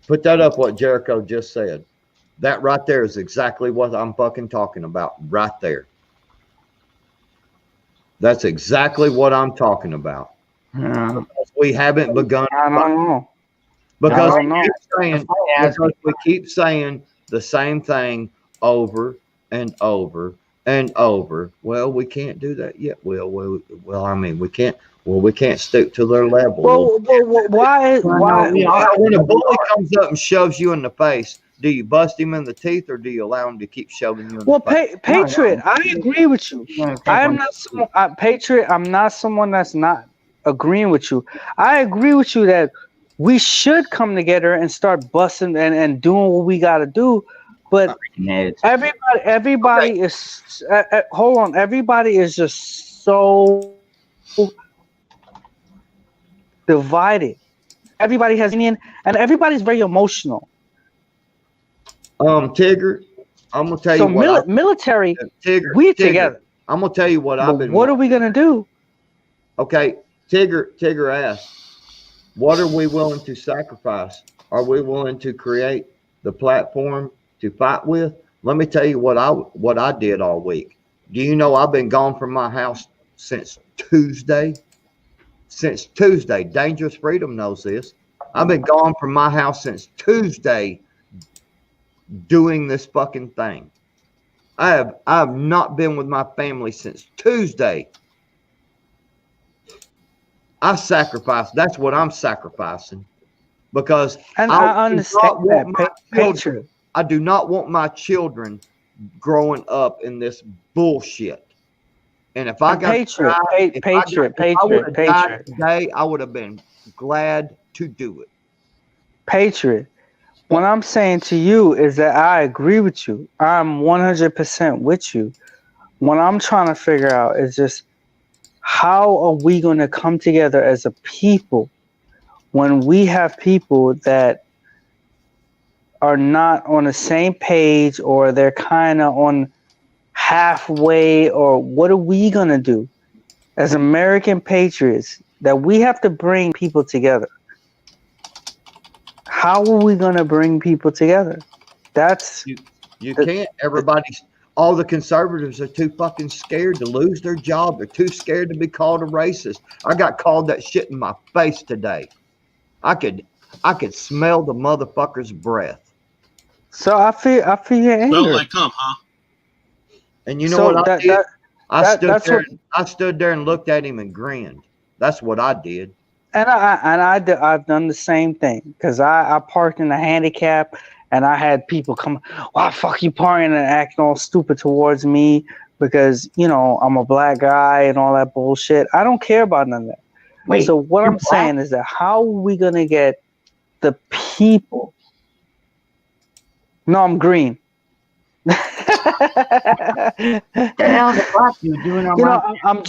Put that up, what Jericho just said. That right there is exactly what I'm fucking talking about right there. That's exactly what I'm talking about. We haven't begun. I don't know. Because we keep saying the same thing over and over and over. Well, we can't do that yet. Well, I mean, we can't. Well, we can't stick to their level. Well, why? When a bully comes up and shoves you in the face, do you bust him in the teeth, or do you allow him to keep shoving you in the face? Patriot, I agree with you. I am not Patriot. I'm not someone that's not agreeing with you. I agree with you that we should come together and start busting and doing what we got to do. But everybody is hold on. Everybody is just so divided. Everybody has opinion, and everybody's very emotional. Tigger, I'm gonna tell you what. Military, we're together. I'm gonna tell you what I've been. What are we gonna do? Okay, Tigger asked, "What are we willing to sacrifice? Are we willing to create the platform to fight with?" Let me tell you what I did all week. Do you know I've been gone from my house since Tuesday? Since Tuesday. Dangerous Freedom knows this. I've been gone from my house since Tuesday doing this fucking thing. I have not been with my family since Tuesday. I sacrificed. That's what I'm sacrificing. because And I I do understand not want that, my children. Patriot. I do not want my children growing up in this bullshit. And if I And got Patriot, if I would have died Patriot, today, I would have been glad to do it. Patriot. What I'm saying to you is that I agree with you. I'm 100% with you. What I'm trying to figure out is just how are we going to come together as a people when we have people that are not on the same page, or they're kind of on halfway, or what are we going to do as American patriots that we have to bring people together? How are we going to bring people together? That's You can't. All the conservatives are too fucking scared to lose their job. They're too scared to be called a racist. I got called that shit in my face today. I could smell the motherfucker's breath. so I feel your Smell anger. like cum, huh? And you know So what I did? that's what. I stood there and looked at him and grinned. That's what I did. And I've done the same thing, because I parked in a handicap, and I had people come, why the fuck you parking, and acting all stupid towards me because, you know, I'm a black guy and all that bullshit. I don't care about none of that. Wait, So what you're I'm black? saying is that how are we gonna get the people? No, I'm green. What the hell the fuck you doing on You my know, I'm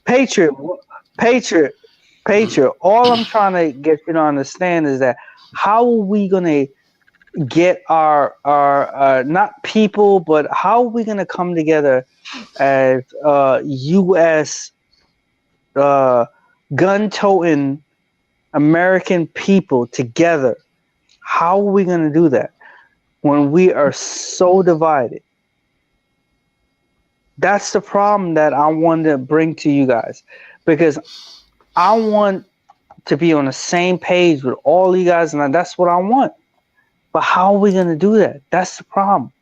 Patriot. All I'm trying to get you to understand is that how are we gonna get our not people, but how are we gonna come together as U.S. Gun-toting American people together? How are we gonna do that when we are so divided? That's the problem that I want to bring to you guys, because I want to be on the same page with all you guys, and that's what I want. But how are we going to do that? That's the problem.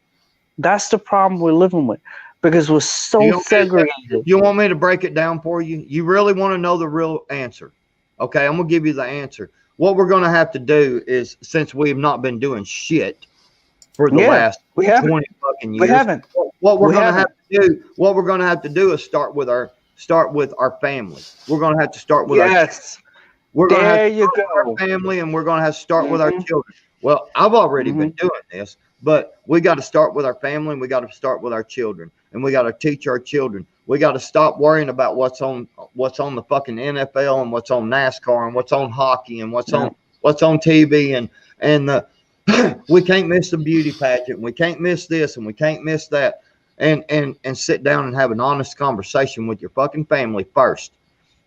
That's the problem we're living with, because we're so segregated. You want me to break it down for you? You really want to know the real answer? Okay, I'm going to give you the answer. What we're going to have to do is, since we have not been doing shit for the last 20 fucking years, We haven't. What we're going to have to do is start with our family. We're going to have to start with our family, and we're going to have to start with our children. Well, I've already been doing this, but we got to start with our family, and we got to start with our children, and we got to teach our children. We got to stop worrying about what's on the fucking NFL and what's on NASCAR and what's on hockey and what's on TV and the we can't miss the beauty pageant. We can't miss this and we can't miss that. And sit down and have an honest conversation with your fucking family first.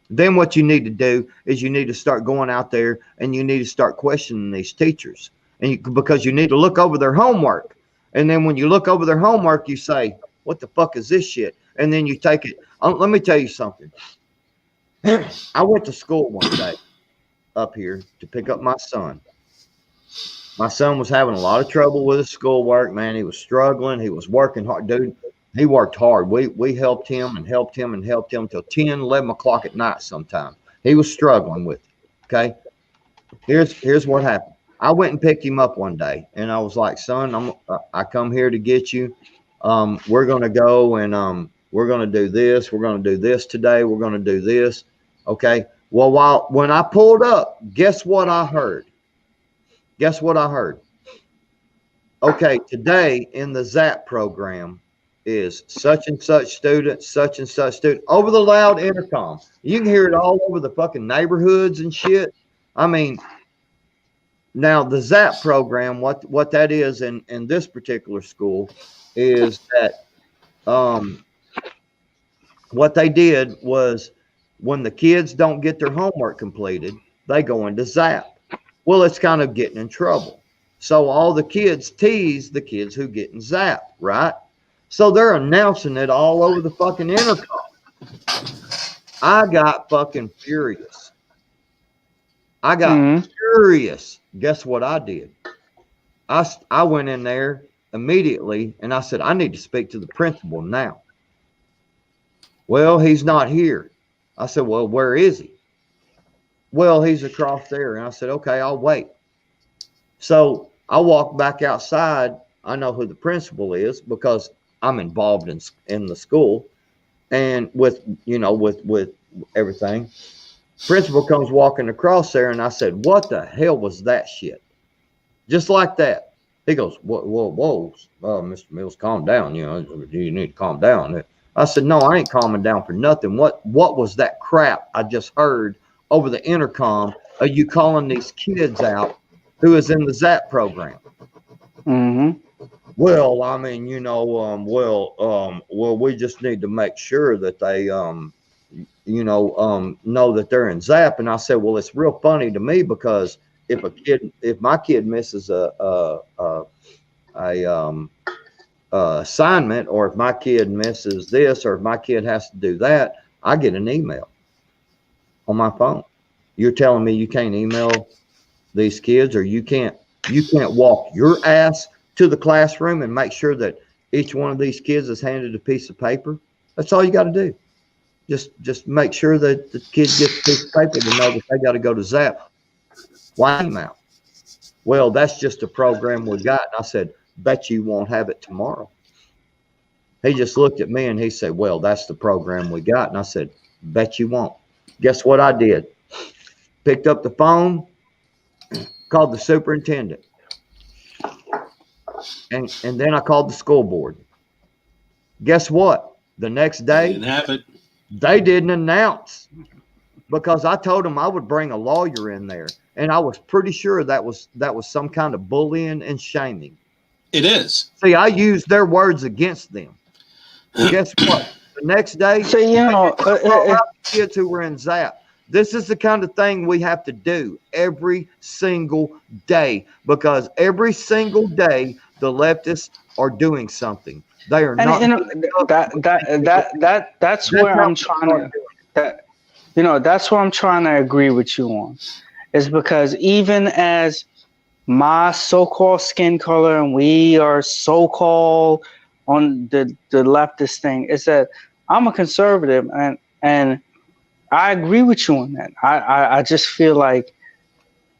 Then what you need to do is you need to start going out there and you need to start questioning these teachers, because you need to look over their homework. And then when you look over their homework, you say, what the fuck is this shit? And then you take it. Let me tell you something. I went to school one day up here to pick up my son. My son was having a lot of trouble with his schoolwork, man. He was struggling. He was working hard. Dude, he worked hard. We helped him and helped him and helped him till 10, 11 o'clock at night sometime. He was struggling with it, okay? Here's what happened. I went and picked him up one day, and I was like, son, I come here to get you. We're going to go and we're going to do this. We're going to do this today. We're going to do this, okay? Well, when I pulled up, guess what I heard? Guess what I heard? Okay, today in the ZAP program is such and such student, such and such student, over the loud intercom. You can hear it all over the fucking neighborhoods and shit. I mean, now the ZAP program, what that is in this particular school is that what they did was when the kids don't get their homework completed, they go into ZAP. Well, it's kind of getting in trouble. So all the kids tease the kids who get in ZAP, right? So they're announcing it all over the fucking intercom. I got fucking furious. I got furious. Guess what I did? I went in there immediately and I said, I need to speak to the principal now. Well, he's not here. I said, well, where is he? well, he's across there. And I said, okay, I'll wait. So I walked back outside. I know who the principal is because I'm involved in the school and with everything. Principal comes walking across there, and I said, what the hell was that shit? Just like that. He goes, whoa, Mr. Mills, calm down. You need to calm down. I said, no, I ain't calming down for nothing. What was that crap I just heard over the intercom? Are you calling these kids out who is in the ZAP program? Mm-hmm. Well, I mean, we just need to make sure that they, know that they're in ZAP. And I said, well, it's real funny to me because if my kid misses a assignment, or if my kid misses this, or if my kid has to do that, I get an email on my phone. You're telling me you can't email these kids, or you can't walk your ass to the classroom and make sure that each one of these kids is handed a piece of paper? That's all you got to do. Just make sure that the kid gets a piece of paper to know that they got to go to ZAP. Why email? Well, that's just a program we got. And I said, bet you won't have it tomorrow. He just looked at me and he said, well, that's the program we got. And I said, bet you won't. Guess what I did? Picked up the phone, called the superintendent. And then I called the school board. Guess what? The next day, Didn't have it. They didn't announce because I told them I would bring a lawyer in there. And I was pretty sure that was some kind of bullying and shaming. It is. See, I used their words against them. Guess what? The next day, So, kids who were in ZAP. This is the kind of thing we have to do every single day, because every single day the leftists are doing something. They are not. That's where I'm trying to. That's where I'm trying to agree with you on. Is because even as my so-called skin color, and we are so-called on the leftist thing, is that I'm a conservative, and I agree with you on that. I just feel like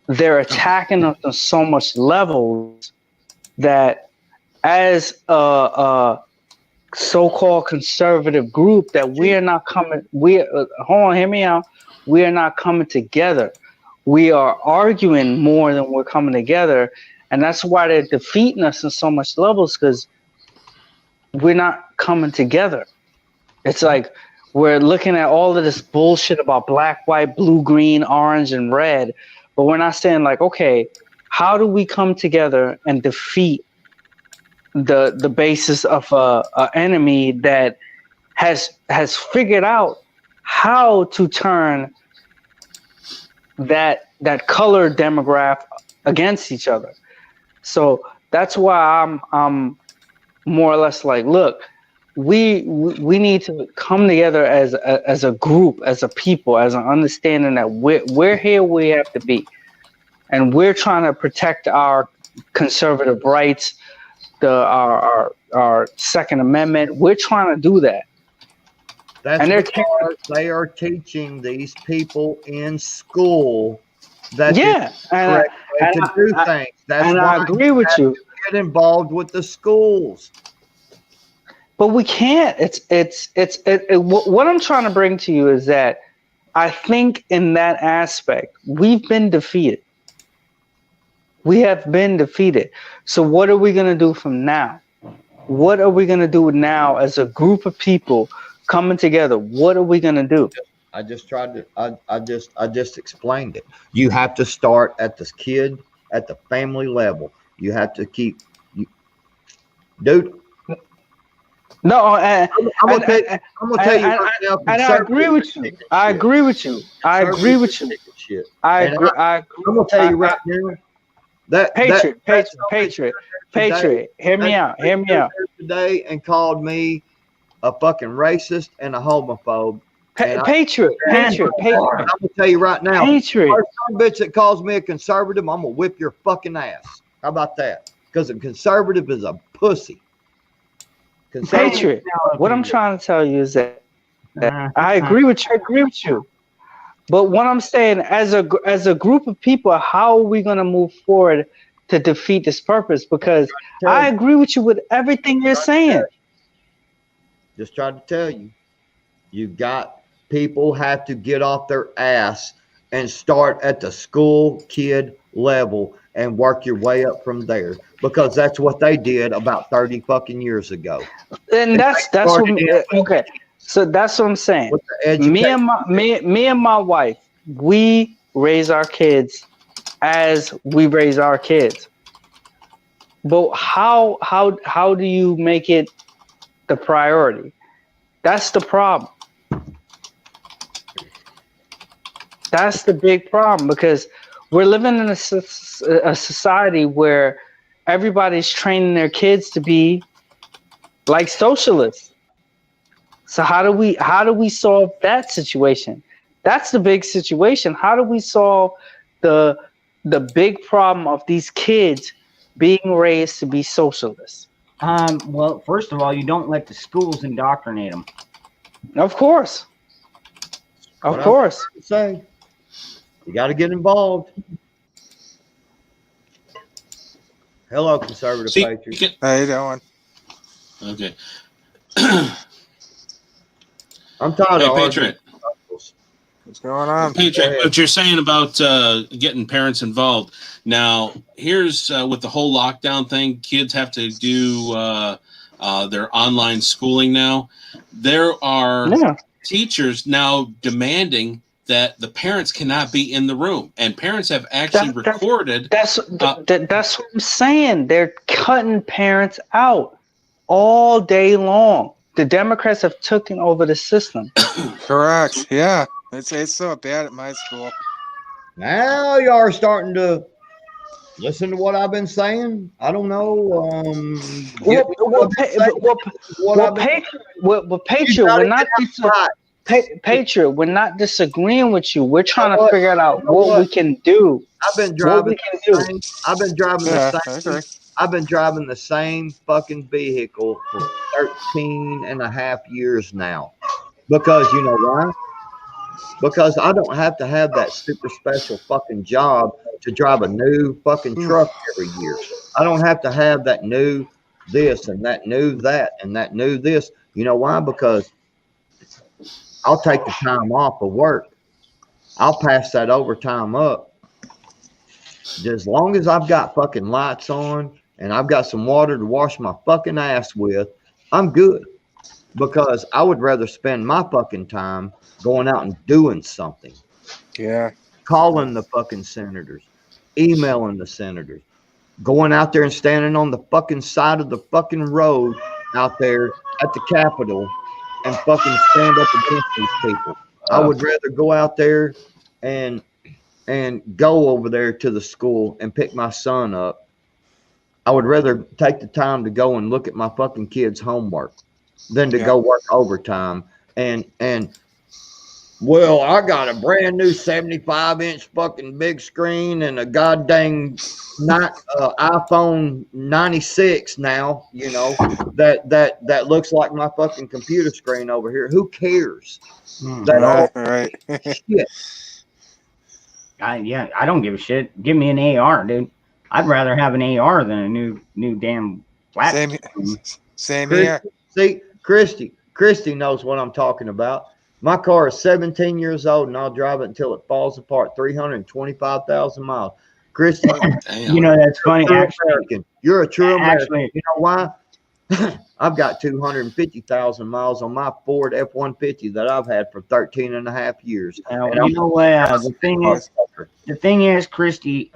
they're attacking us on so much levels that as a so-called conservative group that we are not coming. Hold on, hear me out. We are not coming together. We are arguing more than we're coming together, and that's why they're defeating us in so much levels, because we're not coming together. It's like we're looking at all of this bullshit about black, white, blue, green, orange, and red, but we're not saying like, okay, how do we come together and defeat the basis of a enemy that has figured out how to turn that color demographic against each other. So that's why I'm more or less like, look, we need to come together as a group, as a people, as an understanding that we're here, we have to be, and we're trying to protect our conservative rights, our Second Amendment. We're trying to do that. They are teaching these people in school that to do things. That's why I agree with you. Get involved with the schools. But we can't. What I'm trying to bring to you is that I think in that aspect we've been defeated. We have been defeated. So what are we going to do from now? What are we going to do now as a group of people coming together? What are we going to do? I just explained it. You have to start at the kid, at the family level. You have to keep, dude. No, I'm gonna tell you right now. And I agree with you. I agree with you. I agree with you. I'm gonna tell you right now. Patriot. Hear me out. Today and called me a fucking racist and a homophobe. Patriot. I'm gonna tell you right now. Patriot. First some bitch that calls me a conservative, I'm gonna whip your fucking ass. How about that? Because a conservative is a pussy. Patriot. What I'm trying to tell you is that I agree with you. But what I'm saying, as a group of people, how are we going to move forward to defeat this purpose? Because I agree with you with everything you're saying. Just tried to tell you. You got people have to get off their ass and start at the school kid level and work your way up from there, because that's what they did about 30 fucking years ago. And that's what okay. So that's what I'm saying. Me and my wife, we raise our kids as we raise our kids. But how do you make it the priority? That's the problem. That's the big problem, because we're living in a society where everybody's training their kids to be like socialists. So how do we solve that situation? That's the big situation. How do we solve the big problem of these kids being raised to be socialists? Well, first of all, you don't let the schools indoctrinate them. Of course. Of course. Say, you got to get involved. Hello, conservative patriots. How you doing? Okay. I'm tired of Patriot. What's going on? Patriot, what you're saying about getting parents involved. Now, here's with the whole lockdown thing, kids have to do their online schooling now. There are teachers now demanding that the parents cannot be in the room, and parents have actually recorded. That's what I'm saying. They're cutting parents out all day long. The Democrats have taken over the system. Correct. Yeah. It's so bad at my school. Now y'all are starting to listen to what I've been saying. I don't know. Patriot, we're not disagreeing with you. We're trying to figure out what we can do. I've been driving the same fucking vehicle for 13 and a half years now. Because you know why? Because I don't have to have that super special fucking job to drive a new fucking truck every year. I don't have to have that new this and that new that and that new this. You know why? Because I'll take the time off of work. I'll pass that overtime up. As long as I've got fucking lights on and I've got some water to wash my fucking ass with, I'm good. Because I would rather spend my fucking time going out and doing something. Yeah. Calling the fucking senators, emailing the senators, going out there and standing on the fucking side of the fucking road out there at the Capitol and fucking stand up against these people. I would rather go out there and go over there to the school and pick my son up. I would rather take the time to go and look at my fucking kids' homework than to go work overtime. And well, I got a brand new 75-inch fucking big screen and a goddamn iPhone 96 now, you know, that looks like my fucking computer screen over here. Who cares? Right. Shit. I don't give a shit. Give me an AR, dude. I'd rather have an AR than a new damn flat. Same here. See, Christy knows what I'm talking about. My car is 17 years old, and I'll drive it until it falls apart. 325,000 miles. Christy, you know that's funny. Actually, you're a true American. You know why? I've got 250,000 miles on my Ford F-150 that I've had for 13 and a half years. You know what? The thing is, Christy,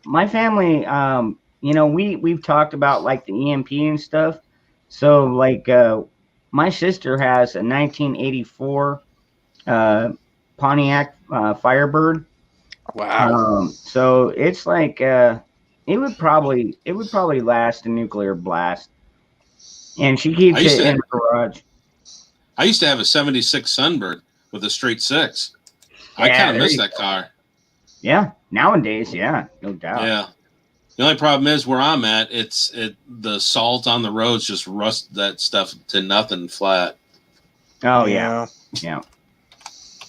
my family, you know, we've talked about like the EMP and stuff. So like, my sister has a 1984 Pontiac Firebird. Wow. So it's like it would probably last a nuclear blast. And she keeps it in the garage. I used to have a 76 Sunbird with a straight six. I kind of miss that car. Yeah, nowadays, yeah, no doubt. Yeah. The only problem is where I'm at, the salt on the roads just rust that stuff to nothing flat. Oh yeah.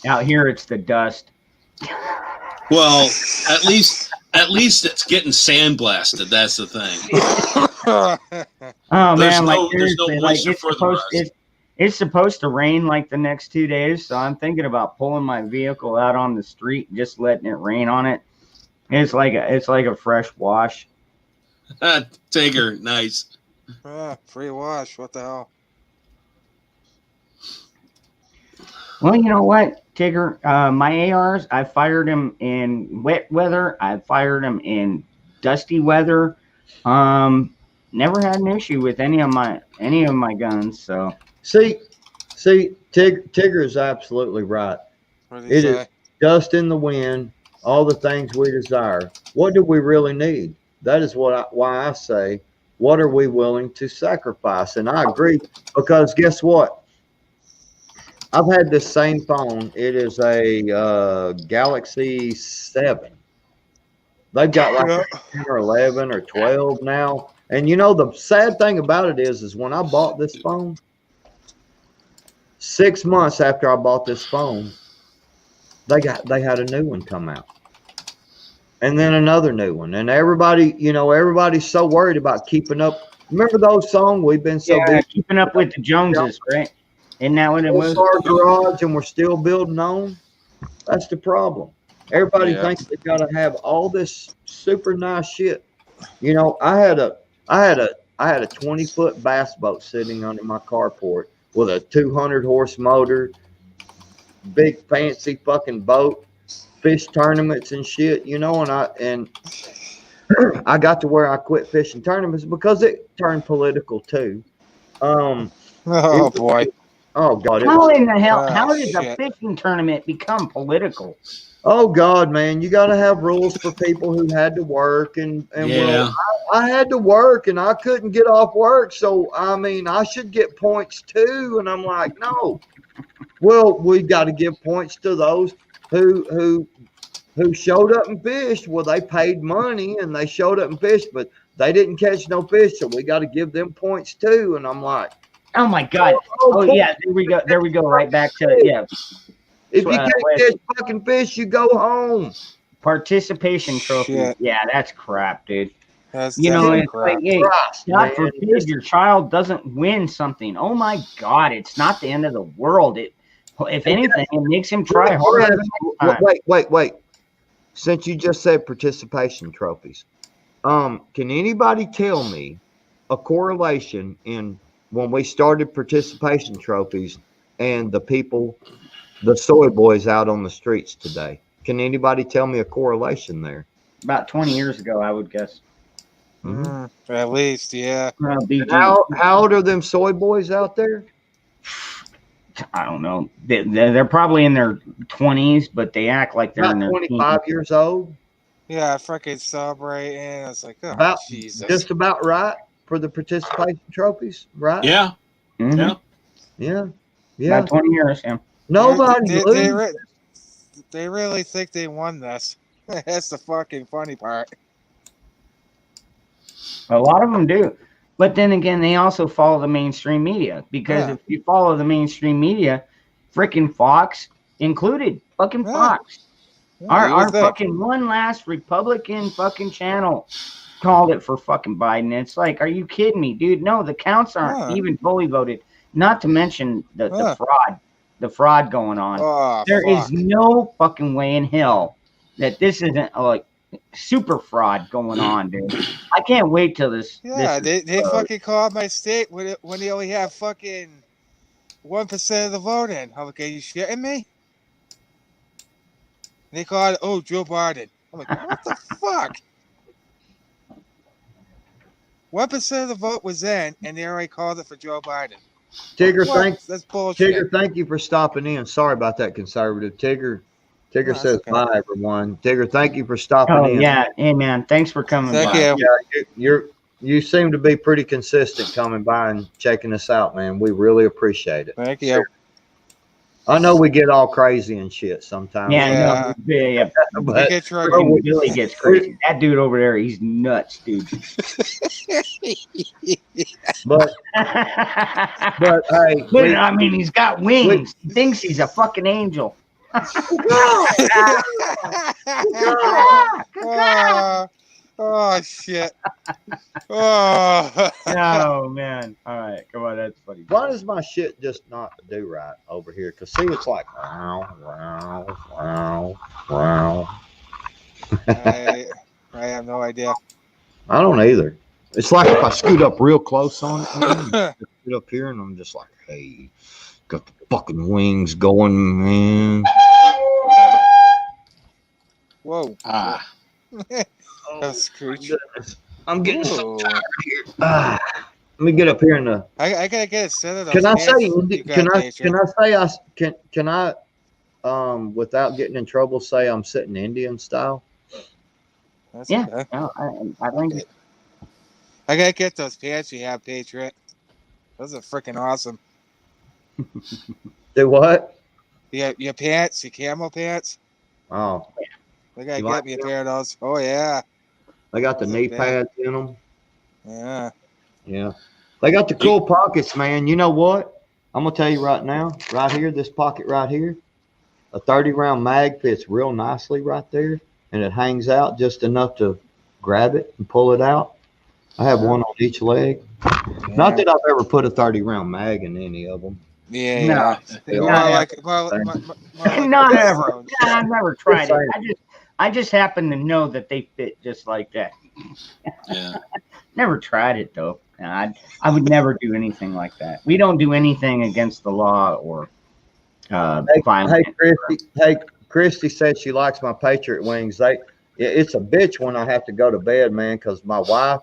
Out here, it's the dust. Well, at least it's getting sandblasted. That's the thing. Oh There's man, no- like there's no seriously, like moisture it's for the supposed rust. it's supposed to rain like the next 2 days, so I'm thinking about pulling my vehicle out on the street, and just letting it rain on it. It's like a fresh wash. Tigger, nice. Free wash. What the hell? Well, you know what, Tigger? My ARs, I fired them in wet weather. I fired them in dusty weather. Never had an issue with any of my guns. So See, Tigger is absolutely right. What did he It is say? dust in the wind, all the things we desire. What do we really need? That is why I say, what are we willing to sacrifice? And I agree, because guess what? I've had this same phone. It is a Galaxy 7. They've got like Yeah. 10 or 11 or 12 now. And you know, the sad thing about it is when I bought this phone, 6 months after I bought this phone, they had a new one come out. And then another new one. And everybody's so worried about keeping up. Remember those songs? We've been so yeah, busy. keeping up with the Joneses, right? Isn't that what it was? Our garage, and we're still building on. That's the problem. Everybody Yeah. thinks they've got to have all this super nice shit. You know, I had a 20-foot bass boat sitting under my carport with a 200 horse motor, big fancy fucking boat, fish tournaments and shit. You know, and I got to where I quit fishing tournaments because it turned political too. Oh It- boy. Oh God! How in the hell? Oh, How did a shit. fishing tournament become political? Oh God, man! You got to have rules for people who had to work, and Yeah. well, I had to work, and I couldn't get off work, so I mean, I should get points too. And I'm like, no. Well, we got to give points to those who showed up and fished. Well, they paid money and they showed up and fished, but they didn't catch no fish, so we got to give them points too. And I'm like, Oh my God! Oh yeah, there we go. There we go. Right back to yeah. if you can't catch fucking fish, you go home. Participation trophy. Shit. Yeah, that's crap, dude. That's You know, definitely it's crap. like, hey, Christ, God man. forbid your child doesn't win something. Oh my God, it's not the end of the world. If anything, it makes him try harder. Wait. Since you just said participation trophies, can anybody tell me a correlation in when we started participation trophies and the soy boys out on the streets today? Can anybody tell me a correlation there? About 20 years ago, I would guess. At least, yeah. BG, How old are them soy boys out there? I don't know. They're probably in their 20s, but they act like they're in About their 25 years old. Yeah, freaking celebrating. And it's like, oh, About Jesus. just about right for the participation trophies, right? Yeah. Mhm. Yeah. Yeah. About 20 years. Yeah. Nobody They really think they won this. That's the fucking funny part. A lot of them do. But then again, they also follow the mainstream media because Yeah. if you follow the mainstream media, freaking Fox included, fucking Yeah. Fox. Yeah, Our you would think. fucking one last Republican fucking channel called it for fucking Biden. It's like, are you kidding me, dude? No, the counts aren't Yeah. even fully voted. Not to mention the Yeah. fraud going on. Oh, There is fuck. no fucking way in hell that this isn't like super fraud going on, dude. I can't wait till this. Yeah, this they fucking called my state when they only have fucking 1% of the vote in. I'm like, are you shitting me? They called, Joe Biden. I'm like, what the fuck? 1% of the vote was in, and they already called it for Joe Biden. Tigger, What? That's bullshit. Tigger, thank you for stopping in. Sorry about that, conservative. Tigger No, says that's okay. bye, everyone. Tigger, thank you for stopping Oh in. yeah, hey man, thanks for coming Thank by. you. Yeah, you seem to be pretty consistent coming by and checking us out, man. We really appreciate it. Thank you. I know we get all crazy and shit sometimes. Yeah, no, yeah. But Get your Fucking Billy gets crazy. That dude over there, he's nuts, dude. but hey, But I mean, he's got wings. He thinks he's a fucking angel. Oh shit. Oh. Oh man. All right. Come on. That's funny. Why does my shit just not do right over here? Because see, it's like wow, wow, wow, wow. I have no idea. I don't either. It's like if I scoot up real close on it, man, scoot up here, and I'm just like, hey, got the fucking wings going, man. Whoa. Ah, That's Scrooge. Goodness. I'm getting so Ooh. tired here. Let me get up here in the. I gotta get a set of those. Can I pants say? you Can got, I? Patriot. Can I say? Can I? Without getting in trouble, say I'm sitting Indian style. That's Yeah. okay. No, I think I gotta get those pants you have, Patriot. Those are freaking awesome. Do what? Your pants, your camel pants. Oh, I gotta You get like me a them? pair of those. Oh yeah. they got the Those are knee bad. pads in them. Yeah. Yeah. They got the cool pockets, man. You know what? I'm gonna tell you right now, right here, this pocket right here, a 30-round mag fits real nicely right there, and it hangs out just enough to grab it and pull it out. I have one on each leg. Not that I've ever put a 30-round mag in any of them. Yeah, No. yeah. They More all like same. more like not a ever. stone. Yeah, I've never tried it. saying. I just happen to know that they fit just like that. yeah. Never tried it though. I would never do anything like that. We don't do anything against the law or violent. Hey, Christy said she likes my Patriot wings. It's a bitch when I have to go to bed, man, because my wife,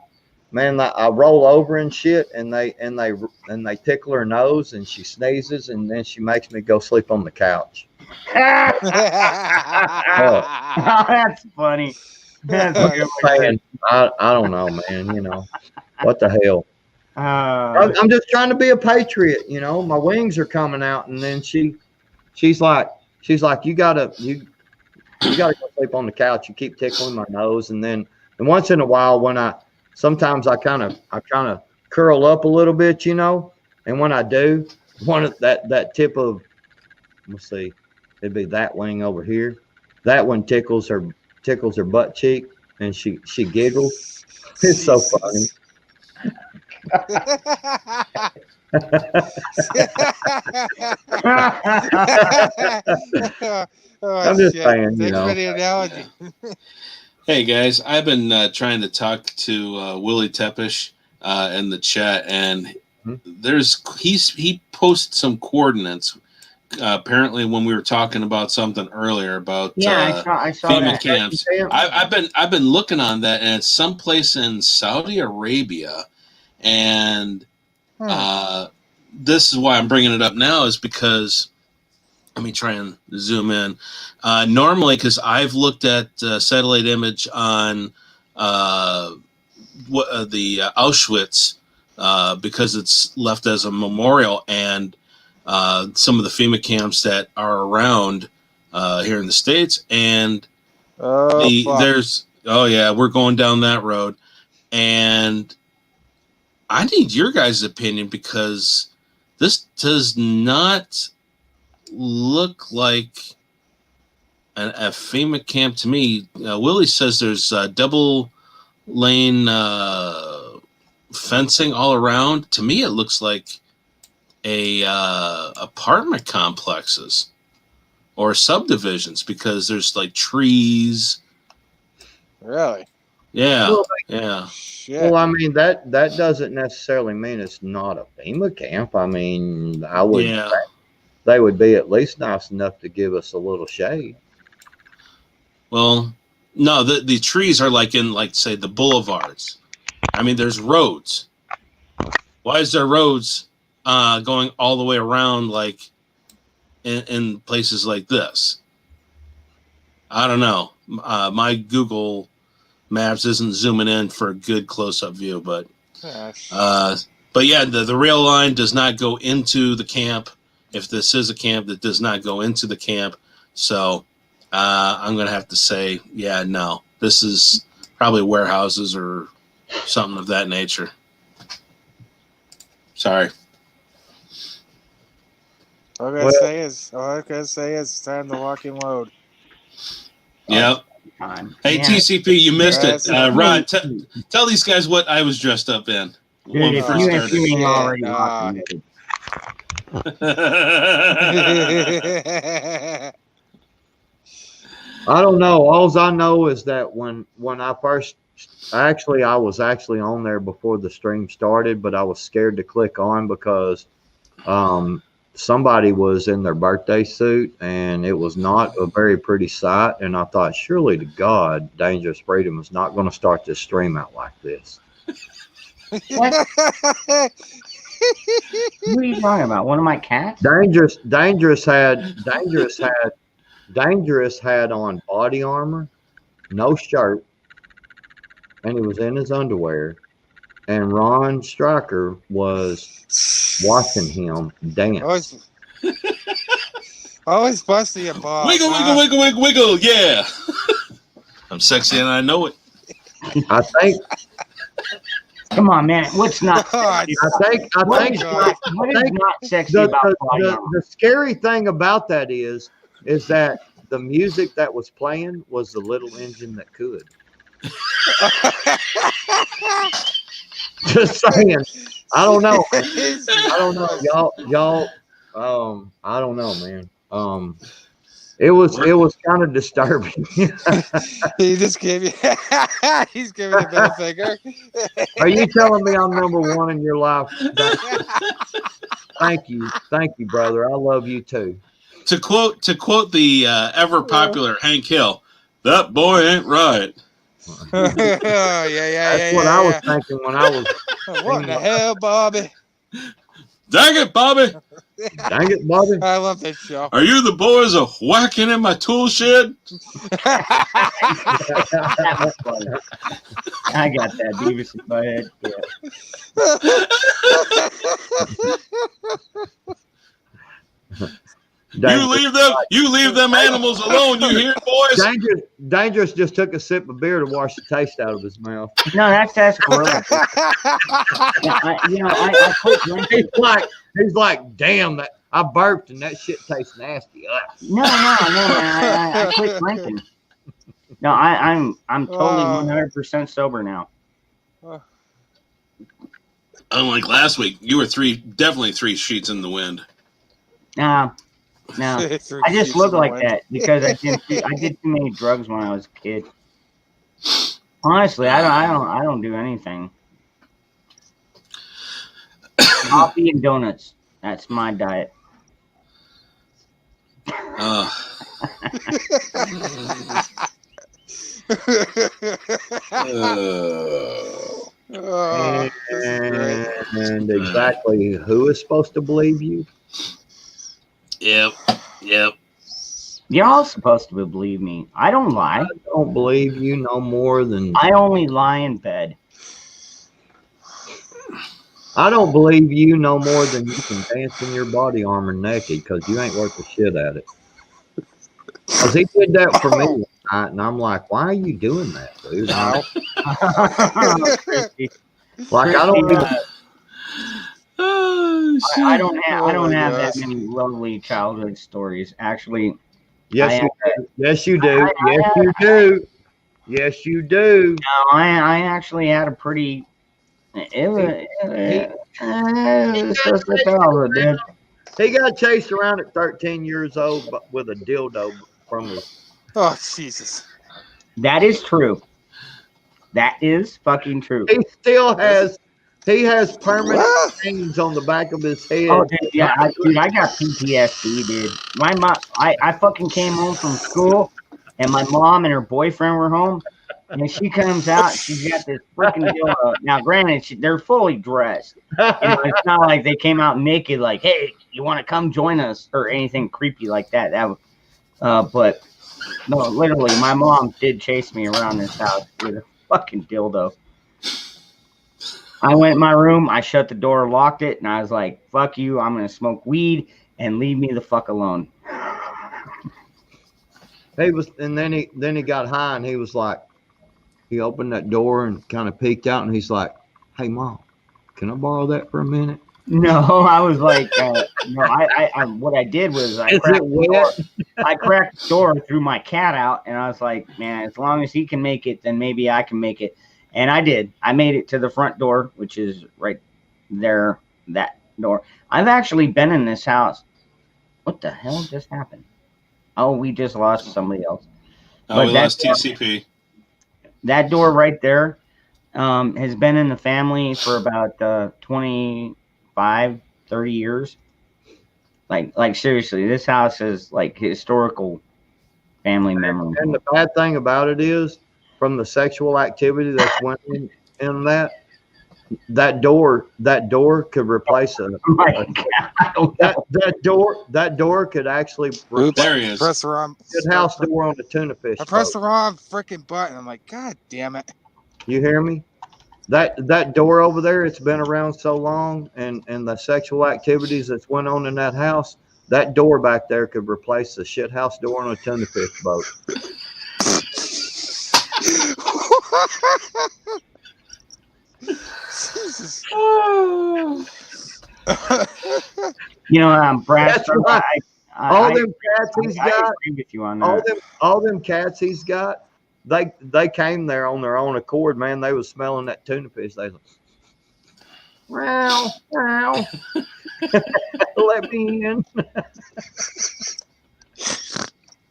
man, I roll over and shit, and they tickle her nose, and she sneezes, and then she makes me go sleep on the couch. Oh, that's funny. That's I'm good. just saying, I don't know, man. You know what the hell? Uh, I'm just trying to be a patriot. You know, my wings are coming out, and then she's like you gotta go sleep on the couch. You keep tickling my nose, and once in a while sometimes I kind of curl up a little bit, you know, and when I do, one of that tip of, let's see, it'd be that wing over here. That one tickles her butt cheek, and she giggles. It's so funny. I'm just shit. saying, you Thanks know. for the analogy. Hey guys, I've been trying to talk to Willie Tepish in the chat, and he posted some coordinates. Apparently, when we were talking about something earlier about I saw FEMA that. camps, I've been looking on that, and it's someplace in Saudi Arabia, and this is why I'm bringing it up now, is because. Let me try and zoom in. Normally, because I've looked at satellite image on the Auschwitz because it's left as a memorial, and some of the FEMA camps that are around here in the States, and we're going down that road, and I need your guys' opinion because this does not look like a FEMA camp to me. Willie says there's double lane fencing all around. To me, it looks like a apartment complexes or subdivisions because there's like trees. Really? Yeah, Well, yeah. Shit. Well, I mean that doesn't necessarily mean it's not a FEMA camp. I mean, I would Yeah. they would be at least nice enough to give us a little shade. Well, no, the trees are like in, like, say, the boulevards. I mean, there's roads. Why is there roads going all the way around, like in places like this? I don't know. My Google Maps isn't zooming in for a good close-up view, but yeah, the rail line does not go into the camp. If this is a camp, that does not go into the camp. So I'm going to have to say, yeah, no. This is probably warehouses or something of that nature. Sorry. All I gotta say is it's time to lock and load. Yep. Time. Hey, Yeah. TCP, you missed it. That's- Rod, tell these guys what I was dressed up in Dude, when we if first you started. ain't shit, already dog. locked and loaded. I don't know. All I know is that when I first I was actually on there before the stream started, but I was scared to click on because somebody was in their birthday suit and it was not a very pretty sight. And I thought, surely to God, Dangerous Freedom is not going to start this stream out like this. What? What are you talking about? One of my cats? Dangerous had on body armor, no shirt, and he was in his underwear. And Ron Stryker was watching him dance. Always busting your balls. Wiggle, wiggle, wiggle, wiggle, wiggle. Yeah. I'm sexy and I know it. I think Come on, man. What's not God. sexy? what is not sexy the, about body the, armor? the scary thing about that is that the music that was playing was the little engine that could. Just saying. I don't know. I don't know. Y'all. I don't know, man. It was kind of disturbing. He just gave you. He's giving the middle finger. Are you telling me I'm number one in your life? Thank you, brother. I love you too. To quote the ever popular Hank Hill, that boy ain't right. That's what I was thinking when I was. What in the hell, Bobby? Dang it, Bobby! Dang it, Bobby! I love this show. Are you the boys a whacking in my tool shed? That was funny. I got that Beavis in my head. Yeah. You leave them animals alone. You hear, boys? Dangerous just took a sip of beer to wash the taste out of his mouth. No, that's gorilla. I quit drinking. He's like, damn, that I burped and that shit tastes nasty. No, man. I quit drinking. No, I'm totally 100% sober now. Unlike last week, you were definitely three sheets in the wind. No, I just look like that because I did too many drugs when I was a kid. Honestly, I don't do anything. Coffee and donuts. That's my diet. And exactly who is supposed to believe you? Yep. Y'all supposed to believe me. I don't lie. I don't believe you no more than I only lie in bed. I don't believe you no more than you can dance in your body armor naked because you ain't worth a shit at it. Because he did that for me one night, and I'm like, why are you doing that, dude? Like I don't even. I don't have that many lovely childhood stories. Actually, Yes, you do. Yes, you do. No, I actually had a pretty. It was just a childhood, dude. He got chased around at 13 years old with a dildo from his. Oh Jesus! That is true. That is fucking true. He still has. He has permanent stains on the back of his head. Oh, dude, yeah, I got PTSD, dude. My mom, I fucking came home from school, and my mom and her boyfriend were home, and she comes out, she's got this freaking dildo. Now, granted, they're fully dressed. It's not like they came out naked, like, hey, you want to come join us, or anything creepy like that. But no, literally, my mom did chase me around this house with a fucking dildo. I went in my room, I shut the door, locked it, and I was like, fuck you, I'm going to smoke weed and leave me the fuck alone. And then he got high and he was like, he opened that door and kind of peeked out and he's like, hey, Mom, can I borrow that for a minute? No, I was like, no, I what I did was I Is it cracked the door. wet? I cracked the door, threw my cat out, and I was like, man, as long as he can make it, then maybe I can make it. And I did. I made it to the front door, which is right there, that door. I've actually been in this house. What the hell just happened? Oh, we just lost somebody else. Oh, we But lost TCP. that door right there has been in the family for about 25, 30 years. Like seriously, this house is like historical family memory. And the bad thing about it is, from the sexual activity that's went in that door could replace Oh my God, I don't know. that door could actually Oops. There he is. Press the wrong. good house door on the tuna fish I pressed boat. the wrong freaking button. I'm like, God damn it. You hear me? That door over there, it's been around so long, and the sexual activities that's went on in that house, that door back there could replace the shit house door on a tuna fish boat. Jesus. You know, Brad, That's right. All I them cats he's I got, agree with you on that. all them cats he's got, they came there on their own accord, man. They was smelling that tuna fish. They was like, wow, let me in.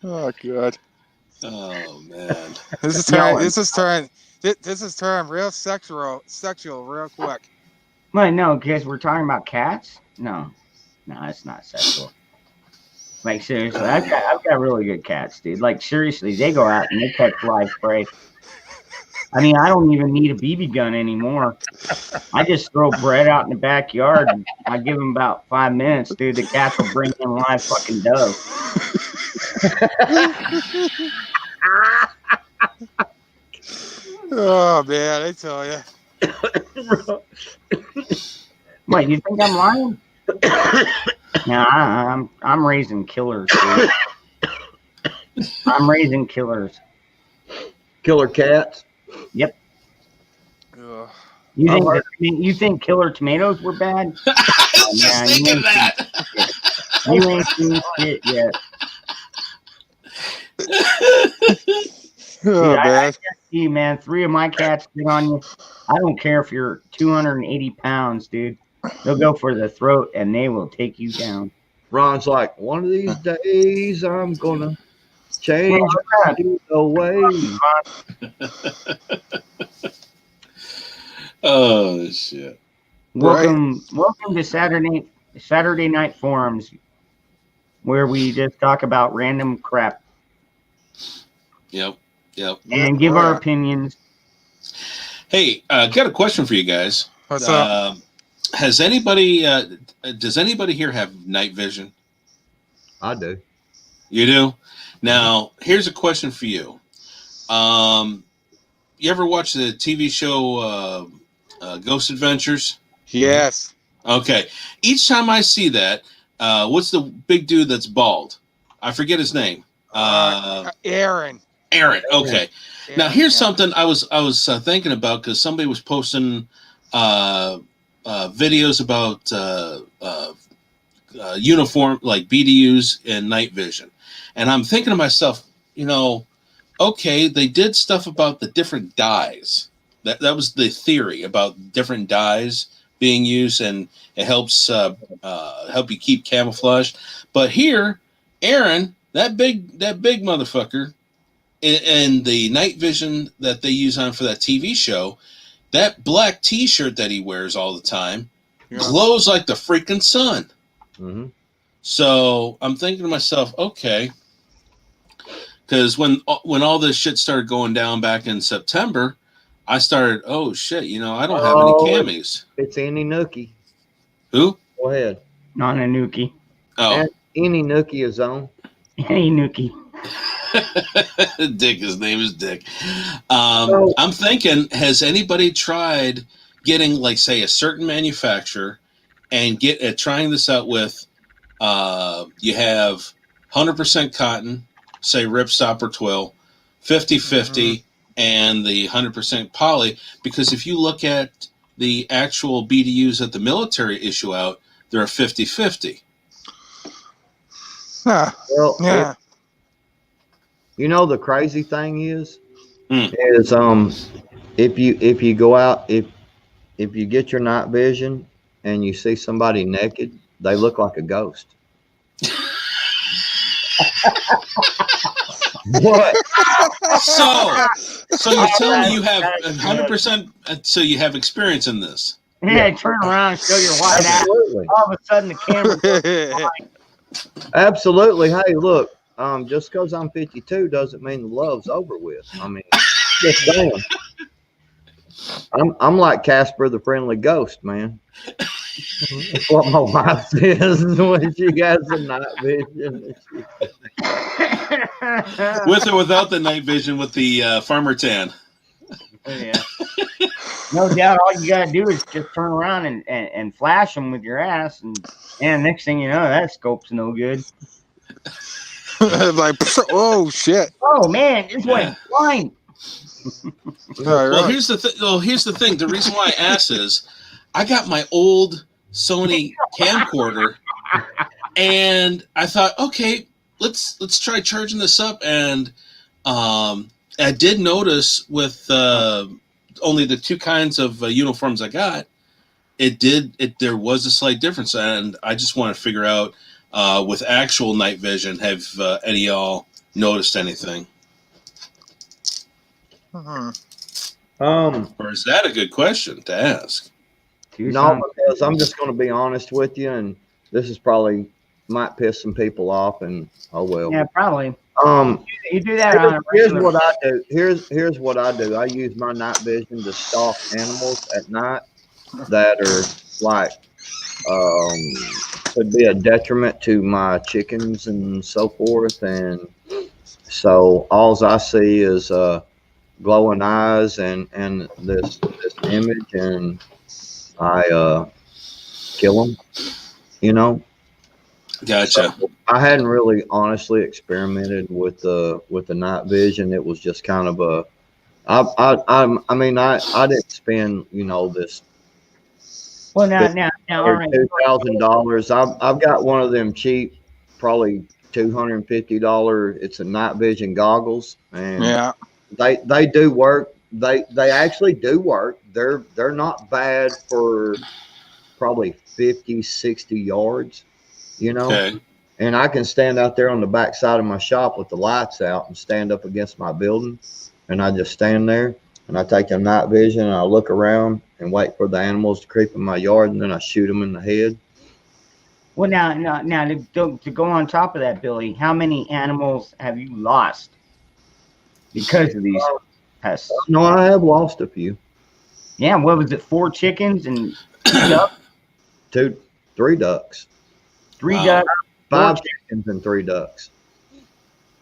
Oh God. Oh man. This is turn real sexual real quick. Wait, no, because we're talking about cats. No, it's not sexual. Like seriously, I've got really good cats, dude. Like seriously, they go out and they catch live prey. I mean, I don't even need a BB gun anymore. I just throw bread out in the backyard. And I give them about 5 minutes, dude. The cats will bring in live fucking doe. Oh man, I tell you. Wait, you think I'm lying? No, I'm raising killers, dude. I'm raising killers. Killer cats. Yep. Ugh. You think killer tomatoes were bad? I was man, just thinking that. You ain't seen shit yet. Oh, Dude, I man. guarantee you, man, 3 of my cats get on you. I don't care if you're 280 pounds, dude. They'll go for the throat and they will take you down. Ron's like, one of these days I'm gonna change the way. Oh shit. Welcome to Saturday Night Forums, where we just talk about random crap Yep. and give our opinions. Hey, got a question for you guys. What's up? Has anybody? Does anybody here have night vision? I do. You do. Now, here's a question for you. You ever watch the TV show Ghost Adventures? Yes. Okay. Each time I see that, what's the big dude that's bald? I forget his name. Aaron. Aaron. Okay. Aaron, Now here's yeah. something I was thinking about, because somebody was posting videos about uniform, like BDUs and night vision, and I'm thinking to myself, okay, they did stuff about the different dyes. That was the theory about different dyes being used, and it helps help you keep camouflage. But here, Aaron, that big motherfucker, and the night vision that they use on for that TV show, that black T-shirt that he wears all the time glows like the freaking sun. Mm-hmm. So I'm thinking to myself, okay, because when all this shit started going down back in September, I started, oh shit, I don't have any camis. It's Annie Nookie. Who? Go ahead. Nananuki. Oh, Annie Nookie is on. Hey, Nuki. Dick. His name is Dick. I'm thinking, has anybody tried getting, like, say, a certain manufacturer and trying this out with? You have 100% cotton, say ripstop or twill, 50-50, and the 100% poly. Because if you look at the actual BDUs that the military issue out, they're a 50-50. Huh. Well, Yeah. you know the crazy thing is Hmm. if you go out if you get your night vision and you see somebody naked, they look like a ghost. What? So you're telling me you have 100%, so you have experience in this. Yeah, turn around and show your white ass. Absolutely. All of a sudden, the camera. Absolutely. Hey, look, just because I'm 52 doesn't mean the love's over with. I mean, just going. I'm like Casper the Friendly Ghost, man. That's what my wife says when she has the night vision. With or without the night vision with the farmer tan. Yeah. No doubt, all you gotta do is just turn around and flash them with your ass, and next thing you know, that scope's no good. Like, oh shit. Oh man, this went blind. Well, here's the thing. Well, here's the thing. The reason why I asked is, I got my old Sony camcorder, and I thought, okay, let's try charging this up, and I did notice with only the two kinds of uniforms I got, there was a slight difference, and I just want to figure out with actual night vision, have any of y'all noticed anything? Mhm. Or is that a good question to ask? No, because I'm just going to be honest with you, and this is probably might piss some people off, and oh well. Yeah, probably. You do that on a Here's regular. what I do. Here's what I do. I use my night vision to stalk animals at night that are like could be a detriment to my chickens and so forth. And so all I see is glowing eyes and this image, and I kill them. You know. Gotcha. So I hadn't really honestly experimented with the night vision. It was just kind of a I mean I didn't spend this Well, now, all right. $2,000. I've got one of them cheap, probably $250. It's a night vision goggles, and Yeah. they do work. They actually do work. They're not bad for probably 50, 60 yards. Okay. And I can stand out there on the back side of my shop with the lights out and stand up against my building, and I just stand there and I take a night vision and I look around and wait for the animals to creep in my yard, and then I shoot them in the head. Well, now to go on top of that, Billy, how many animals have you lost because of these pests? No, I have lost a few. Yeah, what was it? 4 chickens and 2 ducks? 3 ducks. 3 Wow. ducks. 5 chickens and 3 ducks.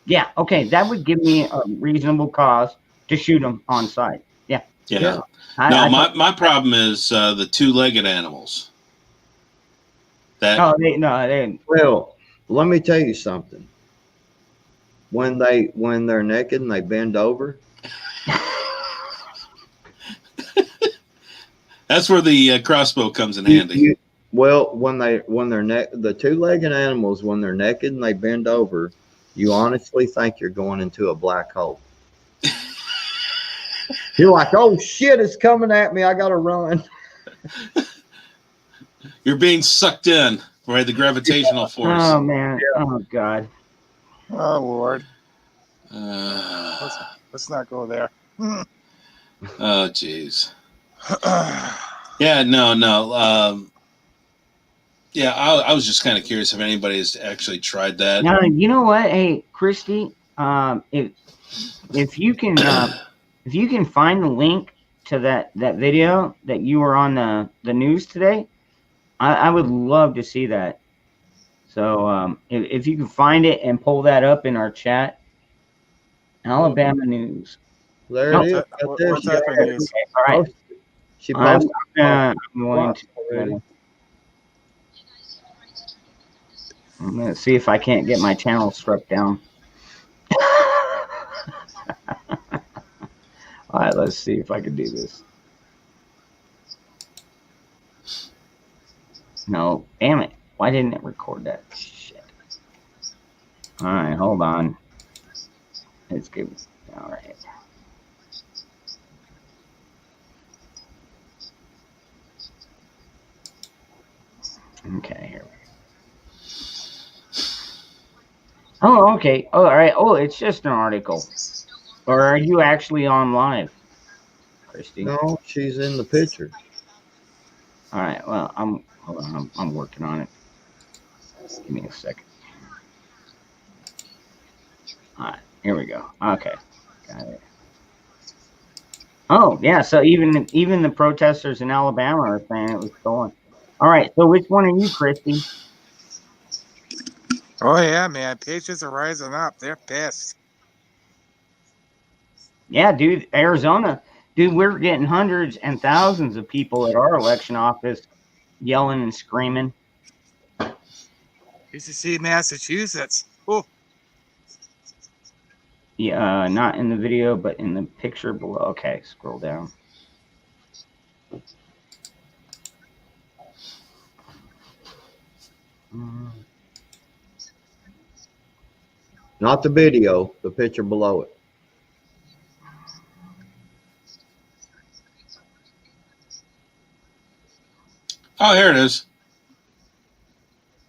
Yeah, okay, that would give me a reasonable cause to shoot them on site. Yeah. Yeah. No, my problem is the 2-legged animals. That they. Well, let me tell you something. When they're naked and they bend over, that's where the crossbow comes in handy. when they're the 2-legged animals, when they're naked and they bend over, you honestly think you're going into a black hole. You're like, oh shit, it's coming at me. I gotta run. You're being sucked in by the gravitational force. Oh man. Yeah. Oh god. Oh Lord. Uh, Let's not go there. oh jeez. Yeah, no. Yeah, I was just kind of curious if anybody has actually tried that. Now, you know what? Hey, Christy, if you can find the link to that video that you were on the news today, I would love to see that. So if you can find it and pull that up in our chat, Alabama news. There it is. What's that for news? All right. She posted. I'm going to. I'm going to see if I can't get my channel struck down. All right, let's see if I can do this. No, damn it. Why didn't it record that? Shit. All right, hold on. It's good. All right. Okay, here we go. Oh, okay. Oh, all right. Oh, it's just an article. Or are you actually on live, Christy? No, she's in the picture. All right. Well, hold on. I'm working on it. Give me a second. All right. Here we go. Okay. Got it. Oh, yeah. So even the protesters in Alabama are saying it was stolen. All right. So which one are you, Christy? Oh yeah, man. Patriots are rising up. They're pissed. Yeah, dude. Arizona. Dude, we're getting hundreds and thousands of people at our election office yelling and screaming. You should see Massachusetts. Oh, Yeah, not in the video, but in the picture below. Okay, scroll down. Not the video, the picture below it. Oh, here it is.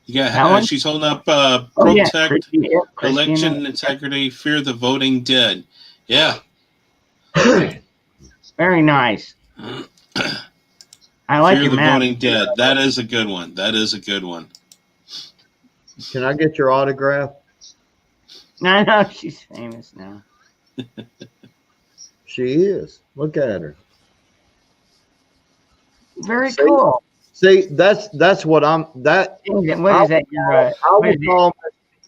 Yeah, she's holding up protect election integrity, fear the voting dead. Yeah. Very nice. I like fear your the map. voting dead. That is a good one. That is a good one. Can I get your autograph? I know she's famous now. She is. Look at her. Very cool. See, that's what I'm. That what is that?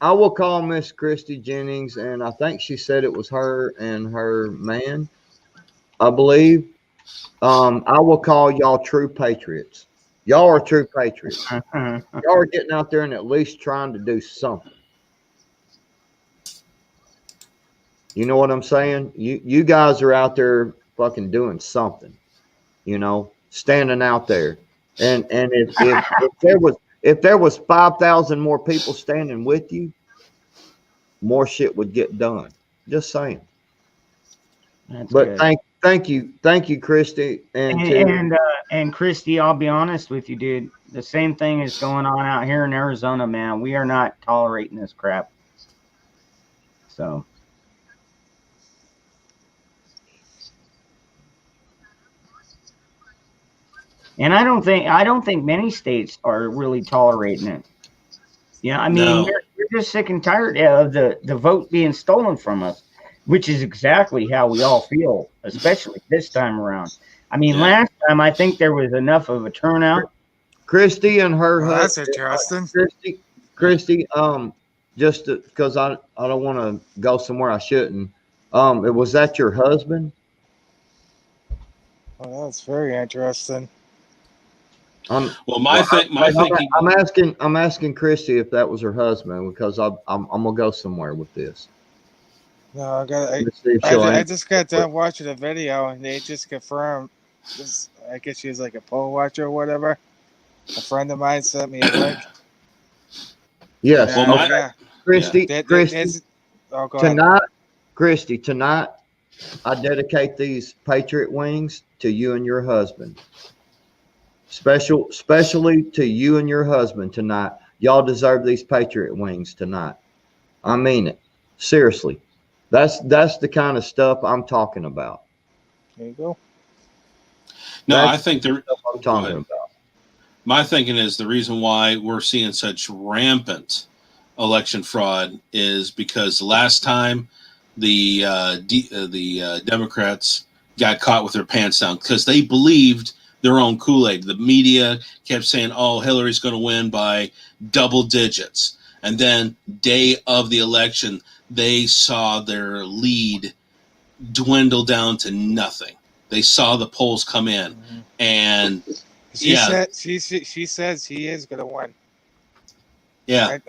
I will call Miss Christy Jennings, and I think she said it was her and her man, I believe. I will call y'all true patriots. Y'all are true patriots. Y'all are getting out there and at least trying to do something. You know what I'm saying? You guys are out there fucking doing something. You know, standing out there. And if there was 5,000 more people standing with you, more shit would get done. Just saying. That's but good. thank you, Christy, and Christy. I'll be honest with you, dude. The same thing is going on out here in Arizona, man. We are not tolerating this crap. So. And I don't think many states are really tolerating it. You know, I mean, we're just sick and tired of the vote being stolen from us, which is exactly how we all feel, especially this time around. I mean, last time I think there was enough of a turnout. Christy and her that's husband. interesting. Christy, just because I don't want to go somewhere I shouldn't. Was that your husband? Oh, that's very interesting. I'm asking Christy if that was her husband, because I'm gonna go somewhere with this. No, I just got done watching a video and they just confirmed this. I guess she was like a poll watcher or whatever. A friend of mine sent me a link. Yes. Christy, tonight, I dedicate these Patriot Wings to you and your husband. Especially to you and your husband tonight. Y'all deserve these Patriot Wings tonight. I mean it. Seriously. That's the kind of stuff I'm talking about. There you go. No, I think I'm talking about. My thinking is the reason why we're seeing such rampant election fraud is because last time the Democrats got caught with their pants down because they believed their own Kool-Aid. The media kept saying, "Oh, Hillary's going to win by double digits," and then day of the election, they saw their lead dwindle down to nothing. They saw the polls come in, and she says he is going to win. Yeah. Right?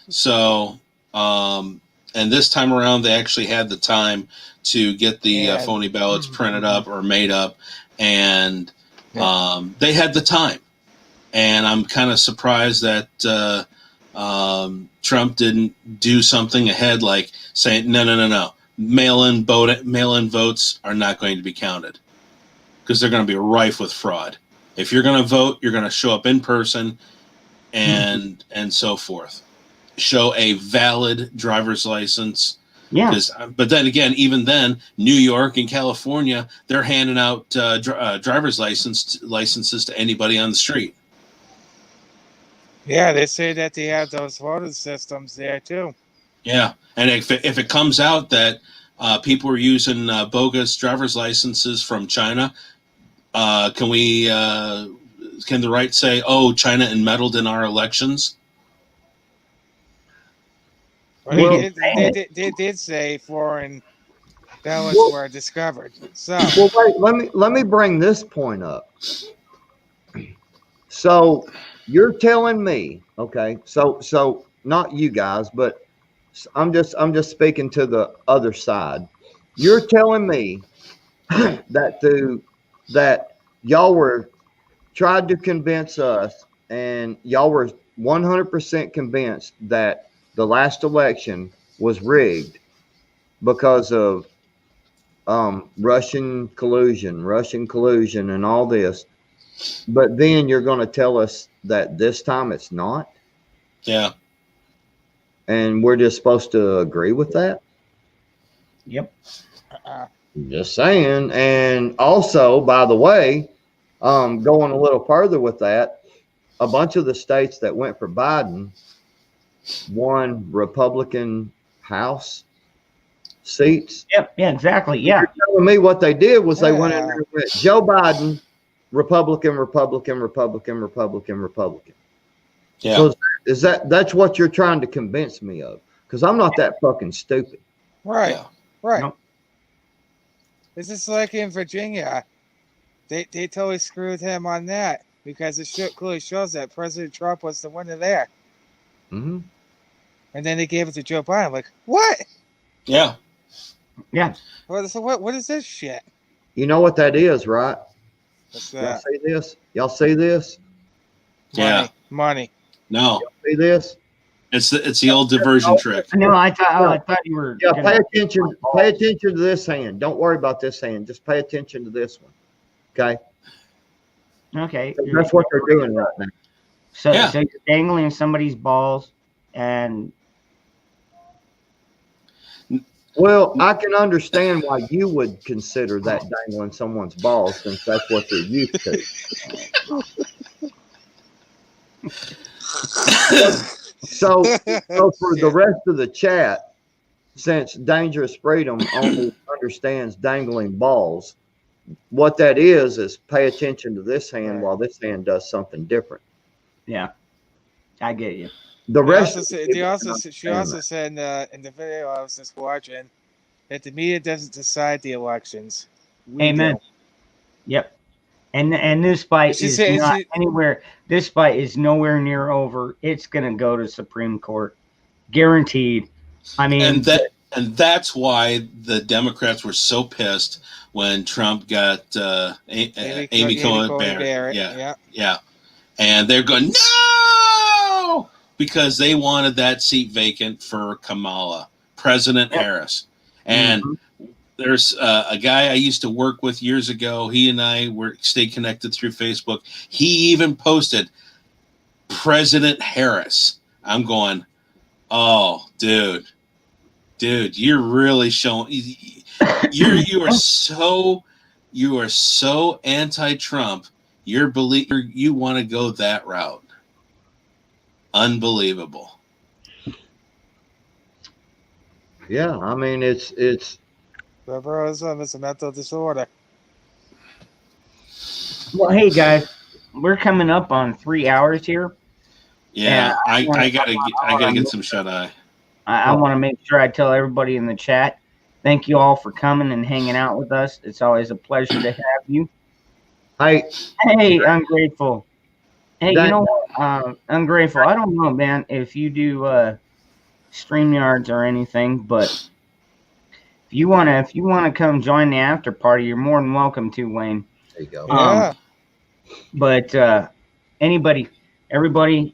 So, and this time around, they actually had the time to get the phony ballots printed up or made up, and they had the time. and I'm kind of surprised that Trump didn't do something ahead, like saying, no. Mail-in votes are not going to be counted because they're going to be rife with fraud. If you're going to vote, you're going to show up in person and so forth. Show a valid driver's license. Yeah. But then again, even then, New York and California, they're handing out driver's licenses to anybody on the street. Yeah, they say that they have those voting systems there too. Yeah, and if it comes out that people are using bogus driver's licenses from China, can the right say, "Oh, China meddled in our elections"? Well, they did say foreign ballots were discovered. So, well, wait, let me bring this point up. So you're telling me, okay? So not you guys, but I'm just speaking to the other side. You're telling me that y'all were tried to convince us, and y'all were 100% convinced that the last election was rigged because of Russian collusion, and all this. But then you're going to tell us that this time it's not? Yeah. And we're just supposed to agree with that? Yep. Just saying. And also, by the way, going a little further with that, a bunch of the states that went for Biden won Republican House seats. Yep. Yeah, exactly. Yeah. You're telling me what they did was they went in there and went, Joe Biden, Republican. Yeah. So that's what you're trying to convince me of? Because I'm not that fucking stupid. right, Yeah. right. Nope. It's just like in Virginia. They totally screwed him on that because it clearly shows that President Trump was the winner there. Mm-hmm. And then they gave it to Joe Biden. I'm like, what? Yeah. Yeah. So what is this shit? You know what that is, right? What's Y'all that? see this? Y'all see this? Yeah. Money. No, See this? it's the old diversion trick. No, I thought you were. Yeah, gonna- pay attention. Pay attention to this hand. Don't worry about this hand. Just pay attention to this one. Okay? Okay. That's what they're doing right now. So, Yeah. so you're dangling somebody's balls, and Well, I can understand why you would consider that dangling someone's balls, since that's what you're used to. So for the rest of the chat, since Dangerous Freedom only understands dangling balls, what that is pay attention to this hand while this hand does something different. yeah, I get you. The rest. She also said in the video I was just watching that the media doesn't decide the elections. We Amen. do. Yep. And this fight is not anywhere. This fight is nowhere near over. It's gonna go to Supreme Court, guaranteed. I mean, and that's why the Democrats were so pissed when Trump got Amy Coney Barrett. Yeah, and they're going no because they wanted that seat vacant for Kamala, President Harris, and. There's a guy I used to work with years ago. He and I stay connected through Facebook. He even posted President Harris. I'm going, oh, dude, you're really showing. You are so anti-Trump. You want to go that route. Unbelievable. Yeah, I mean it's. Liberalism is a mental disorder. well, hey guys, we're coming up on 3 hours here. Yeah, I gotta get some shut eye. I want to make sure I tell everybody in the chat, thank you all for coming and hanging out with us. It's always a pleasure to have you. Hey, Ungrateful. Hey, you know what? Ungrateful. I don't know, man, if you do StreamYards or anything, but if you wanna come join the after party, you're more than welcome to, Wayne. there you go. Yeah. But everybody,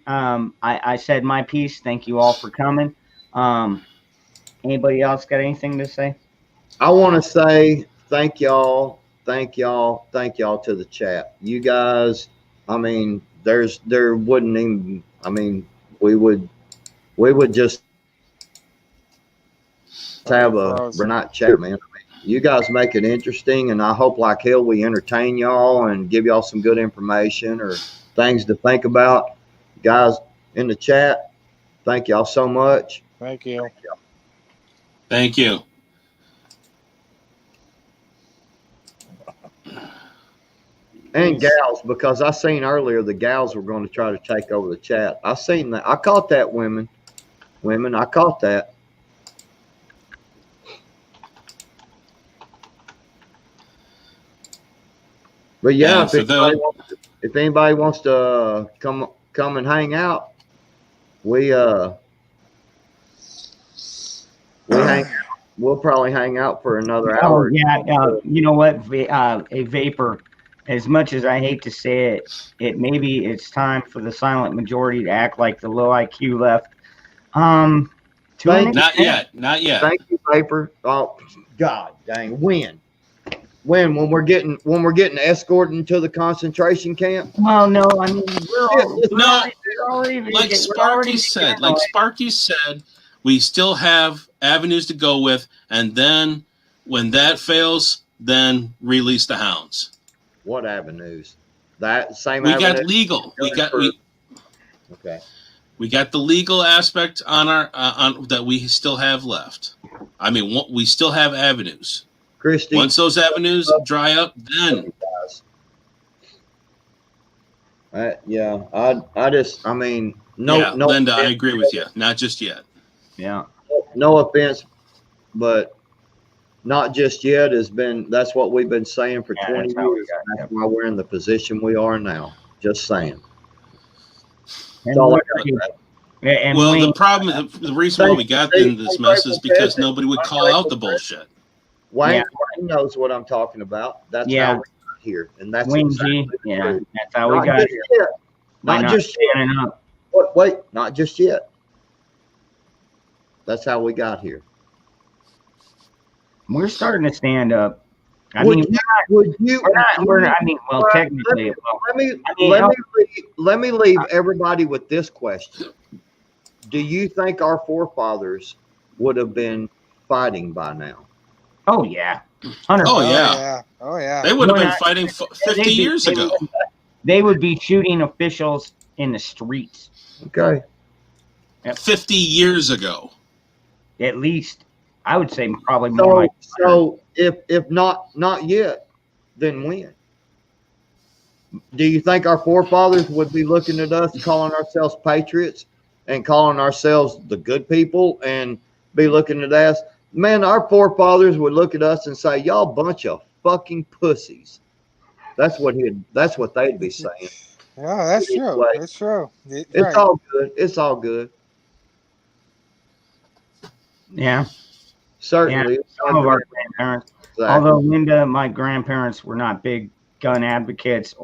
I said my piece. Thank you all for coming. Anybody else got anything to say? I want to say thank y'all to the chat. You guys, I mean, there wouldn't even, I mean, we would just have a not chat, man. You guys make it interesting, and I hope like hell we entertain y'all and give y'all some good information or things to think about. Guys in the chat, thank y'all so much. Thank you. Thank you. And gals, because I seen earlier the gals were going to try to take over the chat. I seen that. I caught that, women, I caught that. But yeah, if anybody wants to come and hang out, we'll probably hang out for another hour. Yeah, you know what? A vapor. As much as I hate to say it maybe it's time for the silent majority to act like the low IQ left. Not yet. Thank you, Vapor. Oh, God dang! When we're getting escorted to the concentration camp? Well, no, I mean like Sparky said, we still have avenues to go with, and then when that fails, then release the hounds. What avenues? That same. We avenue? got legal. Okay. We got the legal aspect on our on that we still have left. I mean, we still have avenues. Christy, once those avenues dry up, then. Yeah, I mean, no, Linda, I agree with you. Not just yet. Yeah. No offense, but not just yet that's what we've been saying for 20 years. That's why we're in the position we are now. Just saying. Well, the reason why we got in this mess is because nobody would call out the bullshit. Wayne knows what I'm talking about. That's how we got here, and that's exactly that's how we got here. Not just yet. Wait, not just yet. That's how we got here. We're starting to stand up. Technically. Let me leave everybody with this question. Do you think our forefathers would have been fighting by now? Oh yeah. 100%. Oh yeah. They would have been fighting 50 years ago. They would be shooting officials in the streets. Okay. 50 years ago. At least, I would say probably more. So if not yet, then when? Do you think our forefathers would be looking at us, calling ourselves patriots and calling ourselves the good people, and be looking at us? Man, our forefathers would look at us and say, "Y'all bunch of fucking pussies." That's what they'd be saying. Yeah, that's true. That's true. It's all good. It's all good. Yeah. Certainly. Some of our grandparents. Exactly. Although Linda, my grandparents were not big gun advocates,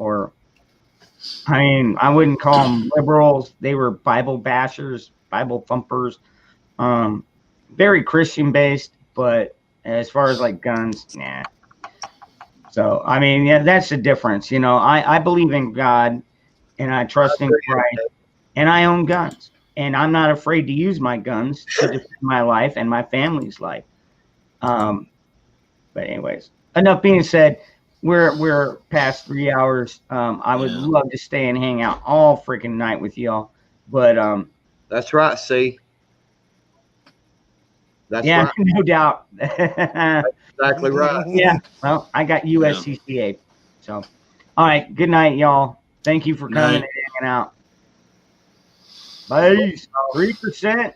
I wouldn't call them liberals. They were Bible bashers, Bible thumpers, very Christian based, but as far as like guns, nah. So, that's the difference. I believe in God and I trust in Christ, and I own guns, and I'm not afraid to use my guns to defend my life and my family's life. But anyways, enough being said, we're past 3 hours. I would love to stay and hang out all freaking night with y'all, but that's right. See, that's right. No doubt. That's exactly right. Yeah. Well, I got USCCA. So, all right. Good night, y'all. Thank you for coming and hanging out. Bye. 3%.